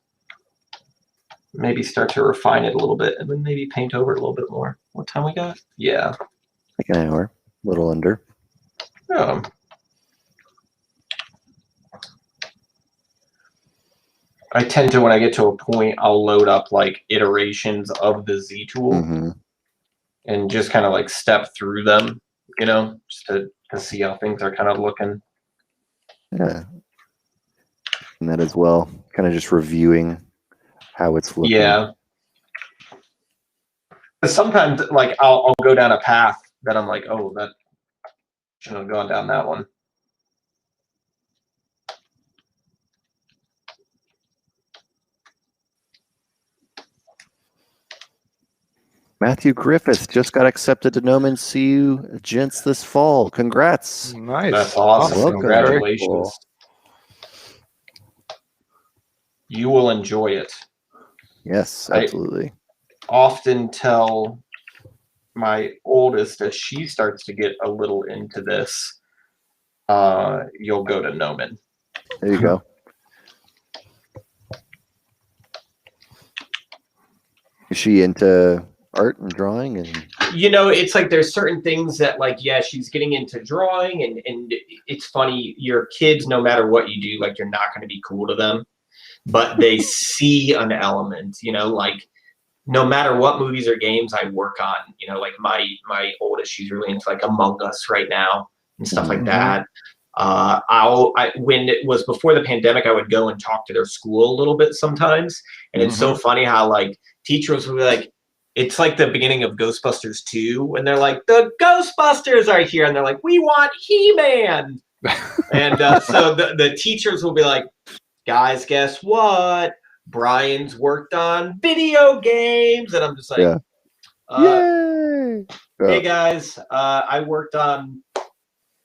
Maybe start to refine it a little bit, and then maybe paint over it a little bit more. What time we got? Yeah.
Like an hour, a little under.
Yeah. I tend to, when I get to a point, I'll load up like iterations of the Z tool and just kind of like step through them, you know, just to see how things are kind of looking.
Yeah. And that as well, kind of just reviewing how it's looking.
Yeah. sometimes like I'll go down a path that I'm like, oh, that shouldn't have gone down that one.
Matthew Griffiths just got accepted to Gnomon. See you gents this fall. Congrats.
Nice.
That's awesome.
Welcome.
Congratulations.
Cool.
You will enjoy it.
Yes, absolutely.
I often tell my oldest as she starts to get a little into this, you'll go to Gnomon.
There you go. Is she into art and drawing? And
you know, it's like there's certain things that like, yeah, she's getting into drawing, and it's funny, your kids, no matter what you do, like you're not going to be cool to them, but they see an element, you know, like no matter what movies or games I work on, you know, like my oldest, she's really into like Among Us right now and stuff like that. When it was before the pandemic, I would go and talk to their school a little bit sometimes. And it's so funny how like teachers would be like, it's like the beginning of Ghostbusters 2 when they're like, the Ghostbusters are here. And they're like, we want He-Man. And so the teachers will be like, guys, guess what? Brian's worked on video games. And I'm just like,
yay!
Hey guys, I worked on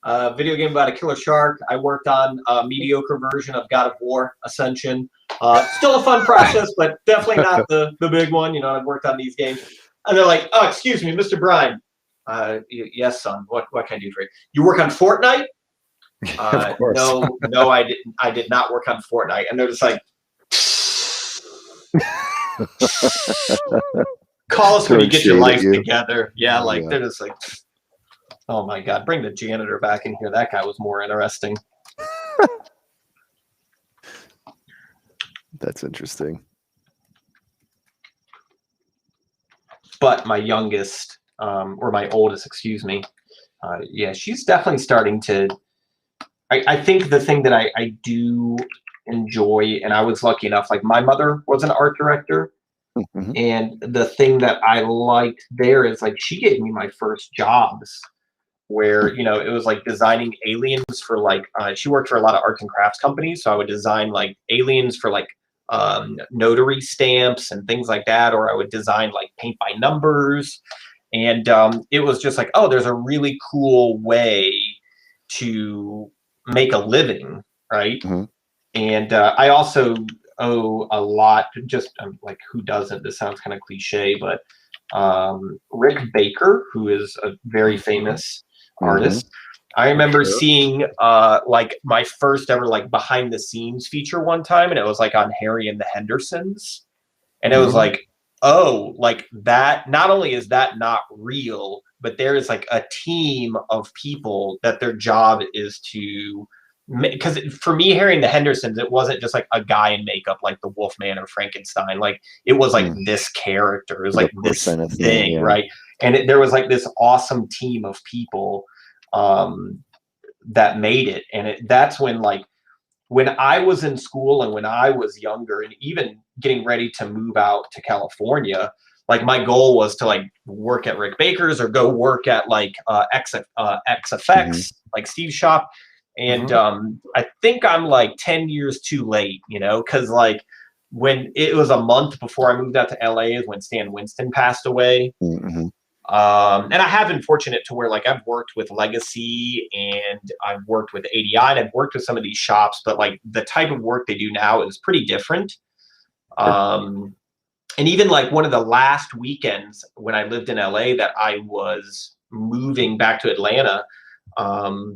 a video game about a killer shark. I worked on a mediocre version of God of War Ascension. Still a fun process, but definitely not the big one. You know, I've worked on these games. And they're like, oh, excuse me, Mr. Bryan. Yes, son. What can I do for you? You work on Fortnite? No, I didn't. I did not work on Fortnite. And they're just like, call us when you get your life together. Yeah, like they're just like, oh my God, bring the janitor back in here. That guy was more interesting.
That's interesting.
But my youngest, or my oldest, excuse me, yeah, she's definitely starting to. I think the thing that I do enjoy, and I was lucky enough, like my mother was an art director, and the thing that I liked there is like she gave me my first jobs where, you know, it was like designing aliens for like, she worked for a lot of arts and crafts companies. So I would design like aliens for like notary stamps and things like that, or I would design like paint by numbers. And it was just like, oh, there's a really cool way to make a living, right? And I also owe a lot to just like, who doesn't? This sounds kind of cliche, but Rick Baker, who is a very famous artist. I remember seeing like my first ever like behind the scenes feature one time, and it was like on Harry and the Hendersons, and it was like, oh, like that, not only is that not real, but there is like a team of people that their job is to, because for me, Harry and the Hendersons, it wasn't just like a guy in makeup like the Wolfman or Frankenstein. Like it was like this character, it was like this thing, right? And there was like this awesome team of people that made it. And that's when, like, when I was in school and when I was younger and even getting ready to move out to California, like my goal was to like work at Rick Baker's or go work at like XFX, like Steve's shop. And I think I'm like 10 years too late, you know, because like when it was a month before I moved out to LA is when Stan Winston passed away. And I have been fortunate to where like I've worked with Legacy and I've worked with ADI and I've worked with some of these shops, but like the type of work they do now is pretty different. And even like one of the last weekends when I lived in LA that I was moving back to Atlanta,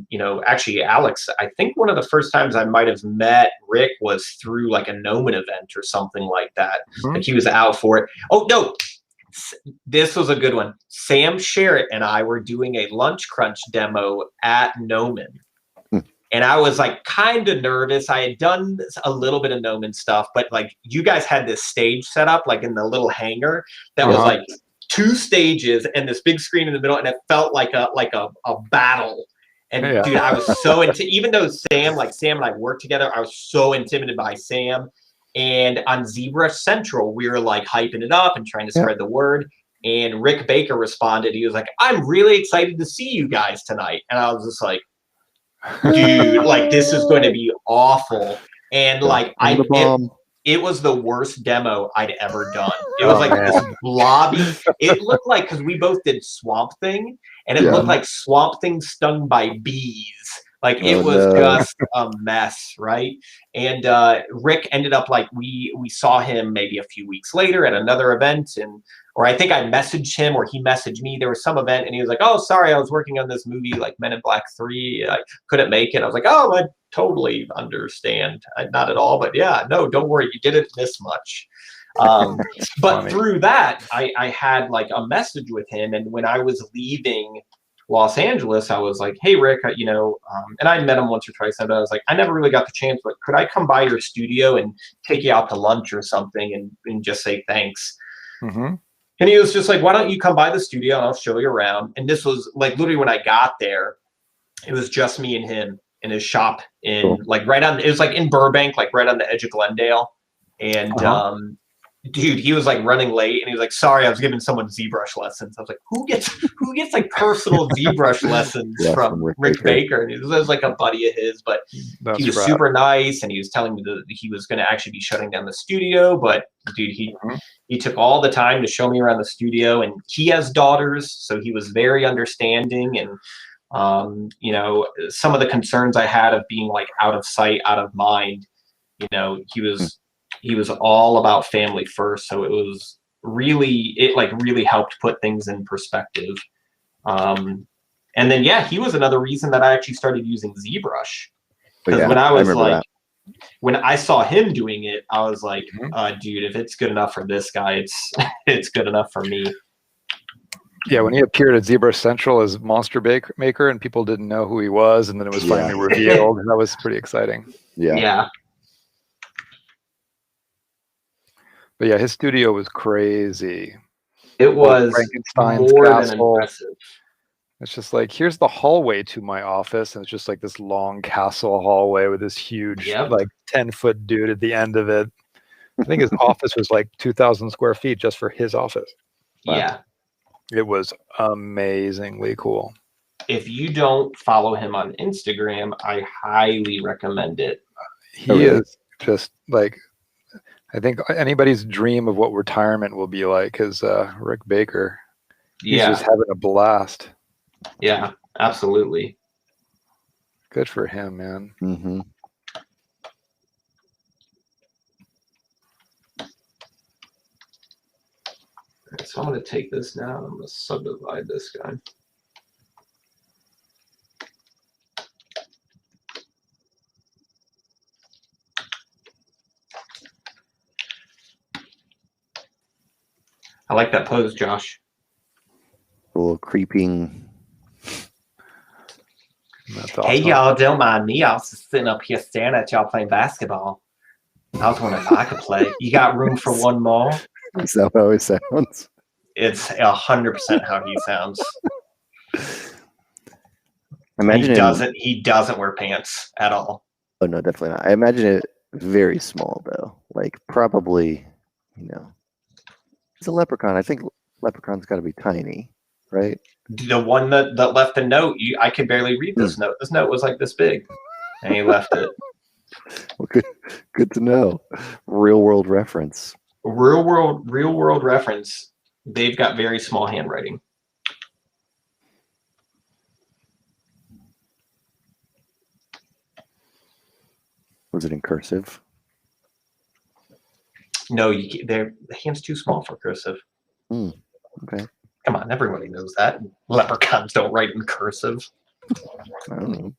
you know, actually Alex, I think one of the first times I might have met Rick was through like a Gnomon event or something like that. Like he was out for it. Oh no, this was a good one. Sam Sherritt and I were doing a Lunch Crunch demo at Gnomon. And I was like kind of nervous. I had done a little bit of Gnomon stuff, but like you guys had this stage set up like in the little hangar that was like 2 stages and this big screen in the middle, and it felt like a battle. And dude, I was so even though Sam and I worked together, I was so intimidated by Sam. And on Zbrush Central, we were like hyping it up and trying to spread the word. And Rick Baker responded. He was like, "I'm really excited to see you guys tonight." And I was just like, dude, like, this is going to be awful. And like, it was the worst demo I'd ever done. It was this blobby. It looked like, because we both did Swamp Thing, and it looked like Swamp Thing stung by bees. Like, it was just a mess, right? And Rick ended up, like, we saw him maybe a few weeks later at another event, or I think I messaged him or he messaged me. There was some event, and he was like, "Oh, sorry, I was working on this movie, like Men in Black 3. I couldn't make it." I was like, "Oh, I totally understand." Not at all, but yeah, no, don't worry, you didn't miss much. But through that, I had like a message with him, and when I was leaving Los Angeles, I was like, "Hey, Rick, you know," and I met him once or twice, and I was like, "I never really got the chance, but could I come by your studio and take you out to lunch or something and just say thanks?"
Mm-hmm.
And he was just like, "Why don't you come by the studio and I'll show you around?" And this was like literally when I got there, it was just me and him in his shop in like it was like in Burbank, like right on the edge of Glendale. And dude, he was like running late, and he was like, "Sorry, I was giving someone ZBrush lessons." I was like, who gets like personal ZBrush lessons from Rick Baker? And it was like a buddy of his, but he was super nice, and he was telling me that he was going to actually be shutting down the studio. But dude, he took all the time to show me around the studio, and he has daughters, so he was very understanding. And you know, some of the concerns I had of being like out of sight, out of mind, you know, he was all about family first. So it really helped put things in perspective. And then, yeah, he was another reason that I actually started using ZBrush. Because when I saw him doing it, I was like, dude, if it's good enough for this guy, it's good enough for me.
Yeah, when he appeared at ZBrush Central as Monster Maker, and people didn't know who he was, and then it was finally revealed, and that was pretty exciting.
Yeah.
But yeah, his studio was crazy.
It was
Frankenstein's
more
castle.
than impressive.
It's just like, here's the hallway to my office, and it's just like this long castle hallway with this huge, like 10-foot dude at the end of it. I think his office was like 2,000 square feet just for his office.
Wow. Yeah.
It was amazingly cool.
If you don't follow him on Instagram, I highly recommend it.
He is just like, I think anybody's dream of what retirement will be like is Rick Baker. He's just having a blast.
Yeah, absolutely.
Good for him, man.
Mm-hmm.
Right, so I'm going to take this now and I'm going to subdivide this guy. I like that pose, Josh.
A little creeping.
Awesome. Hey, y'all, don't mind me. I was just sitting up here staring at y'all playing basketball. I was wondering if I could play. You got room for one more?
Is that how he sounds?
It's 100% how he sounds.
Imagine
he doesn't wear pants at all.
Oh, no, definitely not. I imagine it very small, though. Like, probably, you know. It's a leprechaun. I think leprechaun's got to be tiny, right?
The one that left the note, I could barely read this note. This note was like this big, and he left it.
Well, good to know. Real world reference.
Real world reference. They've got very small handwriting.
Was it in cursive?
No, the hand's too small for cursive.
Okay.
Come on, everybody knows that. Leprechauns don't write in cursive.
I don't know.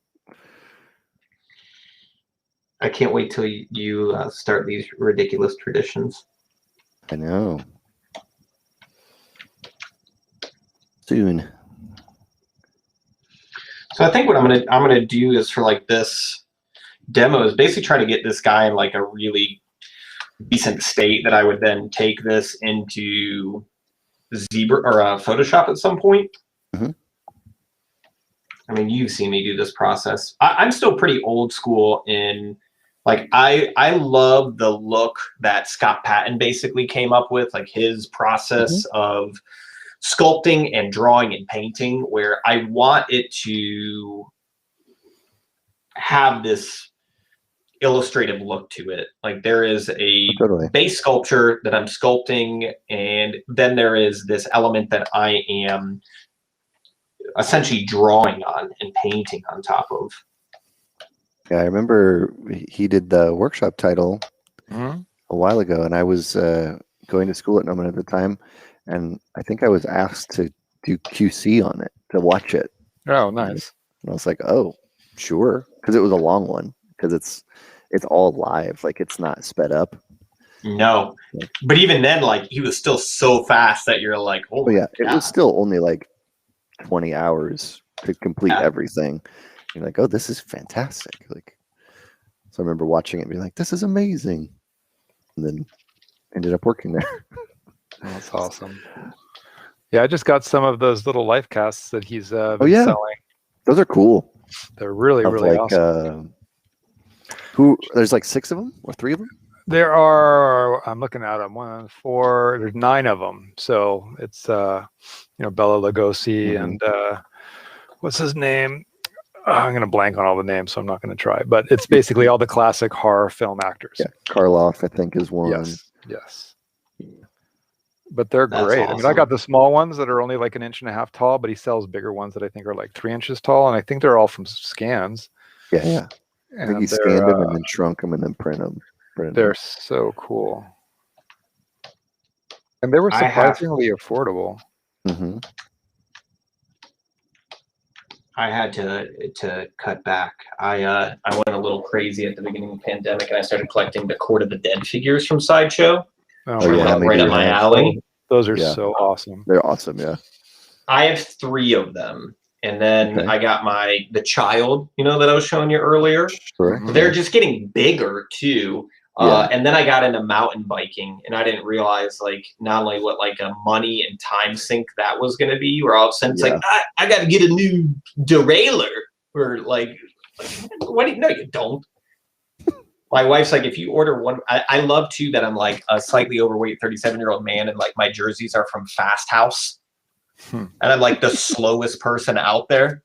I can't wait till you start these ridiculous traditions.
I know. Soon.
So I think what I'm gonna do is for like this demo is basically try to get this guy in like a really decent state that I would then take this into Zbrush or Photoshop at some point.
Mm-hmm.
I mean, you've seen me do this process. I'm still pretty old school in like I love the look that Scott Patton basically came up with, like his process of sculpting and drawing and painting, where I want it to have this illustrative look to it. Like there is a base sculpture that I'm sculpting, and then there is this element that I am essentially drawing on and painting on top of.
Yeah, I remember he did the workshop title a while ago, and I was going to school at Gnomon at the time, and I think I was asked to do QC on it, to watch it.
Oh, nice.
And I was like, oh, sure, because it was a long one, because it's all live, like it's not sped up.
No, but even then, like he was still so fast that you're like, oh
yeah, it was still only like 20 hours to complete everything. You're like, oh, this is fantastic. Like, so I remember watching it and being like, this is amazing, and then ended up working there.
That's awesome. Yeah, I just got some of those little life casts that he's been selling.
Those are cool.
They're really like, awesome.
There's like 6 of them or 3 of them?
There are, I'm looking at them, 1, 4, there's 9 of them. So it's, Bella Lugosi and what's his name? I'm going to blank on all the names, so I'm not going to try. But it's basically all the classic horror film actors.
Yeah, Karloff, I think, is one.
Yes. But they're great. Awesome. I mean, I got the small ones that are only like 1.5 inches tall, but he sells bigger ones that I think are like 3 inches tall, and I think they're all from scans.
Yeah. I think he scanned them and then shrunk them and then print them.
They're so cool. And they were surprisingly affordable.
Mm-hmm.
I had to cut back. I went a little crazy at the beginning of the pandemic, and I started collecting the Court of the Dead figures from Sideshow. Right up my alley.
Those are so awesome.
They're awesome, yeah.
I have 3 of them. And then I got the child, that I was showing you earlier.
Sure.
They're just getting bigger too. And then I got into mountain biking, and I didn't realize like not only what like a money and time sink that was going to be, where all of a sudden it's like, I got to get a new derailleur, or like what? No, you don't. My wife's like, if you order one, I love too that I'm like a slightly overweight 37-year-old man, and like my jerseys are from Fast House. And I'm like the slowest person out there.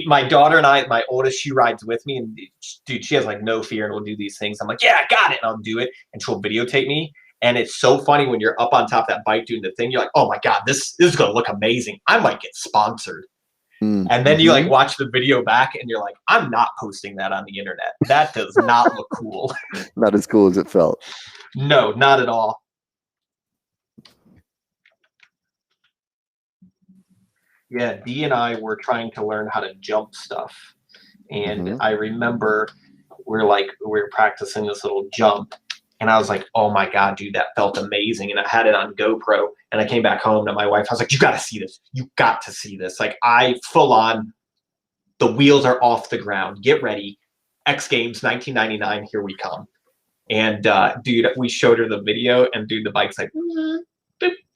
My daughter and I, my oldest, she rides with me, and dude, she has like no fear and will do these things. I'm like, yeah, I got it, and I'll do it, and she'll videotape me. And it's so funny when you're up on top of that bike doing the thing. You're like, oh my god, this is gonna look amazing. I might get sponsored. And then you like watch the video back, and you're like, I'm not posting that on the internet. That does not look cool.
Not as cool as it felt.
No, not at all. Yeah, Dee and I were trying to learn how to jump stuff. And I remember we were practicing this little jump, and I was like, oh my god, dude, that felt amazing. And I had it on GoPro, and I came back home to my wife. I was like, you got to see this. You got to see this. Like, I full on, the wheels are off the ground. Get ready. X Games 1999, here we come. And dude, we showed her the video, and dude, the bike's like,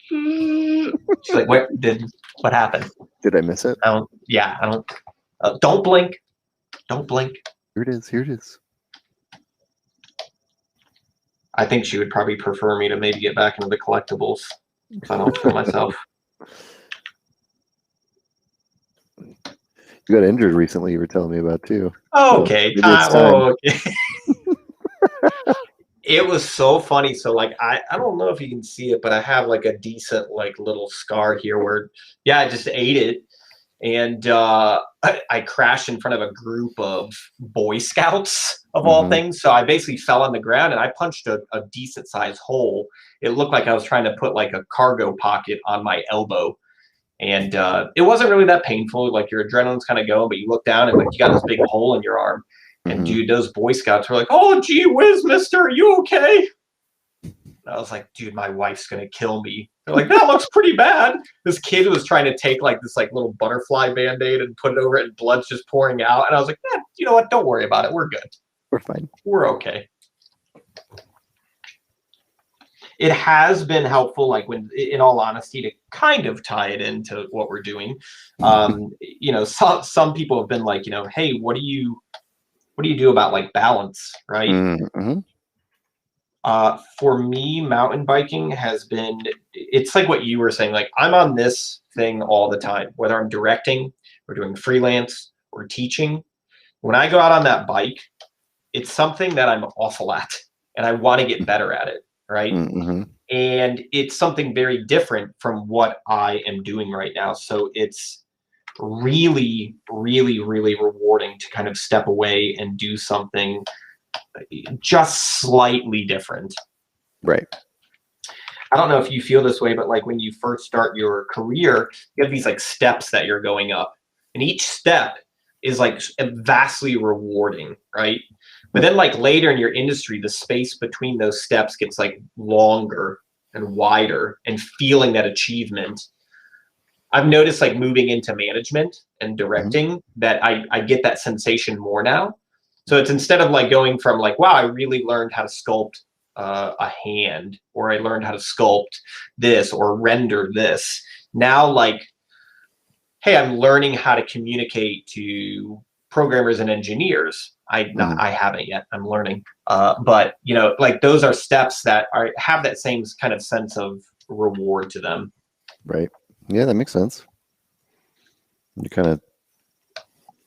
she's like, what happened?
Did I miss it?
I don't blink. Don't blink.
Here it is. Here it is.
I think she would probably prefer me to maybe get back into the collectibles if I don't kill myself.
You got injured recently, you were telling me about too.
Okay. It was so funny. So like, I don't know if you can see it, but I have like a decent like little scar here where, I just ate it. And I crashed in front of a group of Boy Scouts of all things. So I basically fell on the ground, and I punched a decent sized hole. It looked like I was trying to put like a cargo pocket on my elbow. And it wasn't really that painful. Like your adrenaline's kind of going, but you look down and like you got this big hole in your arm. And dude, those Boy Scouts were like, oh, gee whiz, mister, are you okay? And I was like, dude, my wife's going to kill me. They're like, that looks pretty bad. This kid was trying to take like this like little butterfly Band-Aid and put it over it, and blood's just pouring out. And I was like, you know what? Don't worry about it. We're good.
We're fine.
We're okay. It has been helpful, like when, in all honesty, to kind of tie it into what we're doing. Some people have been like, hey, what do you do about like balance, right? For me, mountain biking has been, it's like what you were saying, like I'm on this thing all the time, whether I'm directing or doing freelance or teaching. When I go out on that bike, it's something that I'm awful at and I want to get better at it, right?
Mm-hmm.
And it's something very different from what I am doing right now. So it's really, really, really rewarding to kind of step away and do something just slightly different.
Right.
I don't know if you feel this way, but like when you first start your career, you have these like steps that you're going up, and each step is like vastly rewarding, right? But then like later in your industry, the space between those steps gets like longer and wider, and feeling that achievement. I've noticed like moving into management and directing that I get that sensation more now. So it's instead of like going from like, wow, I really learned how to sculpt a hand, or I learned how to sculpt this or render this. Now, like, hey, I'm learning how to communicate to programmers and engineers. I haven't yet. I'm learning. But you know, like those are steps that have that same kind of sense of reward to them.
Right. Yeah, that makes sense. You're kind of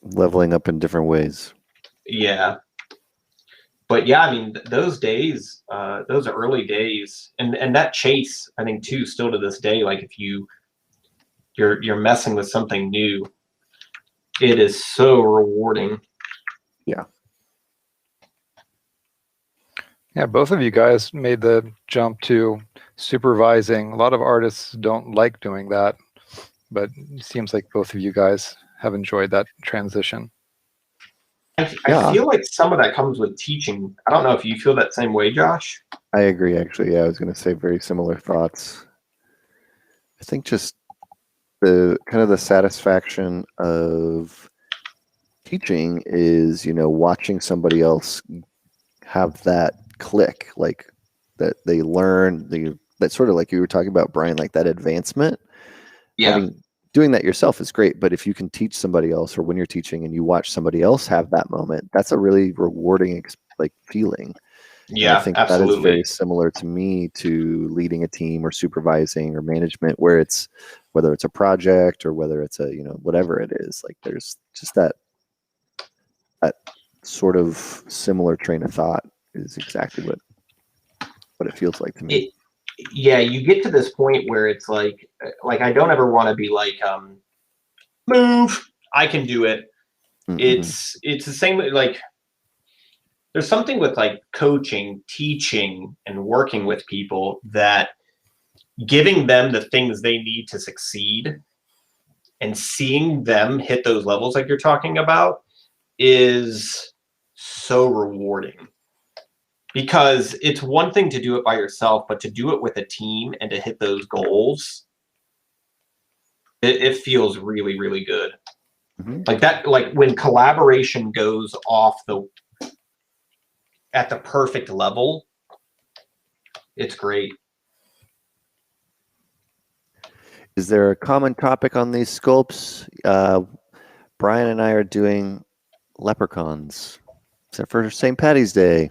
leveling up in different ways.
Yeah. But yeah, I mean, those days, those early days, and that chase, I think too, still to this day, like if you're messing with something new, it is so rewarding.
Yeah.
Yeah, both of you guys made the jump to supervising. A lot of artists don't like doing that, but it seems like both of you guys have enjoyed that transition.
I feel like some of that comes with teaching. I don't know if you feel that same way, Josh.
I agree, actually. Yeah, I was going to say very similar thoughts. I think just the kind of the satisfaction of teaching is, you know, watching somebody else have that click, like that they learn, that sort of like you were talking about, Brian, like that advancement.
Yeah.
Doing that yourself is great, but if you can teach somebody else, or when you're teaching and you watch somebody else have that moment, that's a really rewarding like feeling.
Yeah,
and I think
absolutely.
that is very similar to me to leading a team or supervising or management, where it's whether it's a project or whether it's a, you know, whatever it is, like there's just that sort of similar train of thought is exactly what it feels like to me.
Yeah, you get to this point where it's like I don't ever want to be like, move, I can do it. Mm-hmm. It's the same, like there's something with like coaching, teaching, and working with people that giving them the things they need to succeed and seeing them hit those levels like you're talking about is so rewarding. Because it's one thing to do it by yourself, but to do it with a team and to hit those goals, it feels really, really good. Mm-hmm. Like that, like when collaboration goes off at the perfect level, it's great.
Is there a common topic on these sculpts? Brian and I are doing leprechauns, except for St. Paddy's Day.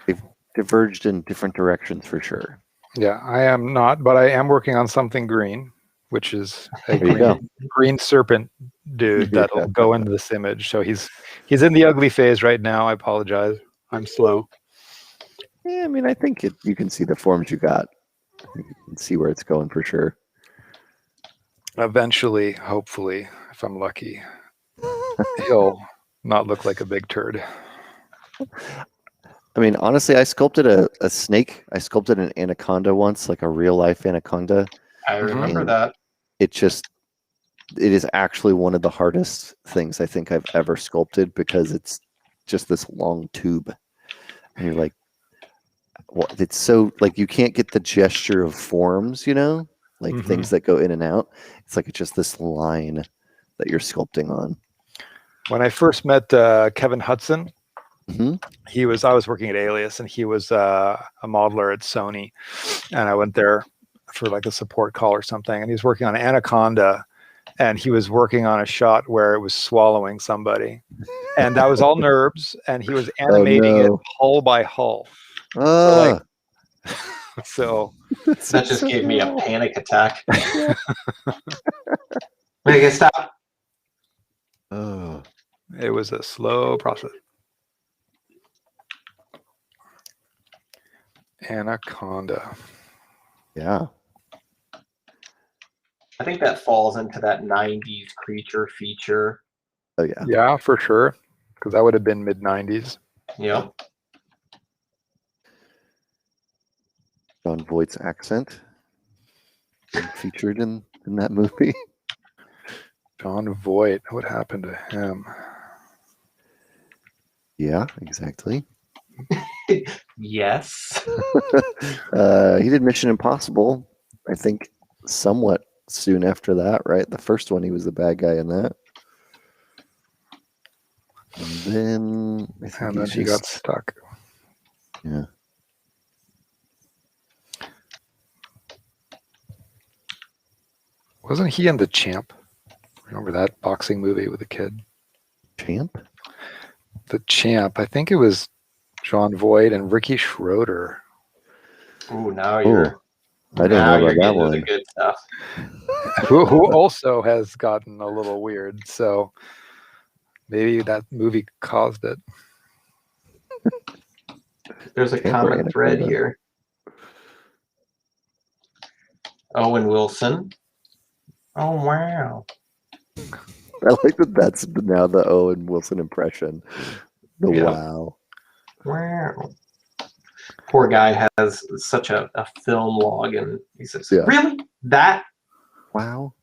They've diverged in different directions for sure.
Yeah, I am not, but I am working on something green, which is a green serpent dude that'll go into this image. So he's in the ugly phase right now. I apologize. I'm slow.
Yeah, I mean, I think you can see the forms you got. You can see where it's going for sure.
Eventually, hopefully, if I'm lucky, he'll not look like a big turd.
I mean, honestly, I sculpted a snake. I sculpted an anaconda once, like a real life anaconda.
I remember that.
It is actually one of the hardest things I think I've ever sculpted, because it's just this long tube. And you're like, well, it's so like you can't get the gesture of forms, you know, like things that go in and out. It's like it's just this line that you're sculpting on.
When I first met Kevin Hudson, I was working at Alias, and he was a modeler at Sony, and I went there for like a support call or something, and he was working on Anaconda, and he was working on a shot where it was swallowing somebody, And that was all NURBS, and he was animating it hull by hull. So
that just gave me a panic attack. Wait, stop.
It was a slow process. Anaconda.
Yeah.
I think that falls into that 90s creature feature.
Oh, yeah.
Yeah, for sure. Because that would have been mid-90s.
Yep.
Jon Voight's accent featured in that movie.
Jon Voight. What happened to him?
Yeah, exactly.
Yes.
He did Mission Impossible, I think, somewhat soon after that, right? The first one, he was the bad guy in that. And then I think
he got stuck.
Yeah.
Wasn't he in The Champ? Remember that boxing movie with a kid?
Champ?
The Champ. I think it was Jon Voight and Ricky Schroeder.
Ooh, now you're.
I didn't know about that one.
The good stuff.
who also has gotten a little weird. So maybe that movie caused it.
There's a common thread here. Owen Wilson. Oh, wow.
I like that that's now the Owen Wilson impression. Wow.
Wow. Poor guy has such a film log, and he says, really? That?
Wow.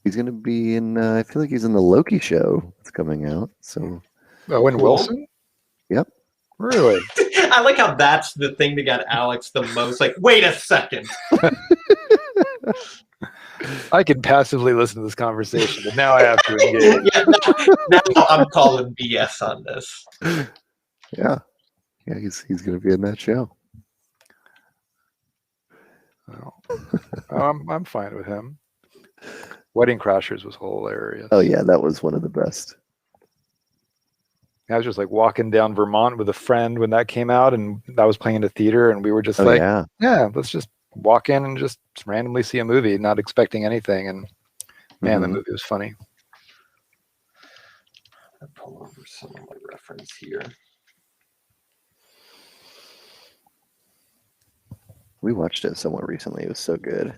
He's going to be in, I feel like he's in the Loki show that's coming out. So.
Owen Wilson?
Yep.
Really?
I like how that's the thing that got Alex the most. Like, wait a second.
I can passively listen to this conversation, but now I have to engage.
Now I'm calling BS on this.
Yeah. Yeah, he's going to be in that show.
Well, I'm fine with him. Wedding Crashers was hilarious.
Oh, yeah, that was one of the best.
I was just like walking down Vermont with a friend when that came out, and that was playing in a theater, and we were just yeah, let's just walk in and just randomly see a movie, not expecting anything. And man, the movie was funny.
I'll pull over some of my reference here.
We watched it somewhat recently. It was so good.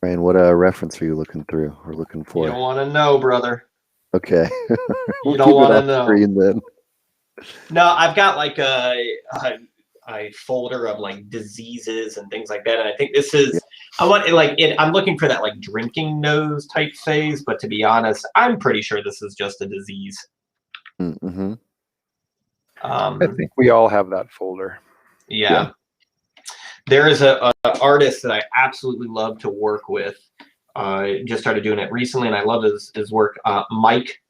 Brian, what reference are you looking through or looking for?
You don't want to know, brother.
Okay.
You don't want to know.
Screen, then.
No, I've got like a folder of like diseases and things like that, and I think this is I'm looking for that like drinking nose type phase, but to be honest, I'm pretty sure this is just a disease.
Mm-hmm.
I think we all have that folder.
Yeah. There is a artist that I absolutely love to work with. Just started doing it recently, and I love his work. Mike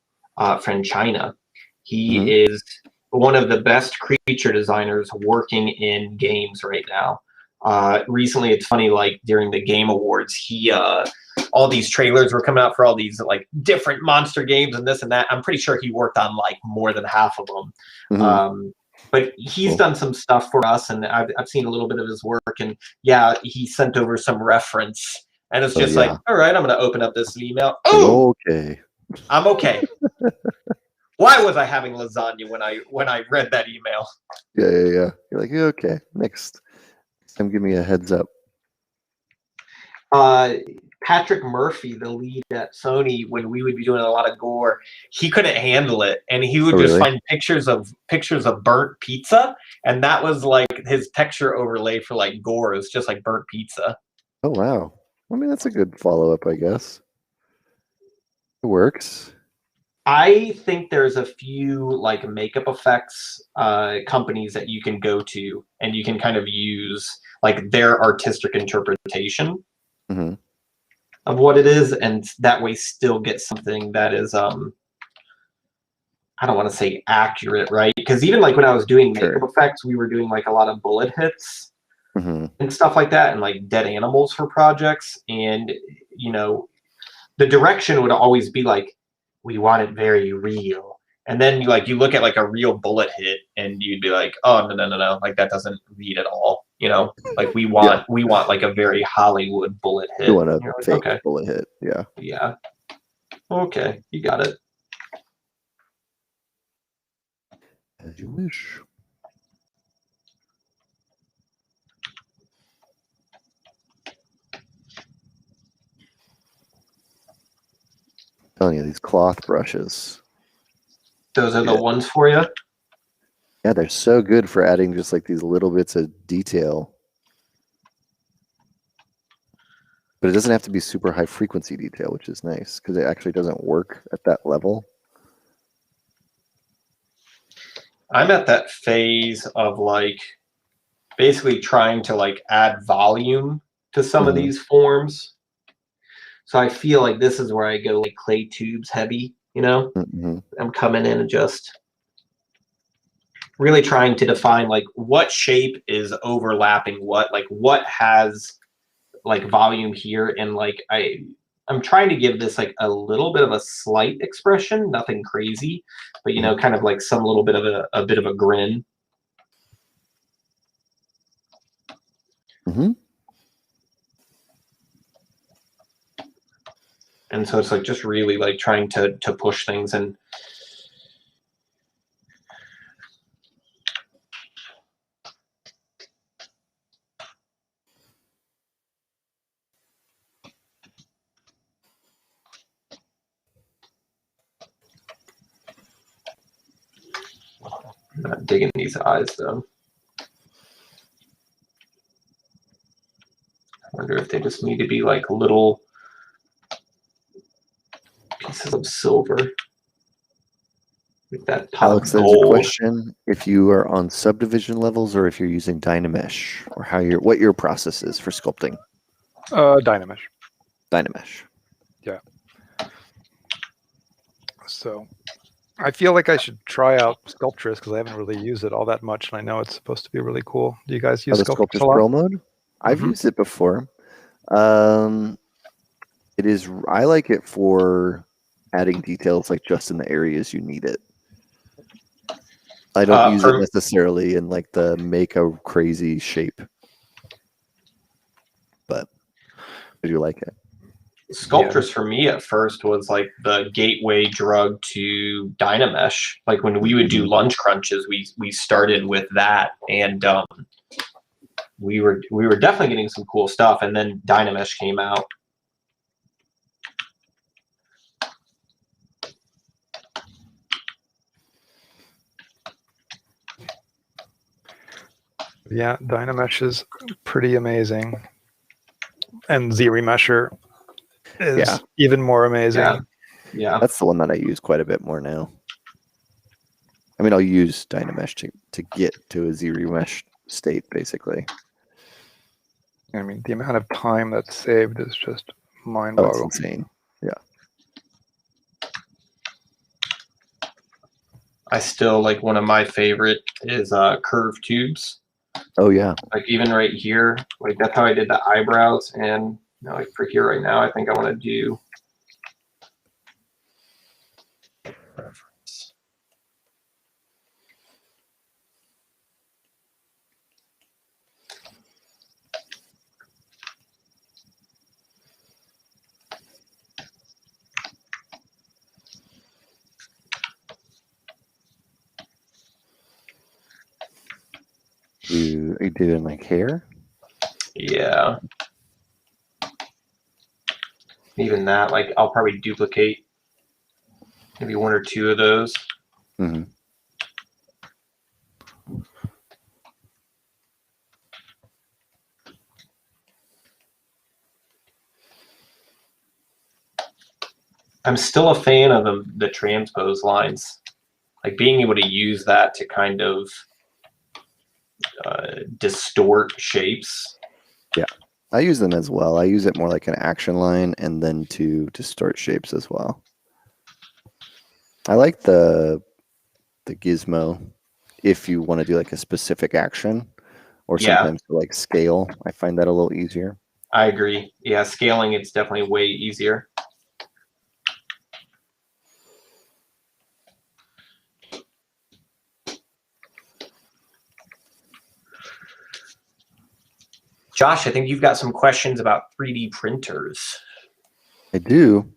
from China. He is one of the best creature designers working in games right now. Recently, it's funny, like during the Game Awards, he all these trailers were coming out for all these like different monster games and this and that. I'm pretty sure he worked on like more than half of them. But he's done some stuff for us, and I've seen a little bit of his work, and he sent over some reference, and it's just like, all right, I'm going to open up this email. Oh,
okay.
I'm okay. Why was I having lasagna when I read that email?
Yeah. You're like, okay, next time, give me a heads up.
Patrick Murphy, the lead at Sony, when we would be doing a lot of gore, he couldn't handle it, and he would just find pictures of burnt pizza, and that was like his texture overlay for like gore. It's just like burnt pizza.
Oh wow! I mean, that's a good follow-up, I guess. It works.
I think there's a few like makeup effects companies that you can go to, and you can kind of use like their artistic interpretation of what it is, and that way still get something that is I don't want to say accurate, right? Because even like when I was doing makeup effects, we were doing like a lot of bullet hits and stuff like that, and like dead animals for projects. And you know, the direction would always be like, we want it very real. And then you look at like a real bullet hit, and you'd be like, oh no, like that doesn't read at all. You know, like we want like a very Hollywood bullet hit.
You want a fake bullet hit, yeah.
Yeah. Okay, you got it.
As you wish. I'm telling you, these cloth brushes.
Those are the ones for you?
Yeah, they're so good for adding just like these little bits of detail. But it doesn't have to be super high frequency detail, which is nice because it actually doesn't work at that level.
I'm at that phase of like basically trying to like add volume to some of these forms. So I feel like this is where I go like clay tubes heavy, you know? I'm coming in and just really trying to define like what shape is overlapping what, like what has like volume here, and like I'm trying to give this like a little bit of a slight expression, nothing crazy, but you know, kind of like some little bit of a bit of a grin. And so it's like just really like trying to push things. And I'm not digging these eyes though. I wonder if they just need to be like little pieces of silver. Like that
Alex, there's a question if you are on subdivision levels or if you're using Dynamesh, or what your process is for sculpting.
Dynamesh.
Dynamesh.
Yeah. So I feel like I should try out Sculptress because I haven't really used it all that much, and I know it's supposed to be really cool. Do you guys use
Sculptress Pro mode? I've used it before. It is. I like it for adding details, like just in the areas you need it. I don't use it necessarily in like the make a crazy shape, but I do like it.
Sculptress for me at first was like the gateway drug to Dynamesh. Like when we would do lunch crunches, we started with that, and we were definitely getting some cool stuff. And then Dynamesh came out.
Yeah, Dynamesh is pretty amazing, and Z-Remesher is even more amazing.
Yeah,
that's the one that I use quite a bit more now. I mean, I'll use Dynamesh to get to a Z-Remesh state, basically.
I mean, the amount of time that's saved is just mind-boggling.
Oh, it's insane. Yeah.
I still like, one of my favorite is curved tubes.
Oh yeah.
Like even right here, like that's how I did the eyebrows, and you know, like for here right now, I think I want to do reference.
Are you doing like hair?
Yeah. Even that, like I'll probably duplicate maybe one or two of those. I'm still a fan of the transpose lines, like being able to use that to kind of distort shapes.
Yeah, I use them as well. I use it more like an action line and then to distort shapes as well. I like the gizmo if you want to do like a specific action, or sometimes to like scale. I find that a little easier.
I agree. Yeah, scaling, it's definitely way easier. Josh, I think you've got some questions about 3D printers.
I do.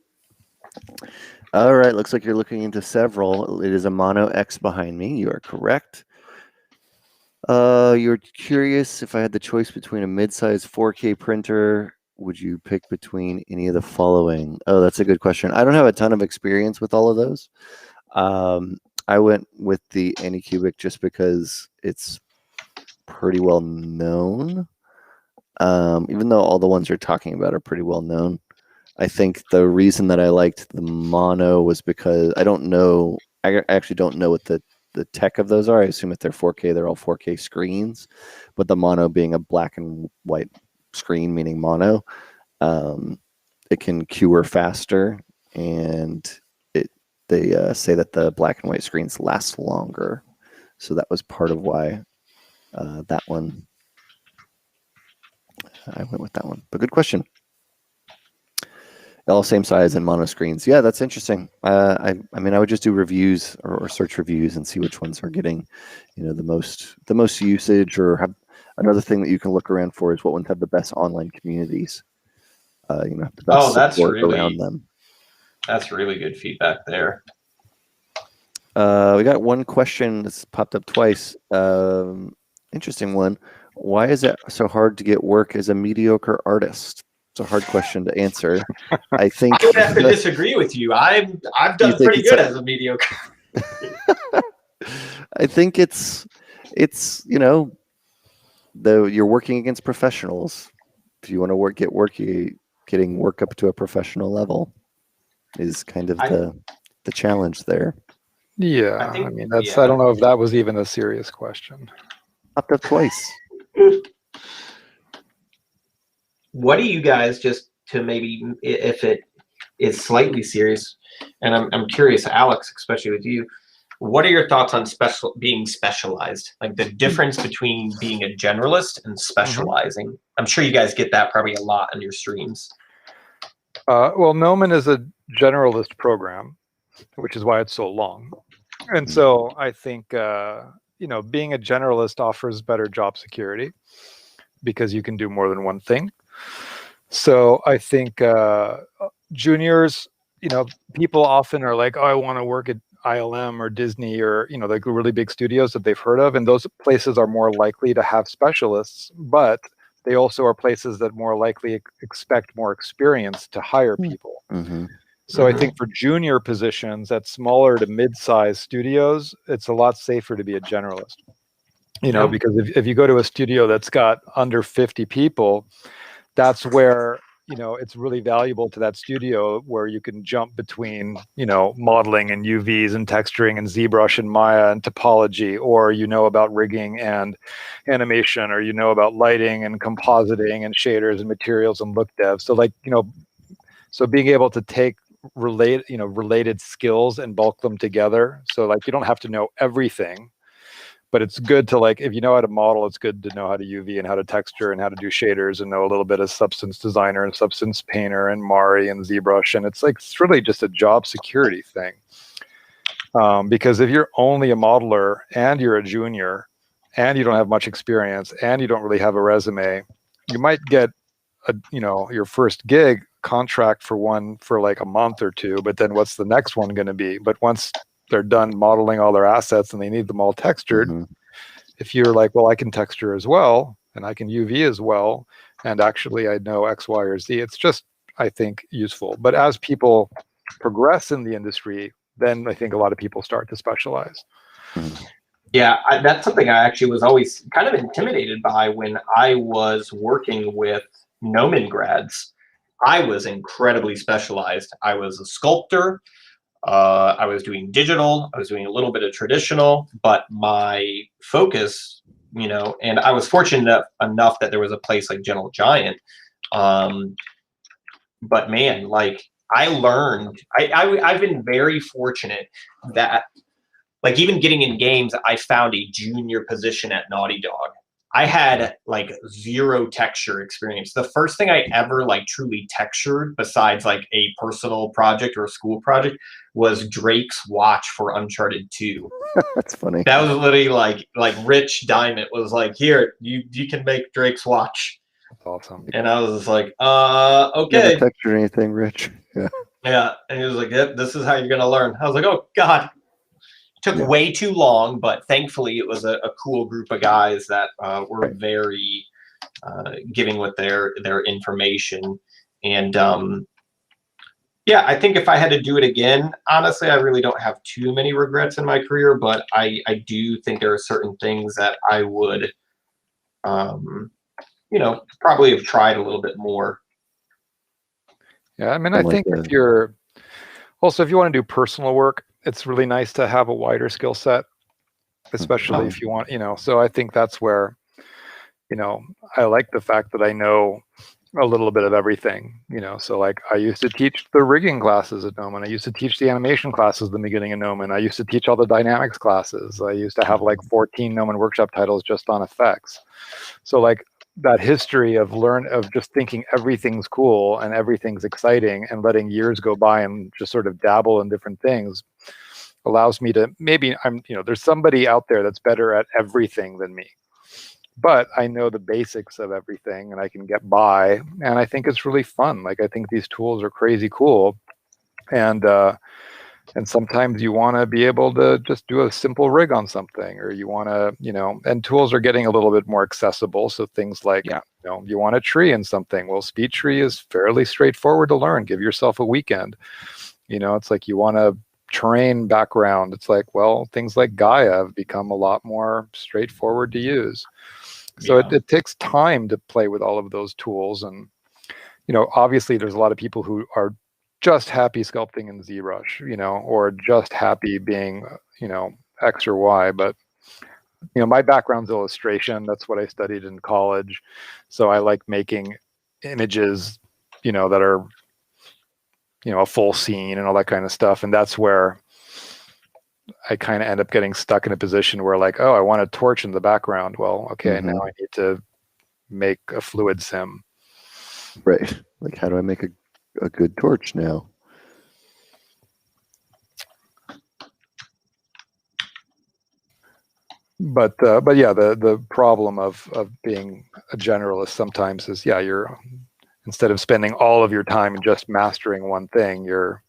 All right, looks like you're looking into several. It is a Mono X behind me. You are correct. You're curious if I had the choice between a mid-size 4K printer, would you pick between any of the following? Oh, that's a good question. I don't have a ton of experience with all of those. I went with the Anycubic just because it's pretty well known. Even though all the ones you're talking about are pretty well known. I think the reason that I liked the Mono was because I don't know, I actually don't know what the tech of those are. I assume if they're 4K, they're all 4K screens, but the Mono being a black and white screen, meaning mono, it can cure faster, and they say that the black and white screens last longer. So that was part of why that one, I went with that one. But good question. All same size and mono screens. Yeah, that's interesting. I mean, I would just do reviews or search reviews and see which ones are getting, the most usage. Or have another thing that you can look around for is what ones have the best online communities. The best support around them.
That's really good feedback there.
We got one question that's popped up twice. Interesting one. Why is it so hard to get work as a mediocre artist? It's a hard question to answer. I think
I would have to disagree with you. I've done pretty good as a mediocre.
I think it's you're working against professionals. If you want to getting work up to a professional level is kind of the challenge there.
Yeah, I mean that's I don't know if that was even a serious question.
Popped up twice.
What do you guys, just to maybe, if it is slightly serious, and I'm curious, Alex, especially with you, what are your thoughts on being specialized? Like the difference between being a generalist and specializing? I'm sure you guys get that probably a lot on your streams.
Well, Gnomon is a generalist program, which is why it's so long. And so I think, being a generalist offers better job security because you can do more than one thing. So I think juniors, people often are like, oh, I want to work at ILM or Disney or, like really big studios that they've heard of. And those places are more likely to have specialists, but they also are places that more likely expect more experience to hire people. So I think for junior positions at smaller to mid-sized studios, it's a lot safer to be a generalist. Because if you go to a studio that's got under 50 people, that's where, it's really valuable to that studio where you can jump between, modeling and UVs and texturing and Zbrush and Maya and topology, or about rigging and animation, or about lighting and compositing and shaders and materials and look dev. So so being able to take related skills and bulk them together. So you don't have to know everything. But it's good to if you know how to model, it's good to know how to UV and how to texture and how to do shaders and know a little bit of Substance Designer and Substance Painter and Mari and ZBrush. And it's it's really just a job security thing. Because if you're only a modeler and you're a junior and you don't have much experience and you don't really have a resume, you might get your first gig contract for a month or two, but then what's the next one going to be? But once they're done modeling all their assets and they need them all textured, if you're like, well, I can texture as well and I can UV as well, and actually I know X, Y, or Z, it's just, I think, useful. But as people progress in the industry, then I think a lot of people start to specialize.
Yeah, that's something I actually was always kind of intimidated by when I was working with Gnomon grads. I was incredibly specialized. I was a sculptor. I was doing digital, I was doing a little bit of traditional, but my focus, and I was fortunate enough that there was a place like Gentle Giant. But man, I learned, I've been very fortunate that like even getting in games, I found a junior position at Naughty Dog. I had like 0 texture experience. The first thing I ever like truly textured, besides like a personal project or a school project, was Drake's watch for Uncharted 2.
That's funny.
That was literally like Rich Diamond was like, here, you can make Drake's watch.
That's awesome.
And I was just like, okay.
Never textured anything, Rich. Yeah.
Yeah. And he was like, yep, this is how you're gonna learn. I was like, oh God. Took way too long, but thankfully it was a cool group of guys that were very giving with their information. And yeah, I think if I had to do it again, honestly, I really don't have too many regrets in my career, but I do think there are certain things that I would, you know, probably have tried a little bit more.
Yeah, I mean, I think if you're also, if you want to do personal work, it's really nice to have a wider skill set, especially if you want, you know, so I think that's where, you know, I like the fact that I know a little bit of everything, you know, so like I used to teach the rigging classes at Gnomon. I used to teach the animation classes at the beginning of Gnomon. I used to teach all the dynamics classes. I used to have like 14 Gnomon workshop titles just on effects. So like that history of just thinking everything's cool and everything's exciting and letting years go by and just sort of dabble in different things allows me to, maybe you know, there's somebody out there that's better at everything than me, but I know the basics of everything and I can get by. And I think it's really fun. Like, I think these tools are crazy cool. And sometimes you want to be able to just do a simple rig on something, or you want to, you know, and tools are getting a little bit more accessible. So things like, you know, you want a tree in something. Well, speed tree is fairly straightforward to learn. Give yourself a weekend. You know, it's like you want a terrain background. It's like, well, things like Gaia have become a lot more straightforward to use. So it takes time to play with all of those tools. And, you know, obviously there's a lot of people who are just happy sculpting in Zbrush, you know, or just happy being, you know, X or Y. But, you know, my background's illustration. That's what I studied in college. So I like making images, you know, that are, you know, a full scene and all that kind of stuff. And that's where I kind of end up getting stuck in a position where like, oh, I want a torch in the background. Well, okay, now I need to make a fluid sim.
Right. Like, how do I make a good torch now?
But yeah, the problem of being a generalist sometimes is, yeah, you're, instead of spending all of your time just mastering one thing, you're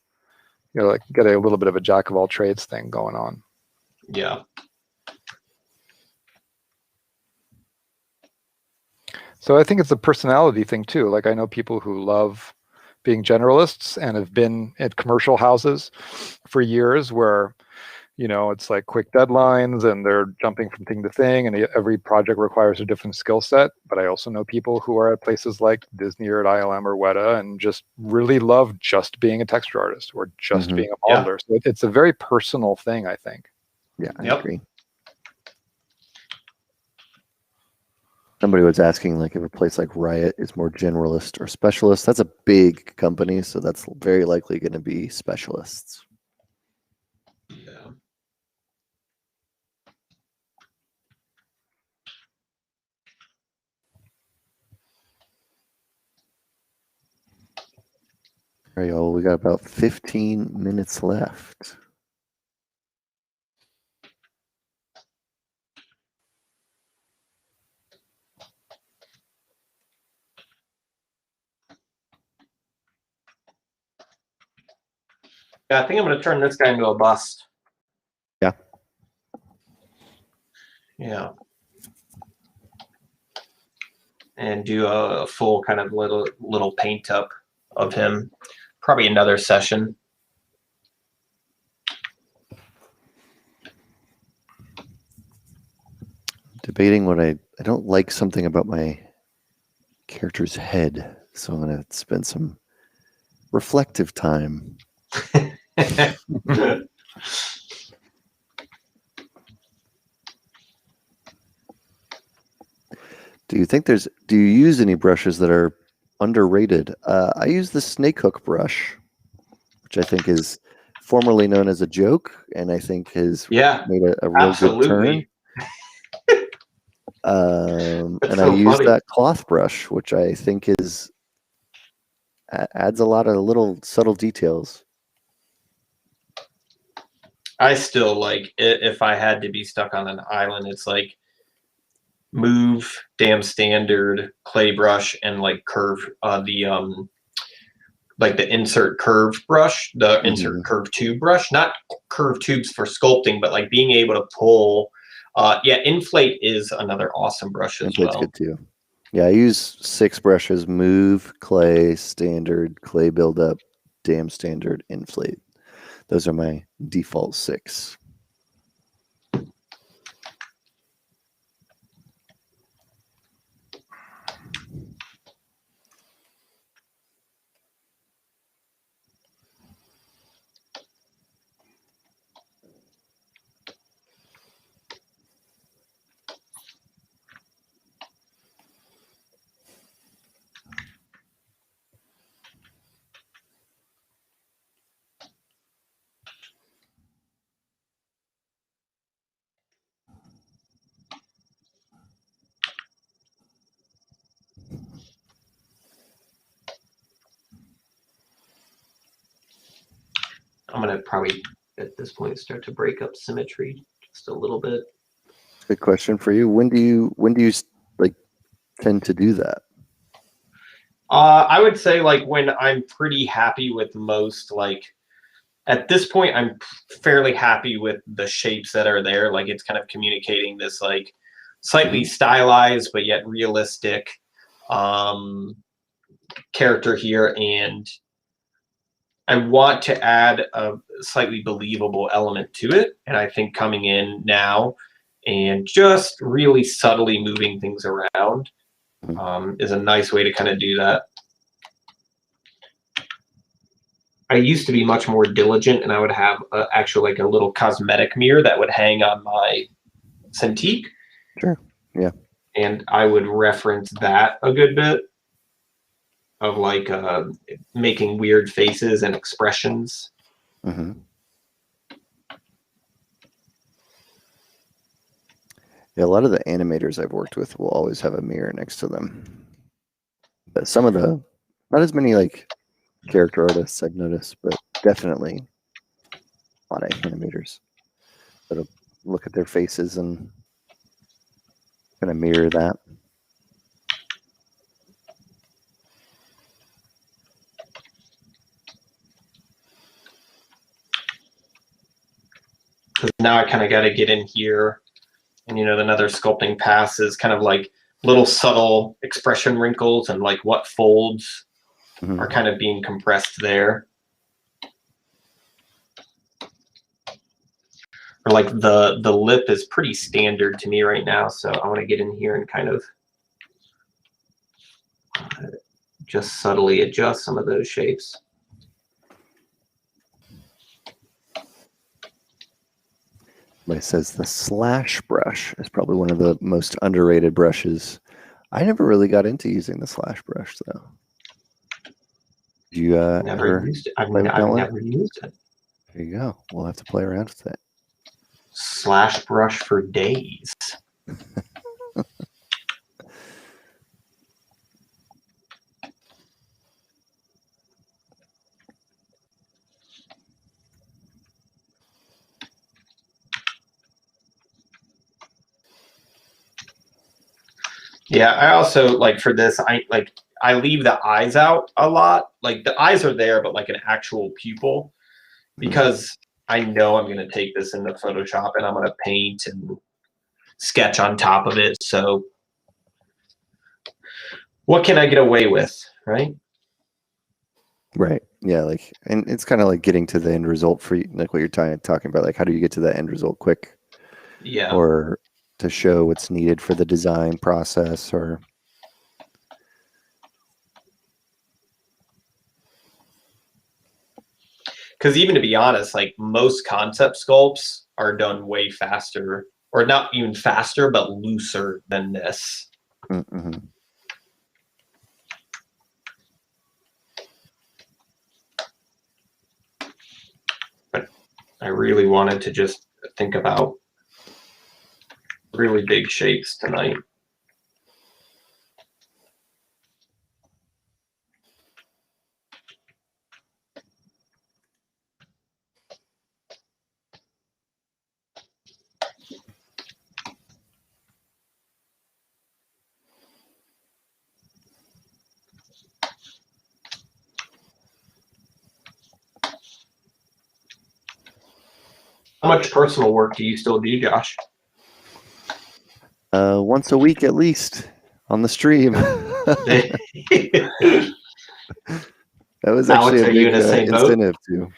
like get a little bit of a jack of all trades thing going on.
Yeah.
So I think it's a personality thing too. Like, I know people who love being generalists and have been at commercial houses for years where, you know, it's like quick deadlines and they're jumping from thing to thing and every project requires a different skill set. But I also know people who are at places like Disney or at ILM or Weta and just really love just being a texture artist or just being a modeler. So it's a very personal thing, I think.
Yeah, I agree. Somebody was asking, like, if a place like Riot is more generalist or specialist. That's a big company, so that's very likely going to be specialists.
Yeah.
All right, y'all, we got about 15 minutes left.
Yeah, I think I'm going to turn this guy into a bust.
Yeah.
Yeah. And do a full kind of little paint up of him. Probably another session.
Debating what I don't like something about my character's head, so I'm going to spend some reflective time. Do you use any brushes that are underrated? I use the snake hook brush, which I think is formerly known as a joke, and I think has made a real good turn. And so I use that cloth brush, which I think adds a lot of little subtle details.
I still like, if I had to be stuck on an island, it's like move, damn standard, clay brush, and like curve like the insert curve brush, the insert curve tube brush, not curve tubes for sculpting, but like being able to pull. Inflate is another awesome brush as well.
Good too. Yeah, I use 6 brushes: move, clay, standard, clay buildup, damn standard, inflate. Those are my default 6.
I'm gonna probably at this point start to break up symmetry just a little bit.
Good question for you. When do you like tend to do that?
I would say like when I'm pretty happy with most, like at this point I'm fairly happy with the shapes that are there. Like it's kind of communicating this like slightly stylized but yet realistic character here, and I want to add a slightly believable element to it. And I think coming in now and just really subtly moving things around is a nice way to kind of do that. I used to be much more diligent, and I would have actually like a little cosmetic mirror that would hang on my Cintiq.
Sure. Yeah.
And I would reference that a good bit of like making weird faces and expressions.
Yeah, a lot of the animators I've worked with will always have a mirror next to them. But some of the, not as many like character artists I've noticed, but definitely a lot of animators that'll look at their faces and kind of mirror that.
Because now I kind of got to get in here, and another sculpting pass is kind of like little subtle expression wrinkles and like what folds are kind of being compressed there. Or like the lip is pretty standard to me right now, so I want to get in here and kind of just subtly adjust some of those shapes.
It says the slash brush is probably one of the most underrated brushes. I never really got into using the slash brush though. You
never used it. I've never used it.
There you go. We'll have to play around with it.
Slash brush for days. Yeah, I also like for this, I leave the eyes out a lot. Like the eyes are there, but like an actual pupil, because I know I'm going to take this into Photoshop and I'm going to paint and sketch on top of it. So what can I get away with, right?
Right. Yeah. Like, and it's kind of like getting to the end result for you, like what you're talking about. Like, how do you get to that end result quick?
Yeah.
Or to show what's needed for the design process, or
because even to be honest, like most concept sculpts are done way faster, or not even faster, but looser than this. But I really wanted to just think about really big shapes tonight. How much personal work do you still do, Josh?
Once a week at least on the stream. That was actually
Alex,
a big incentive too.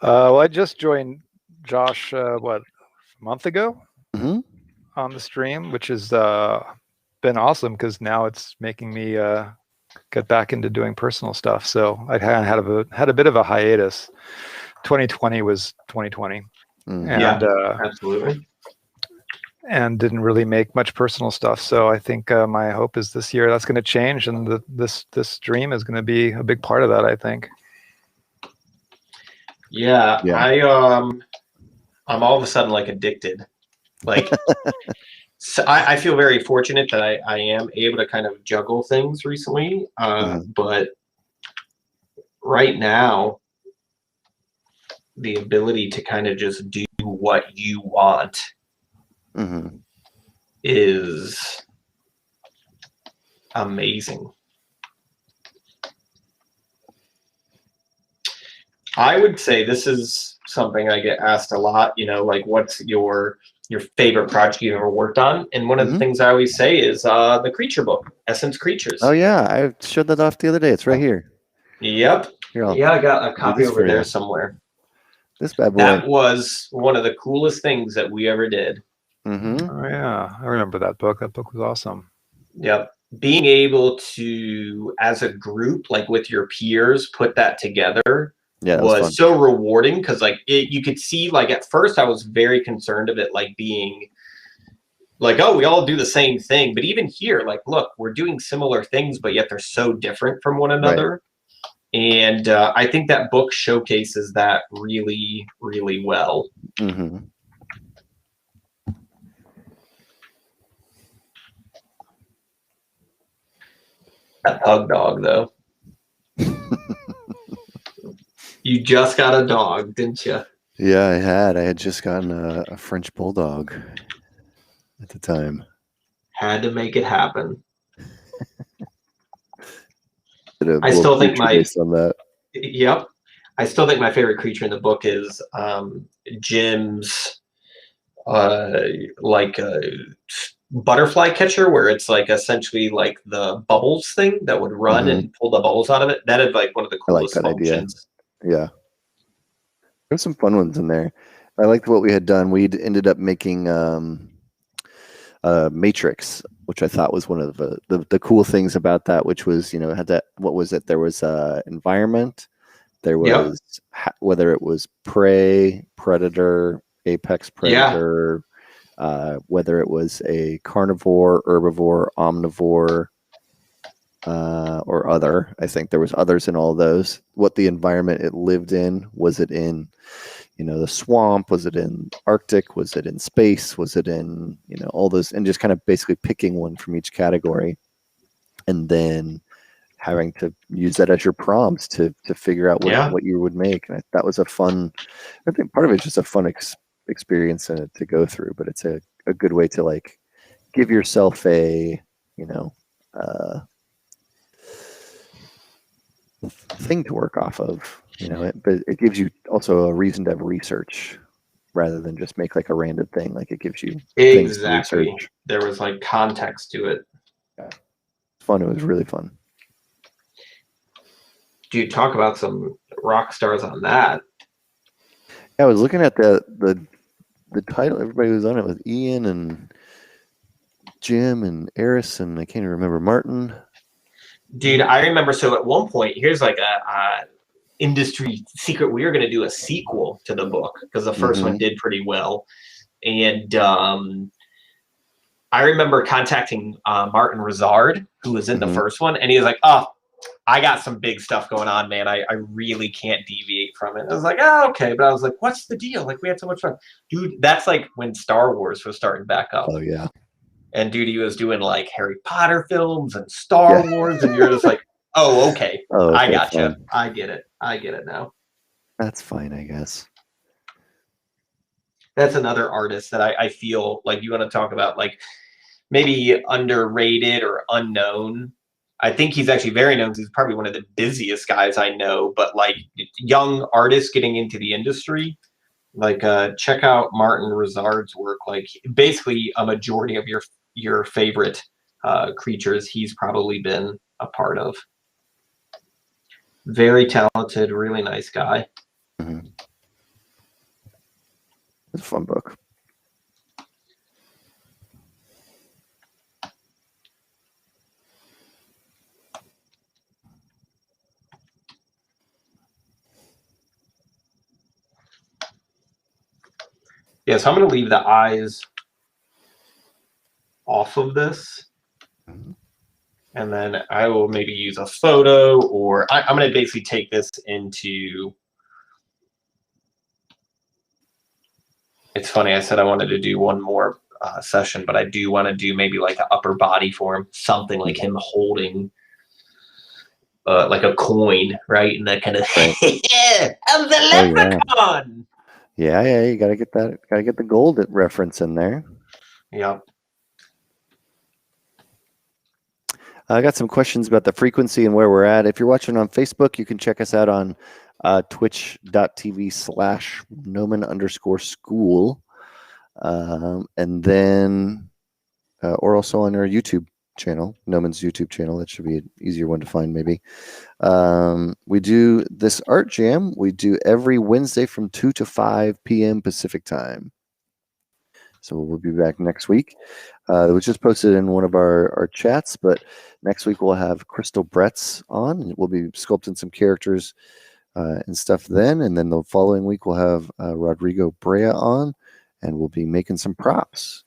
Well, I just joined Josh, what, a month ago on the stream, which has been awesome because now it's making me get back into doing personal stuff. So I had a bit of a hiatus. 2020 was 2020. And,
yeah, absolutely.
And didn't really make much personal stuff. So I think my hope is this year that's going to change, and this stream is going to be a big part of that, I think.
Yeah. I'm all of a sudden like addicted. Like, so I feel very fortunate that I am able to kind of juggle things recently. But right now, the ability to kind of just do what you want is amazing. I would say this is something I get asked a lot, you know, like what's your favorite project you've ever worked on? And one of the things I always say is the creature book, Essence Creatures.
Oh yeah, I showed that off the other day. It's right here.
Yep. Yeah, I got a copy over there somewhere.
This bad boy.
That was one of the coolest things that we ever did.
Oh yeah, I remember that book. That book was awesome.
Yep. Being able to, as a group, like with your peers, put that together was so rewarding because like you could see, like at first I was very concerned of it like being like, oh, we all do the same thing. But even here, like, look, we're doing similar things, but yet they're so different from one another. Right. And I think that book showcases that really, really well. That pug dog, though. You just got a dog, didn't you?
Yeah, I had just gotten a French bulldog at the time.
Had to make it happen. I still think I still think my favorite creature in the book is Jim's like a butterfly catcher, where it's like essentially like the bubbles thing that would run and pull the bubbles out of it. That is like one of the coolest functions.
Yeah. There's some fun ones in there. I liked what we had done. We'd ended up making matrix, which I thought was one of the cool things about that, which was, you know, it had that, what was it? There was environment. There was whether it was prey, predator, apex predator, whether it was a carnivore, herbivore, omnivore, or other. I think there was others in all those. What the environment it lived in. Was it in, you know, the swamp? Was it in Arctic? Was it in space? Was it in, you know, all those, and just kind of basically picking one from each category and then having to use that as your prompts to figure out what you would make. And that was a fun, I think part of it's just a fun experience to go through, but it's a good way to like give yourself a, you know, thing to work off of, you know, but it gives you also a reason to have research rather than just make like a random thing. Like it gives you things to research.
There was like context to it.
Yeah. It's fun. It was really fun.
Dude, talk about some rock stars on that.
Yeah, I was looking at the title. Everybody was on it with Ian and Jim and Eris and I can't even remember Martin.
Dude, I remember. So at one point, here's like a industry secret. We were going to do a sequel to the book because the first one did pretty well. And I remember contacting Martin Rizard, who was in the first one, and he was like, "Oh, I got some big stuff going on, man. I really can't deviate from it. I was like, oh, okay. But I was like, what's the deal? Like, we had so much fun. Dude, that's like when Star Wars was starting back up.
Oh, yeah.
And dude, he was doing like Harry Potter films and Star Wars. And you're just like, oh, okay. I gotcha. I get it. I get it now.
That's fine, I guess.
That's another artist that I feel like you want to talk about, like maybe underrated or unknown. I think he's actually very known. He's probably one of the busiest guys I know, but like young artists getting into the industry, like check out Martin Rizard's work. Like basically a majority of your favorite creatures he's probably been a part of. Very talented, really nice guy.
Mm-hmm. It's a fun book.
Yeah, so I'm going to leave the eyes off of this. And then I will maybe use a photo, or I'm going to basically take this into... It's funny, I said I wanted to do one more session, but I do want to do maybe like an upper body for him, something like him holding like a coin, right? And that kind of thing. Yeah, I'm the leprechaun.
Yeah, you gotta get that. Gotta get the gold reference in there.
Yep.
I got some questions about the frequency and where we're at. If you're watching on Facebook, you can check us out on twitch.tv/Gnomon_school. And then, or also on our YouTube channel, Gnomon's YouTube channel. That should be an easier one to find, maybe. We do this art jam. We do every Wednesday from 2 to 5 p.m. Pacific time. So we'll be back next week. It was just posted in one of our chats, but next week we'll have Crystal Bretz on. We'll be sculpting some characters and stuff then. And then the following week we'll have Rodrigo Brea on, and we'll be making some props.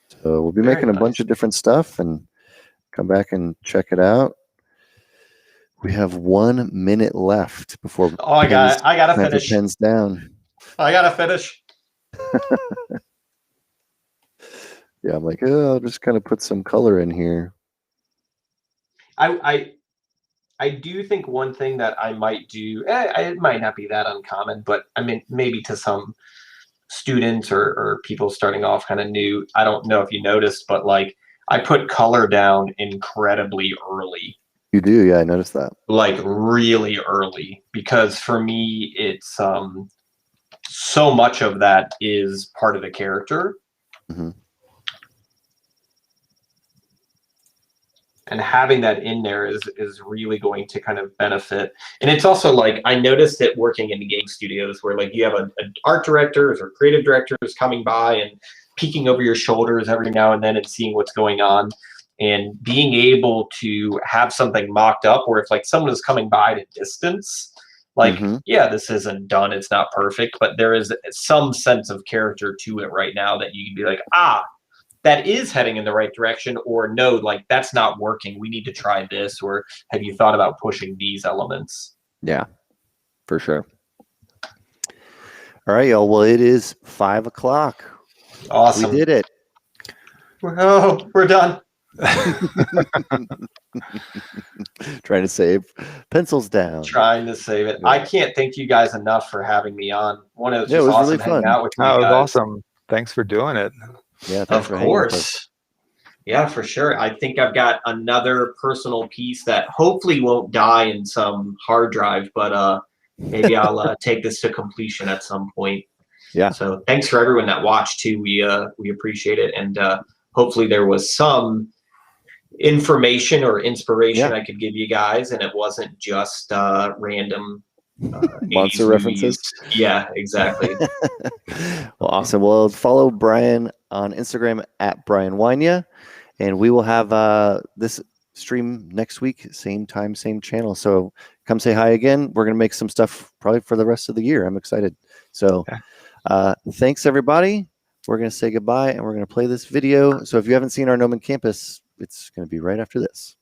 So we'll be making a bunch of different stuff, and come back and check it out. We have 1 minute left before
I gotta finish.
Pens down.
I gotta finish.
Yeah, I'm like, oh, I'll just kind of put some color in here.
I do think one thing that I might do, it might not be that uncommon, but I mean, maybe to some students or people starting off kind of new, I don't know if you noticed, but like I put color down incredibly early.
You do, yeah, I noticed that.
Like really early, because for me, it's so much of that is part of the character.
Mm-hmm.
And having that in there is really going to kind of benefit. And it's also like, I noticed it working in the game studios where like you have an art directors or creative directors coming by and peeking over your shoulders every now and then and seeing what's going on, and being able to have something mocked up where if like someone is coming by at a distance, like, yeah, this isn't done, it's not perfect, but there is some sense of character to it right now that you can be like, that is heading in the right direction, or no, like that's not working, we need to try this, or have you thought about pushing these elements?
Yeah, for sure. All right, y'all. Well, it is 5 o'clock.
Awesome.
We did it.
Oh, we're done.
Trying to save pencils down.
Trying to save it. Yeah. I can't thank you guys enough for having me on. One of
it was
awesome
really fun.
Out with you
that was
guys.
Awesome. Thanks for doing it.
Yeah,
of course. Yeah, for sure. I think I've got another personal piece that hopefully won't die in some hard drive, but maybe I'll take this to completion at some point.
Yeah.
So thanks for everyone that watched too. We appreciate it, and hopefully there was some information or inspiration I could give you guys, and it wasn't just random
monster references.
Yeah, exactly.
Well, awesome. Well, follow Bryan on Instagram at Bryan Wynia, and we will have this stream next week, same time, same channel. So come say hi again. We're gonna make some stuff probably for the rest of the year. I'm excited. So thanks everybody. We're gonna say goodbye, and we're gonna play this video. So if you haven't seen our Gnomon campus, it's gonna be right after this.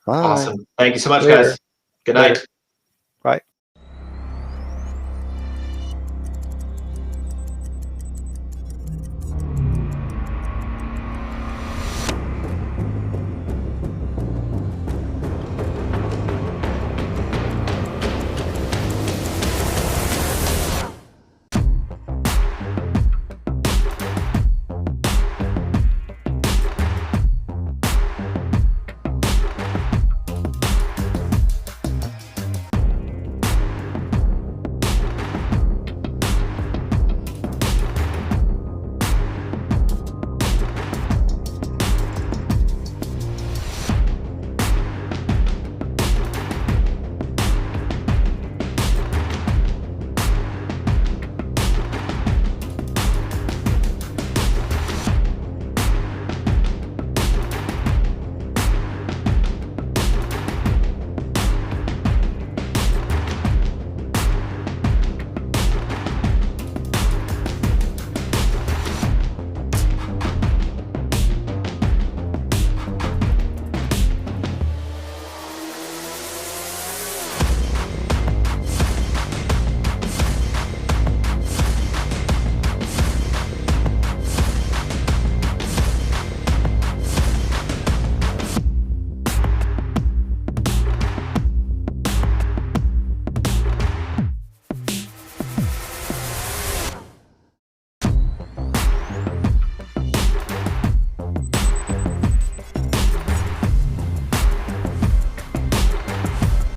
Bye.
Awesome. Thank you so much, guys. Good night.